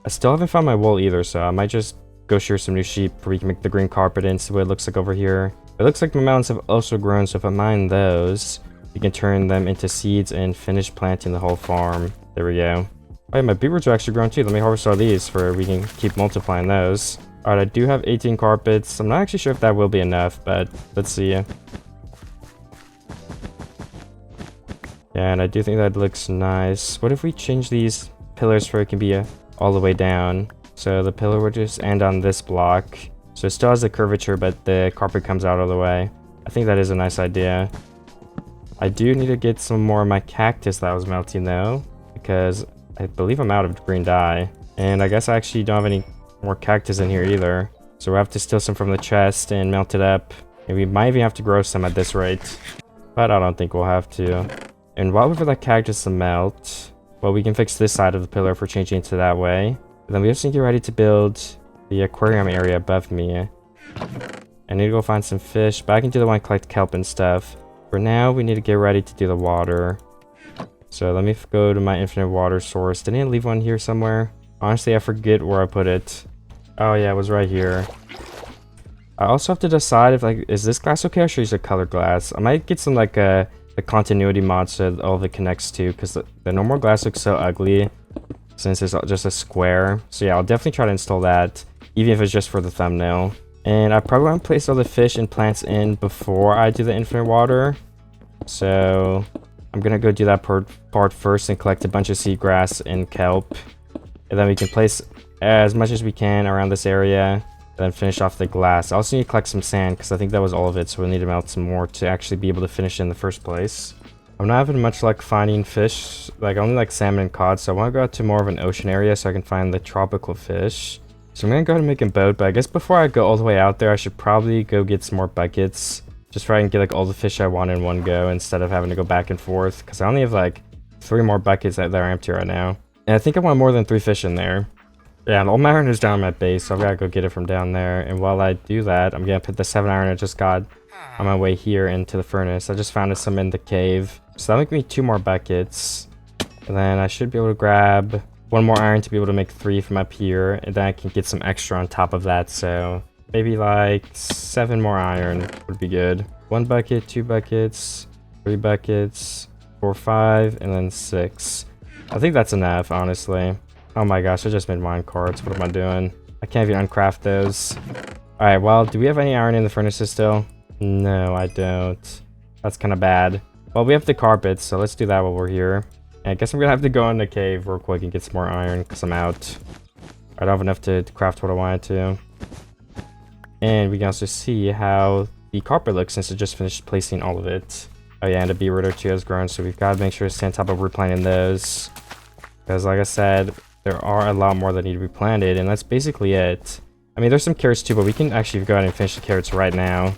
I still haven't found my wool either, so I might just go shear some new sheep where we can make the green carpet and see what it looks like over here. It looks like my mountains have also grown, so if I mine those, we can turn them into seeds and finish planting the whole farm. There we go. Oh yeah, my beetroots are actually grown too. Let me harvest all these for we can keep multiplying those. Alright, I do have 18 carpets. I'm not actually sure if that will be enough, but let's see. Yeah, and I do think that looks nice. What if we change these pillars for it can be all the way down? So the pillar would just end on this block. So it still has the curvature, but the carpet comes out all the way. I think that is a nice idea. I do need to get some more of my cactus that was melting though, because I believe I'm out of green dye. And I guess I actually don't have any more cactus in here either. So we'll have to steal some from the chest and melt it up. And we might even have to grow some at this rate. But I don't think we'll have to. And while we wait for that cactus to melt, well, we can fix this side of the pillar for changing it to that way. And then we just need to get ready to build the aquarium area above me. I need to go find some fish, but I can do the one collect kelp and stuff. For now, we need to get ready to do the water. So let me go to my infinite water source. Didn't I leave one here somewhere? Honestly, I forget where I put it. Oh yeah, it was right here. I also have to decide if like, is this glass okay or should I use a colored glass? I might get some like a continuity mod so all of it connects to, because the normal glass looks so ugly since it's just a square. So yeah, I'll definitely try to install that, even if it's just for the thumbnail. And I probably want to place all the fish and plants in before I do the infinite water. So I'm gonna go do that part first and collect a bunch of seagrass and kelp. And then we can place as much as we can around this area. And then finish off the glass. I also need to collect some sand because I think that was all of it. So we'll need to melt some more to actually be able to finish in the first place. I'm not having much luck finding fish. Like only like salmon and cod. So I want to go out to more of an ocean area so I can find the tropical fish. So I'm going to go ahead and make a boat. But I guess before I go all the way out there, I should probably go get some more buckets. Just try and get like all the fish I want in one go instead of having to go back and forth. Because I only have like 3 more buckets that are empty right now. And I think I want more than 3 fish in there. Yeah, and all my iron is down at my base, so I've got to go get it from down there. And while I do that, I'm going to put the 7 iron I just got on my way here into the furnace. I just found some in the cave. So that'll make me 2 more buckets. And then I should be able to grab 1 more iron to be able to make 3 from up here. And then I can get some extra on top of that. So maybe like 7 more iron would be good. 1 bucket, 2 buckets, 3 buckets, 4, 5, and then 6. I think that's enough, honestly. Oh my gosh, I just made mine carts. What am I doing? I can't even uncraft those. Alright, well, do we have any iron in the furnaces still? No, I don't. That's kind of bad. Well, we have the carpets, so let's do that while we're here. And I guess I'm gonna have to go in the cave real quick and get some more iron because I'm out. I don't have enough to craft what I wanted to. And we can also see how the carpet looks since I just finished placing all of it. Oh yeah, and a beetroot or 2 has grown, so we've got to make sure to stay on top of replanting those. Because like I said, there are a lot more that need to be planted, and that's basically it. I mean, there's some carrots too, but we can actually go ahead and finish the carrots right now.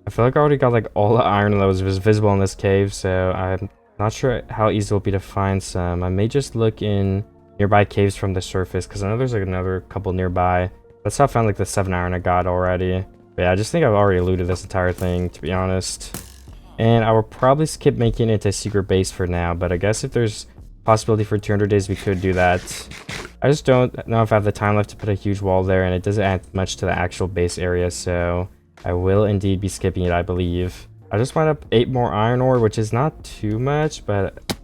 I feel like I already got like all the iron that was visible in this cave, so I'm not sure how easy it will be to find some. I may just look in nearby caves from the surface, because I know there's like another couple nearby. That's how I found like the 7 iron I got already. But yeah, I just think I've already looted this entire thing, to be honest. And I will probably skip making it a secret base for now, but I guess if there's possibility for 200 days, we could do that. I just don't know if I have the time left to put a huge wall there, and it doesn't add much to the actual base area, so I will indeed be skipping it, I believe. I just wound up 8 more iron ore, which is not too much, but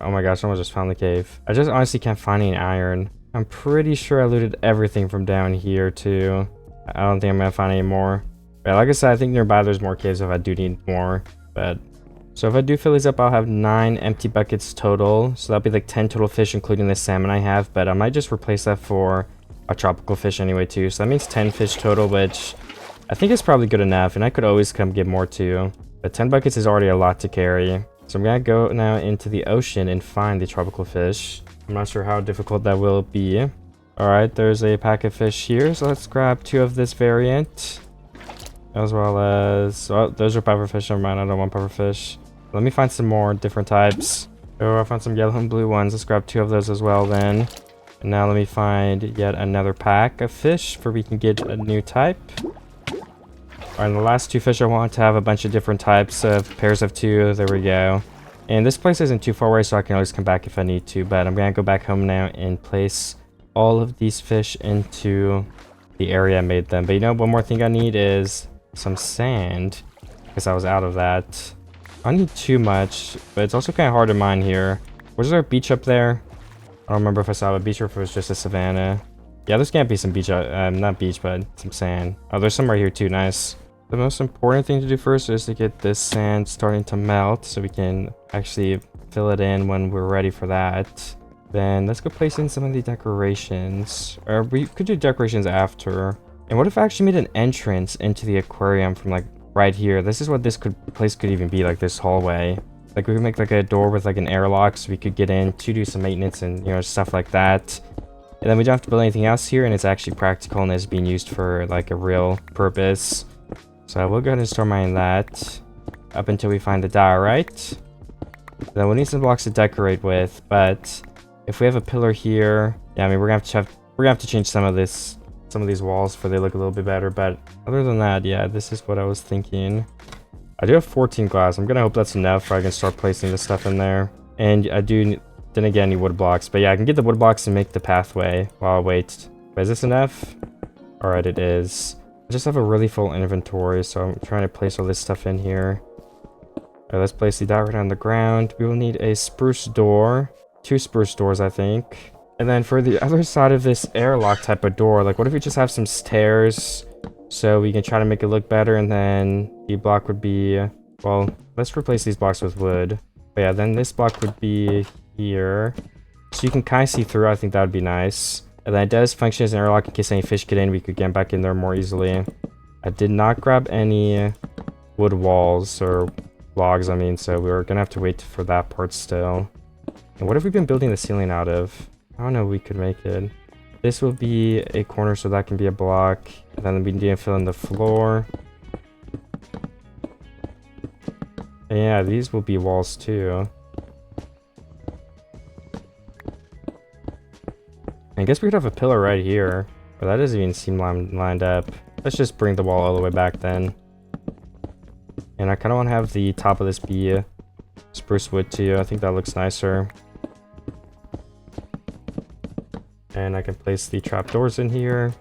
oh my gosh, I almost just found the cave. I just honestly can't find any iron. I'm pretty sure I looted everything from down here too. I don't think I'm gonna find any more. But like I said, I think nearby there's more caves if I do need more. But so if I do fill these up, I'll have 9 empty buckets total. So that'll be like 10 total fish, including the salmon I have. But I might just replace that for a tropical fish anyway too. So that means 10 fish total, which I think is probably good enough. And I could always come get more too. But 10 buckets is already a lot to carry. So I'm gonna go now into the ocean and find the tropical fish. I'm not sure how difficult that will be. Alright, there's a pack of fish here. So let's grab 2 of this variant. As well as, oh, those are pufferfish. Never mind, I don't want pufferfish. Let me find some more different types. Oh, I found some yellow and blue ones. Let's grab 2 of those as well then. And now let me find yet another pack of fish for we can get a new type. Alright, and the last 2 fish I want to have a bunch of different types of pairs of 2. There we go. And this place isn't too far away, so I can always come back if I need to. But I'm going to go back home now and place all of these fish into the area I made them. But you know, one more thing I need is some sand, because I was out of that. I don't need too much, but it's also kind of hard to mine here. Was there a beach up there? I don't remember if I saw a beach or if it was just a savanna. Yeah, there's gonna be some beach, not beach, but some sand. Oh, there's some right here too, nice. The most important thing to do first is to get this sand starting to melt so we can actually fill it in when we're ready for that. Then let's go place in some of the decorations. Or we could do decorations after. And what if I actually made an entrance into the aquarium from like right here? This is what this place could even be, like this hallway. Like we could make like a door with like an airlock so we could get in to do some maintenance and, you know, stuff like that. And then we don't have to build anything else here, and it's actually practical and is being used for like a real purpose. So I will go ahead and start mining that up until we find the diorite. Then we'll need some blocks to decorate with, but if we have a pillar here, yeah, I mean we're gonna have to change some of these walls for they look a little bit better. But other than that, yeah, this is what I was thinking. I do have 14 glass. I'm gonna hope that's enough so I can start placing this stuff in there. And I do, then again, need wood blocks. But yeah, I can get the wood blocks and make the pathway while I wait. But is this enough? Alright, it is. I just have a really full inventory, so I'm trying to place all this stuff in here. Alright, let's place the diorite on the ground. We will need a spruce door. 2 spruce doors, I think. And then for the other side of this airlock type of door, like what if we just have some stairs so we can try to make it look better, and then the block would be, well, let's replace these blocks with wood. But yeah, then this block would be here. So you can kind of see through. I think that would be nice. And then it does function as an airlock in case any fish get in. We could get back in there more easily. I did not grab any wood walls or logs, I mean, so we were going to have to wait for that part still. And what have we been building the ceiling out of? I don't know, we could make it. This will be a corner, so that can be a block. And then we need to fill in the floor. And yeah, these will be walls too. I guess we could have a pillar right here, but that doesn't even seem lined up. Let's just bring the wall all the way back then. And I kind of want to have the top of this be spruce wood too. I think that looks nicer. And I can place the trapdoors in here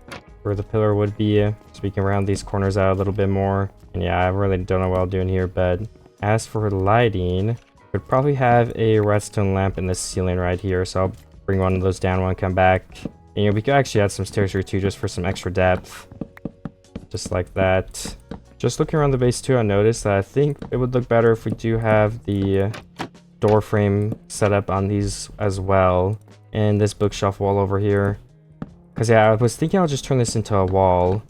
where the pillar would be, so we can round these corners out a little bit more. And yeah, I really don't know what I'll do in here, but as for lighting, we'd probably have a redstone lamp in the ceiling right here, so I'll bring one of those down when I come back. And, you know, we could actually add some stairs here too, just for some extra depth. Just like that. Just looking around the base too, I noticed that I think it would look better if we do have the door frame set up on these as well. And this bookshelf wall over here. Because yeah, I was thinking I'll just turn this into a wall.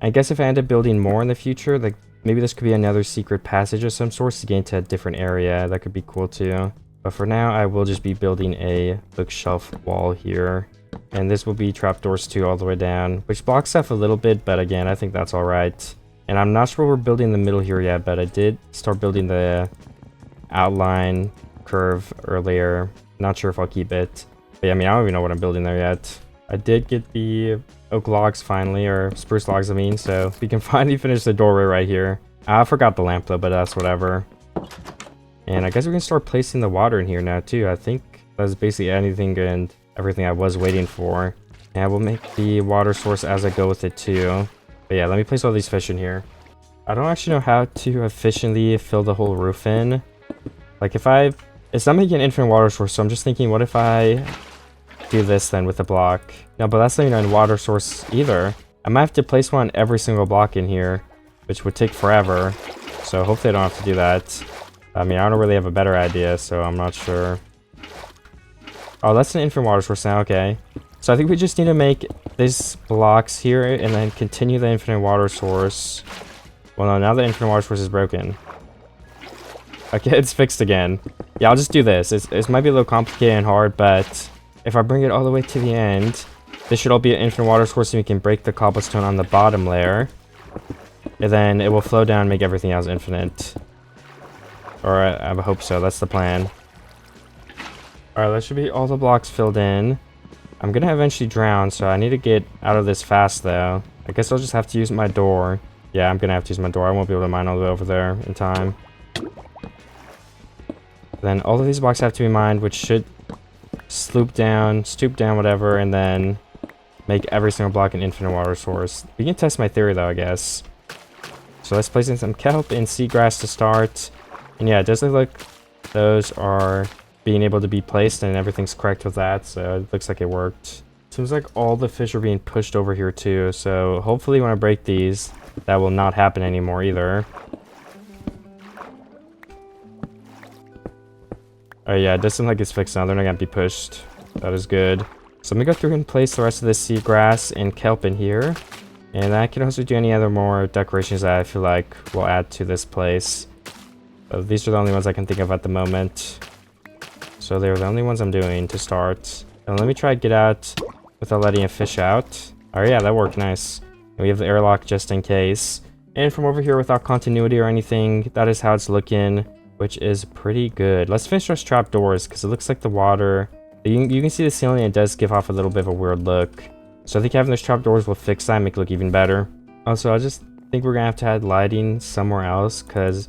I guess if I end up building more in the future, like maybe this could be another secret passage of some sort to get into a different area. That could be cool too. But for now, I will just be building a bookshelf wall here. And this will be trapdoors too all the way down, which blocks stuff a little bit, but again, I think that's alright. And I'm not sure we're building the middle here yet, but I did start building the outline curve earlier. Not sure if I'll keep it. But yeah, I mean, I don't even know what I'm building there yet. I did get the oak logs finally, or spruce logs I mean, so we can finally finish the doorway right here. I forgot the lamp though, but that's whatever. And I guess we can start placing the water in here now too. I think that's basically anything and everything I was waiting for. And we'll make the water source as I go with it too. But yeah, let me place all these fish in here. I don't actually know how to efficiently fill the whole roof in. Like it's not making an infinite water source, so I'm just thinking, what if I do this then with a block? No, but that's not even a water source either. I might have to place one on every single block in here, which would take forever. So hopefully I don't have to do that. I mean, I don't really have a better idea, so I'm not sure. Oh, that's an infinite water source now, okay. So I think we just need to make these blocks here and then continue the infinite water source. Well, no, now the infinite water source is broken. Okay, it's fixed again. Yeah, I'll just do this. It might be a little complicated and hard, but if I bring it all the way to the end, this should all be an infinite water source and we can break the cobblestone on the bottom layer. And then it will flow down and make everything else infinite. Or I hope so, that's the plan. Alright, that should be all the blocks filled in. I'm gonna eventually drown, so I need to get out of this fast though. I guess I'll just have to use my door. Yeah, I'm gonna have to use my door. I won't be able to mine all the way over there in time. Then all of these blocks have to be mined, which should stoop down, whatever, and then make every single block an infinite water source. We can test my theory though, I guess. So let's place in some kelp and seagrass to start. And yeah, it does look like those are being able to be placed and everything's correct with that, so it looks like it worked. Seems like all the fish are being pushed over here too, so hopefully when I break these, that will not happen anymore either. Oh yeah, it does seem like it's fixed now. They're not gonna be pushed. That is good. So I'm gonna go through and place the rest of the seagrass and kelp in here. And I can also do any other more decorations that I feel like will add to this place. These are the only ones I can think of at the moment. So they're the only ones I'm doing to start. And let me try to get out without letting a fish out. Oh yeah, that worked nice. And we have the airlock just in case. And from over here without continuity or anything, that is how it's looking, which is pretty good. Let's finish those trapdoors because it looks like the water... You can see the ceiling, it does give off a little bit of a weird look. So I think having those trapdoors will fix that and make it look even better. Also, I just think we're gonna have to add lighting somewhere else because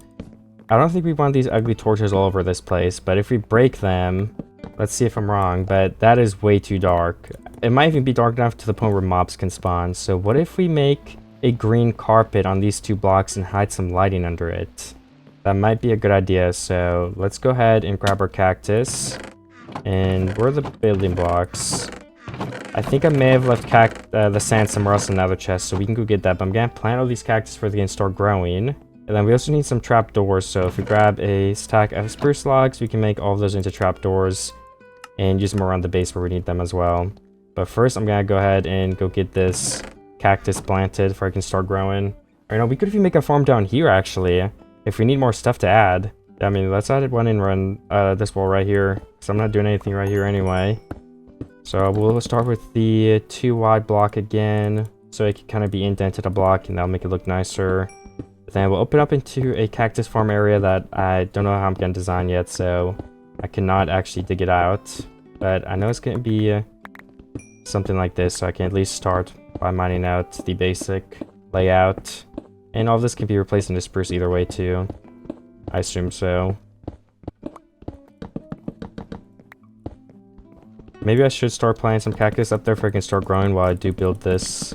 I don't think we want these ugly torches all over this place, but if we break them, let's see if I'm wrong, but that is way too dark. It might even be dark enough to the point where mobs can spawn. So what if we make a green carpet on these two blocks and hide some lighting under it? That might be a good idea. So let's go ahead and grab our cactus. And where are the building blocks? I think I may have left the sand somewhere else in another chest, so we can go get that. But I'm gonna plant all these cactus for they can start growing. And then we also need some trapdoors, so if we grab a stack of spruce logs, we can make all of those into trapdoors and use them around the base where we need them as well. But first, I'm gonna go ahead and go get this cactus planted before I can start growing. Or no, we could even make a farm down here, actually, if we need more stuff to add. I mean, let's add one and run this wall right here, because I'm not doing anything right here anyway. So we'll start with the 2 wide block again, so it can kind of be indented a block, and that'll make it look nicer. Then we'll open up into a cactus farm area that I don't know how I'm going to design yet, so I cannot actually dig it out. But I know it's going to be something like this, so I can at least start by mining out the basic layout. And all of this can be replaced into spruce either way too. I assume so. Maybe I should start planting some cactus up there if I can start growing while I do build this.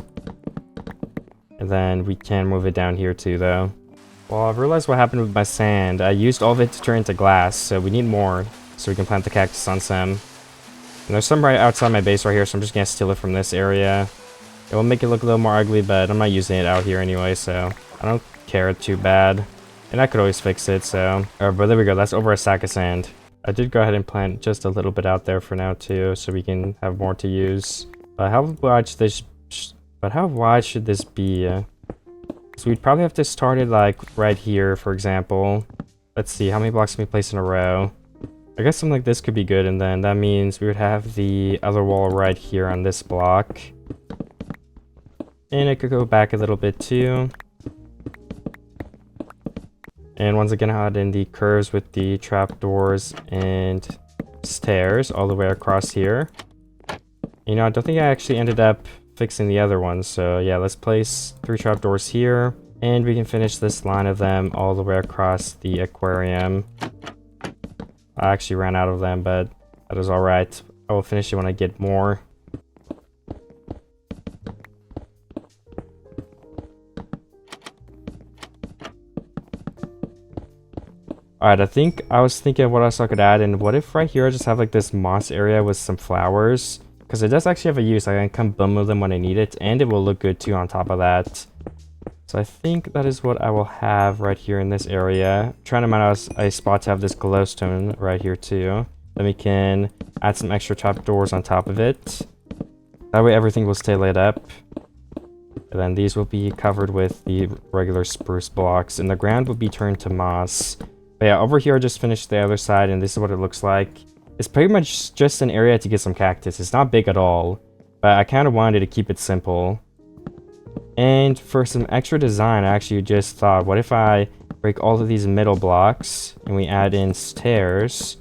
And then we can move it down here too though. Well, I've realized what happened with my sand. I used all of it to turn into glass, so we need more so we can plant the cactus on some. And there's some right outside my base right here, so I'm just gonna steal it from this area. It will make it look a little more ugly, but I'm not using it out here anyway, so I don't care too bad. And I could always fix it, so... but there we go, that's over a sack of sand. I did go ahead and plant just a little bit out there for now too, so we can have more to use. But how wide should this... be? So we'd probably have to start it like right here, for example. Let's see, how many blocks can we place in a row? I guess something like this could be good, and then that means we would have the other wall right here on this block. And it could go back a little bit too. And once again, I'll add in the curves with the trapdoors and stairs all the way across here. You know, I don't think I actually ended up fixing the other ones, so yeah, let's place 3 trapdoors here. And we can finish this line of them all the way across the aquarium. I actually ran out of them, but that is alright. I will finish it when I get more. Alright, I was thinking of what else I could add, and what if right here I just have like this moss area with some flowers? Because it does actually have a use. I can come boom with them when I need it, and it will look good too on top of that. So I think that is what I will have right here in this area. I'm trying to find out a spot to have this glowstone right here too. Then we can add some extra trapdoors on top of it. That way everything will stay lit up. And then these will be covered with the regular spruce blocks, and the ground will be turned to moss. But yeah, over here I just finished the other side, and this is what it looks like. It's pretty much just an area to get some cactus. It's not big at all, but I kind of wanted to keep it simple. And for some extra design, I actually just thought, what if I break all of these middle blocks and we add in stairs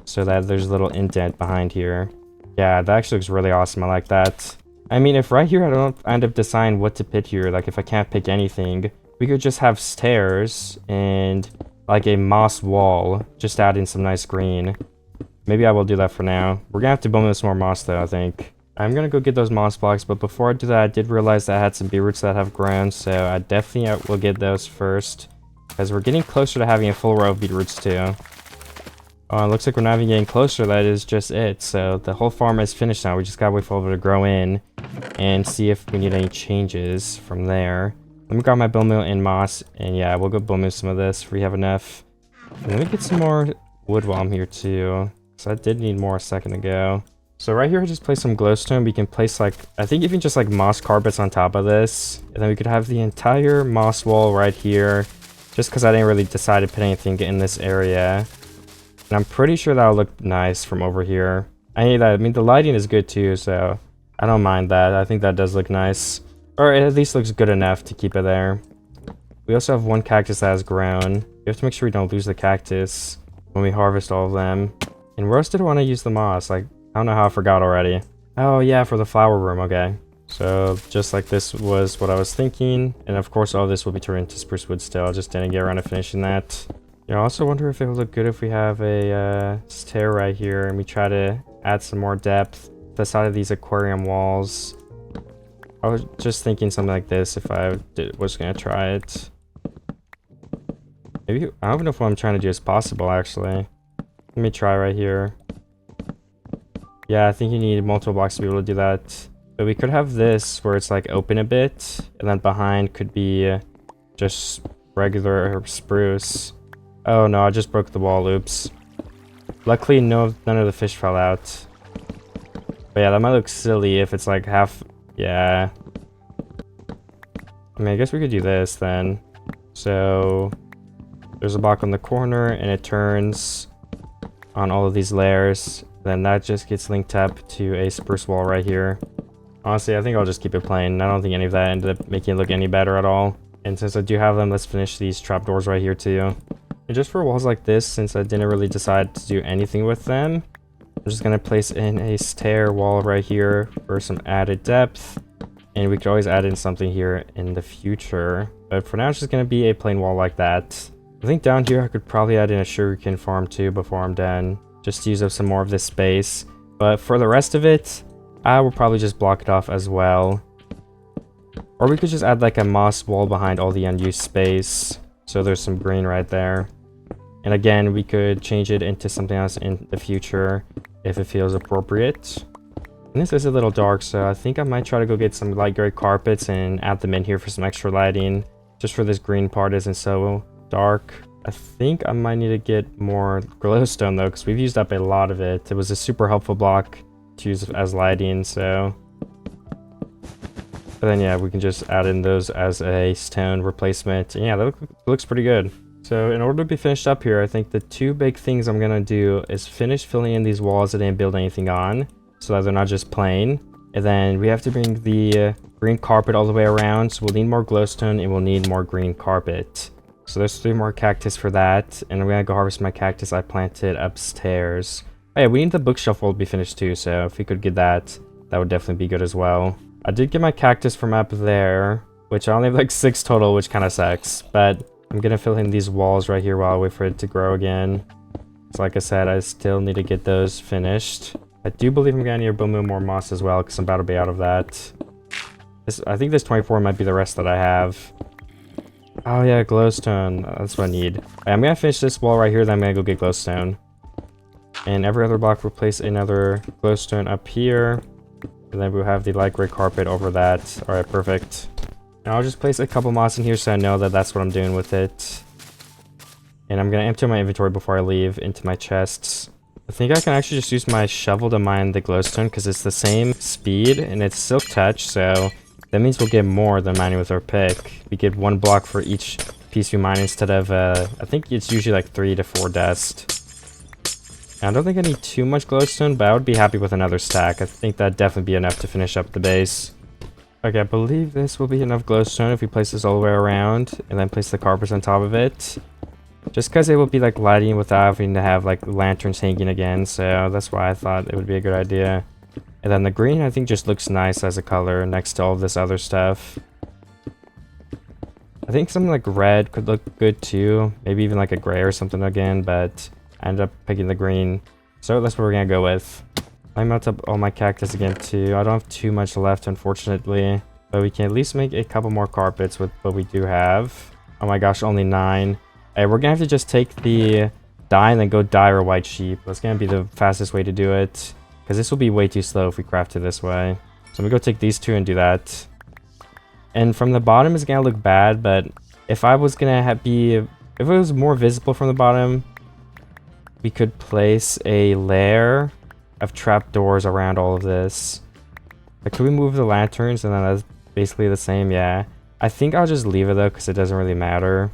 so that there's a little indent behind here. Yeah, that actually looks really awesome. I like that. I mean, if right here I don't end up deciding what to pick here, like if I can't pick anything, we could just have stairs and like a moss wall, just add in some nice green. Maybe I will do that for now. We're gonna have to bone some more moss though, I think. I'm gonna go get those moss blocks, but before I do that, I did realize that I had some beetroots that have grown, so I definitely will get those first. Because we're getting closer to having a full row of beetroots too. Oh, it looks like we're not even getting closer, that is just it. So the whole farm is finished now, we just gotta wait for it to grow in and see if we need any changes from there. Let me grab my bone meal and moss, and yeah, we'll go bone meal some of this if we have enough. And let me get some more wood while I'm here too. So I did need more a second ago. So right here, I just place some glowstone. We can place like, I think even just like moss carpets on top of this. And then we could have the entire moss wall right here. Just because I didn't really decide to put anything in this area. And I'm pretty sure that'll look nice from over here. I mean, the lighting is good too, so I don't mind that. I think that does look nice. Or it at least looks good enough to keep it there. We also have one cactus that has grown. We have to make sure we don't lose the cactus when we harvest all of them. And where else did I want to use the moss? Like, I don't know how I forgot already. Oh yeah, for the flower room, okay. So just like this was what I was thinking. And of course all this will be turned into spruce wood still. I just didn't get around to finishing that. Yeah, I also wonder if it would look good if we have a stair right here and we try to add some more depth to the side of these aquarium walls. I was just thinking something like this if I was gonna try it. Maybe, I don't know if what I'm trying to do is possible actually. Let me try right here. Yeah, I think you need multiple blocks to be able to do that. But we could have this where it's like open a bit, and then behind could be just regular spruce. Oh no, I just broke the wall, oops. Luckily none of the fish fell out. But yeah, that might look silly if it's like half, yeah. I mean, I guess we could do this then. So there's a block on the corner and it turns on all of these layers. Then that just gets linked up to a spruce wall right here. Honestly, I think I'll just keep it plain. I don't think any of that ended up making it look any better at all. And since I do have them, let's finish these trapdoors right here too. And just for walls like this, since I didn't really decide to do anything with them, I'm just gonna place in a stair wall right here for some added depth. And we could always add in something here in the future. But for now, it's just gonna be a plain wall like that. I think down here, I could probably add in a sugarcane farm too before I'm done, just to use up some more of this space. But for the rest of it, I will probably just block it off as well. Or we could just add like a moss wall behind all the unused space, so there's some green right there. And again, we could change it into something else in the future if it feels appropriate. And this is a little dark, so I think I might try to go get some light gray carpets and add them in here for some extra lighting, just for this green part isn't so dark. I think I might need to get more glowstone though, because we've used up a lot of it. It was a super helpful block to use as lighting, so... But then yeah, we can just add in those as a stone replacement. And yeah, that looks pretty good. So in order to be finished up here, I think the two big things I'm gonna do is finish filling in these walls that I didn't build anything on, so that they're not just plain. And then we have to bring the green carpet all the way around, so we'll need more glowstone and we'll need more green carpet. So there's 3 more cactus for that, and I'm gonna go harvest my cactus I planted upstairs. Oh yeah, we need the bookshelf wall to be finished too, so if we could get that, that would definitely be good as well. I did get my cactus from up there, which I only have like 6 total, which kind of sucks, but I'm gonna fill in these walls right here while I wait for it to grow again. So like I said, I still need to get those finished. I do believe I'm gonna need to build more moss as well, because I'm about to be out of that. I think this 24 might be the rest that I have. Oh yeah, glowstone. That's what I need. Right, I'm gonna finish this wall right here, then I'm gonna go get glowstone. And every other block we'll place another glowstone up here. And then we'll have the light gray carpet over that. Alright, perfect. Now I'll just place a couple moss in here so I know that that's what I'm doing with it. And I'm gonna empty my inventory before I leave into my chests. I think I can actually just use my shovel to mine the glowstone because it's the same speed and it's silk touch, so that means we'll get more than mining with our pick. We get 1 block for each piece we mine instead of, I think it's usually like 3 to 4 dust. I don't think I need too much glowstone, but I would be happy with another stack. I think that'd definitely be enough to finish up the base. Okay, I believe this will be enough glowstone if we place this all the way around and then place the carpets on top of it. Just because it will be like lighting without having to have like lanterns hanging again, so that's why I thought it would be a good idea. And then the green I think just looks nice as a color next to all of this other stuff. I think something like red could look good too, maybe even like a gray or something again, but I ended up picking the green. So that's what we're gonna go with. I melt up all my cactus again too. I don't have too much left unfortunately, but we can at least make a couple more carpets with what we do have. Oh my gosh, only 9. Hey, we're gonna have to just take the dye and then go dye our white sheep. That's gonna be the fastest way to do it, because this will be way too slow if we craft it this way. So I'm gonna go take these 2 and do that. And from the bottom it's gonna look bad, but if I was gonna if it was more visible from the bottom, we could place a layer of trapdoors around all of this. Like, could we move the lanterns and then that's basically the same? Yeah. I think I'll just leave it though, because it doesn't really matter.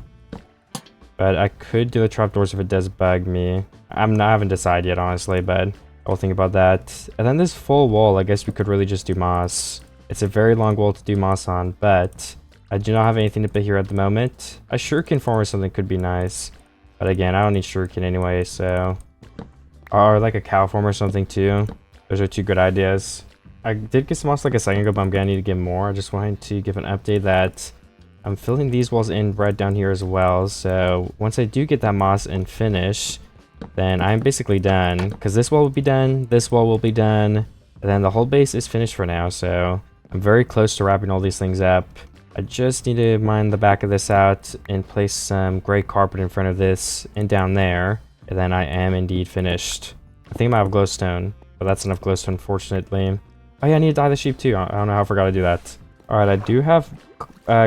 But I could do the trapdoors if it does bug me. I haven't decided yet, honestly, but I'll think about that. And then this full wall, I guess we could really just do moss. It's a very long wall to do moss on, but I do not have anything to put here at the moment. A shuriken farm or something could be nice. But again, I don't need shuriken anyway, so... Or like a cow farm or something too. Those are 2 good ideas. I did get some moss like a second ago, but I'm gonna need to get more. I just wanted to give an update that I'm filling these walls in red down here as well. So once I do get that moss and finish, then I'm basically done. Because this wall will be done, this wall will be done, and then the whole base is finished for now. So I'm very close to wrapping all these things up. I just need to mine the back of this out and place some gray carpet in front of this and down there. And then I am indeed finished. I think I might have glowstone, but that's enough glowstone, unfortunately. Oh yeah, I need to dye the sheep too. I don't know how I forgot to do that. Alright, I do have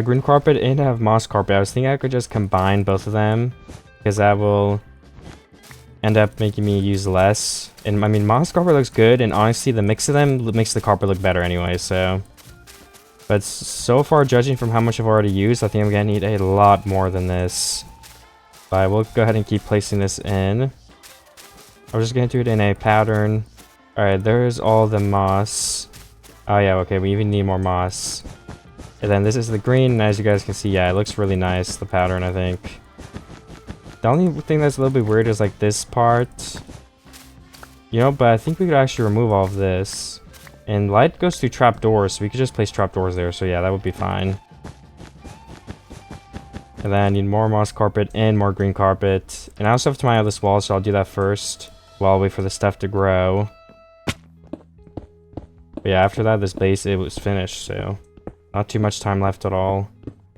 green carpet and I have moss carpet. I was thinking I could just combine both of them, because that will end up making me use less. And I mean, moss carpet looks good, and honestly the mix of them makes the carpet look better anyway, so... But so far, judging from how much I've already used, I think I'm gonna need a lot more than this. But I will go ahead and keep placing this in. I'm just gonna do it in a pattern. Alright, there's all the moss. Oh yeah, okay, we even need more moss. And then this is the green, and as you guys can see, yeah, it looks really nice, the pattern, I think. The only thing that's a little bit weird is like this part. You know, but I think we could actually remove all of this. And light goes through trapdoors, so we could just place trapdoors there, so yeah, that would be fine. And then I need more moss carpet and more green carpet. And I also have to mine out this wall, so I'll do that first while I wait for the stuff to grow. But yeah, after that, this base, it was finished, so not too much time left at all.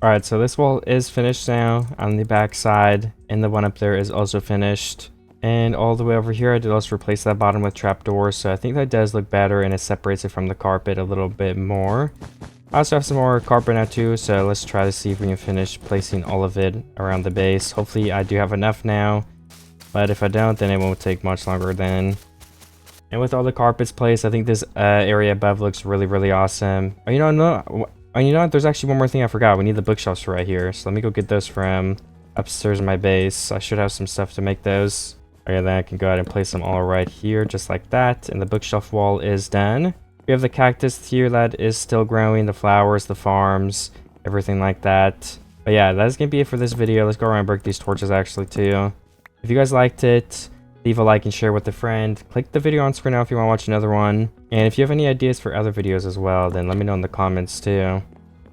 Alright, so this wall is finished now on the back side, and the one up there is also finished. And all the way over here, I did also replace that bottom with trapdoors, so I think that does look better, and it separates it from the carpet a little bit more. I also have some more carpet now too, so let's try to see if we can finish placing all of it around the base. Hopefully I do have enough now, but if I don't, then it won't take much longer then. And with all the carpets placed, I think this area above looks really, really awesome. Oh, you know what? There's actually one more thing I forgot. We need the bookshelves right here, so let me go get those from upstairs in my base. I should have some stuff to make those. Okay, then I can go ahead and place them all right here, just like that, and the bookshelf wall is done. We have the cactus here that is still growing, the flowers, the farms, everything like that. But yeah, that's gonna be it for this video. Let's go around and break these torches actually too. If you guys liked it, leave a like and share with a friend. Click the video on screen now if you want to watch another one. And if you have any ideas for other videos as well, then let me know in the comments too.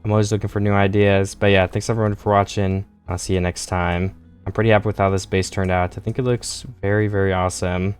I'm always looking for new ideas. But yeah, thanks everyone for watching. I'll see you next time. I'm pretty happy with how this base turned out. I think it looks very, very awesome.